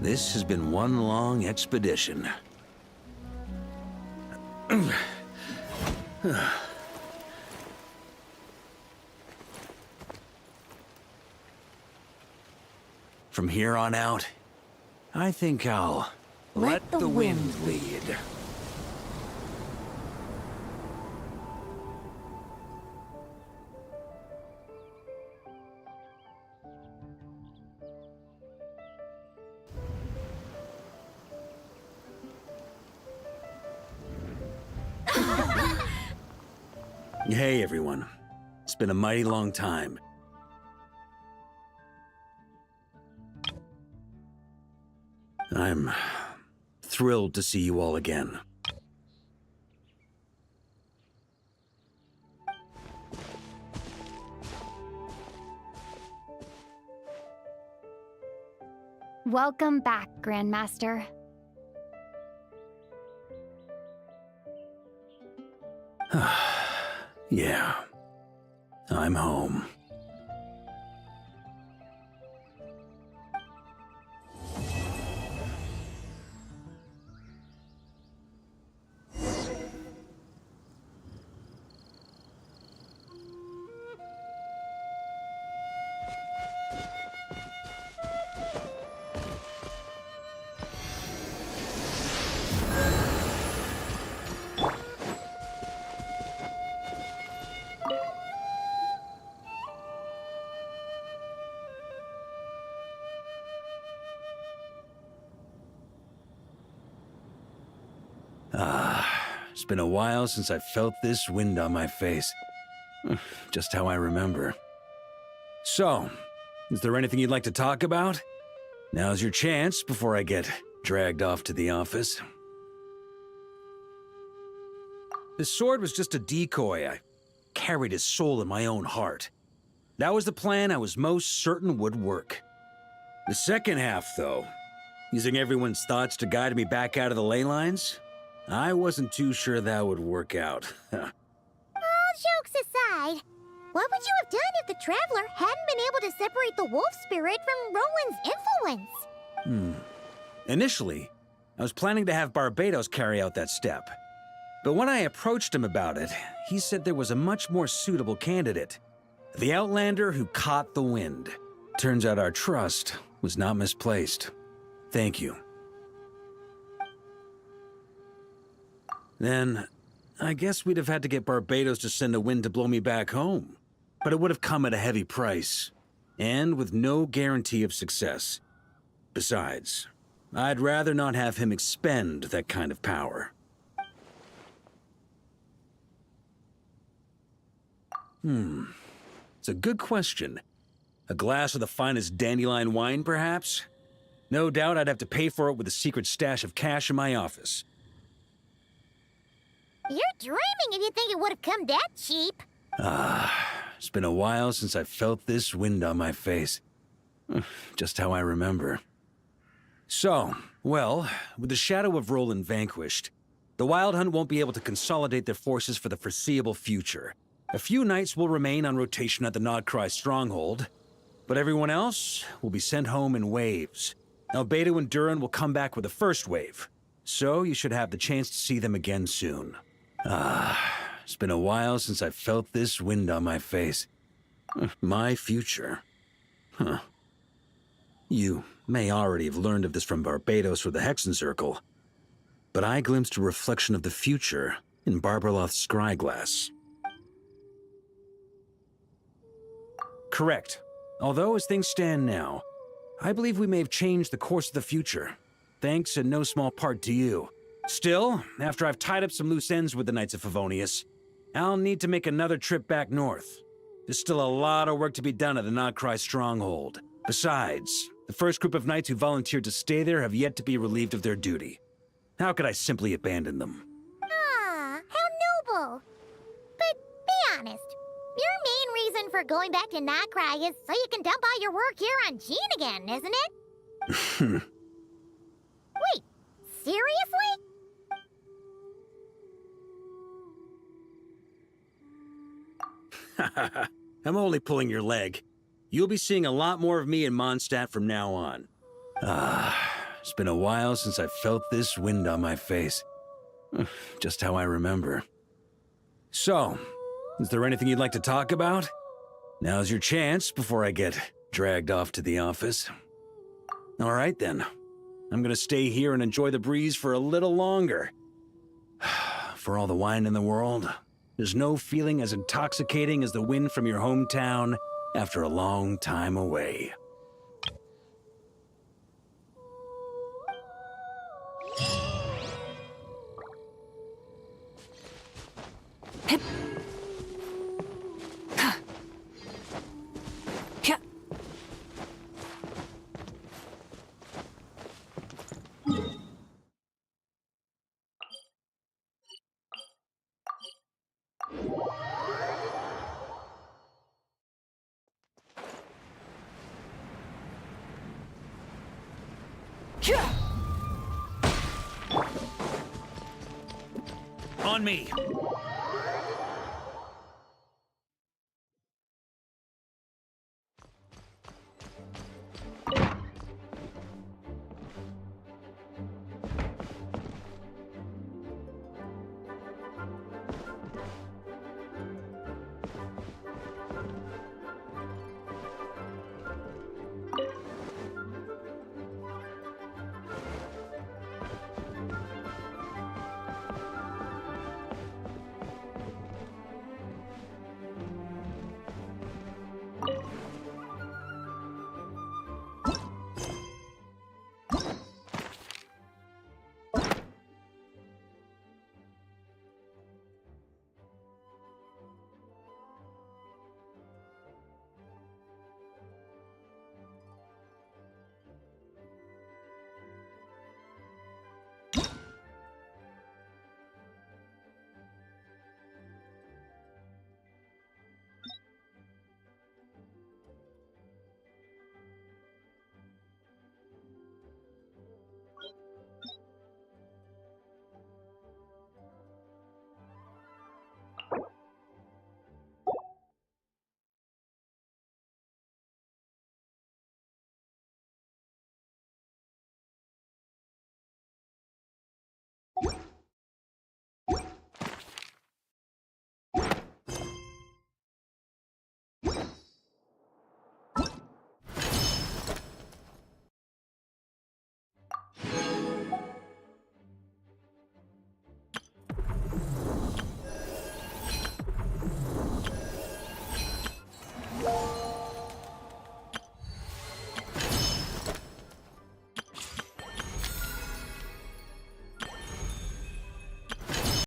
S: This has been one long expedition. From here on out, I think I'll let the wind lead. Hey, everyone. It's been a mighty long time. I'm thrilled to see you all again.
T: Welcome back, Grandmaster.
S: Yeah, I'm home. it's been a while since I felt this wind on my face. Just how I remember. So, is there anything you'd like to talk about? Now's your chance before I get dragged off to the office. The sword was just a decoy. I carried his soul in my own heart. That was the plan I was most certain would work. The second half, though, using everyone's thoughts to guide me back out of the ley lines, I wasn't too sure that would work out.
A: All jokes aside, what would you have done if the Traveler hadn't been able to separate the wolf spirit from Roland's influence?
S: Initially, I was planning to have Barbatos carry out that step. But when I approached him about it, he said there was a much more suitable candidate. The Outlander who caught the wind. Turns out our trust was not misplaced. Thank you. Then, I guess we'd have had to get Barbatos to send a wind to blow me back home. But it would have come at a heavy price, and with no guarantee of success. Besides, I'd rather not have him expend that kind of power. It's a good question. A glass of the finest dandelion wine, perhaps? No doubt I'd have to pay for it with a secret stash of cash in my office.
A: You're dreaming if you think it would have come that cheap.
S: It's been a while since I felt this wind on my face. Just how I remember. So, well, with the shadow of Roland vanquished, the Wild Hunt won't be able to consolidate their forces for the foreseeable future. A few knights will remain on rotation at the Nodcry stronghold, but everyone else will be sent home in waves. Albedo and Duran will come back with the first wave, so you should have the chance to see them again soon. It's been a while since I felt this wind on my face. My future. You may already have learned of this from Barbatos or the Hexen Circle, but I glimpsed a reflection of the future in Barbarloth's scryglass. Correct. Although, as things stand now, I believe we may have changed the course of the future, thanks in no small part to you. Still, after I've tied up some loose ends with the Knights of Favonius, I'll need to make another trip back north. There's still a lot of work to be done at the Nodcry stronghold. Besides, the first group of knights who volunteered to stay there have yet to be relieved of their duty. How could I simply abandon them?
A: How noble. But be honest, your main reason for going back to Nodcry is so you can dump all your work here on Jean again, isn't it? Wait, seriously?
S: I'm only pulling your leg. You'll be seeing a lot more of me in Mondstadt from now on. It's been a while since I felt this wind on my face. Just how I remember. So, is there anything you'd like to talk about? Now's your chance before I get dragged off to the office. All right then. I'm gonna stay here and enjoy the breeze for a little longer. For all the wine in the world, there's no feeling as intoxicating as the wind from your hometown after a long time away. On me.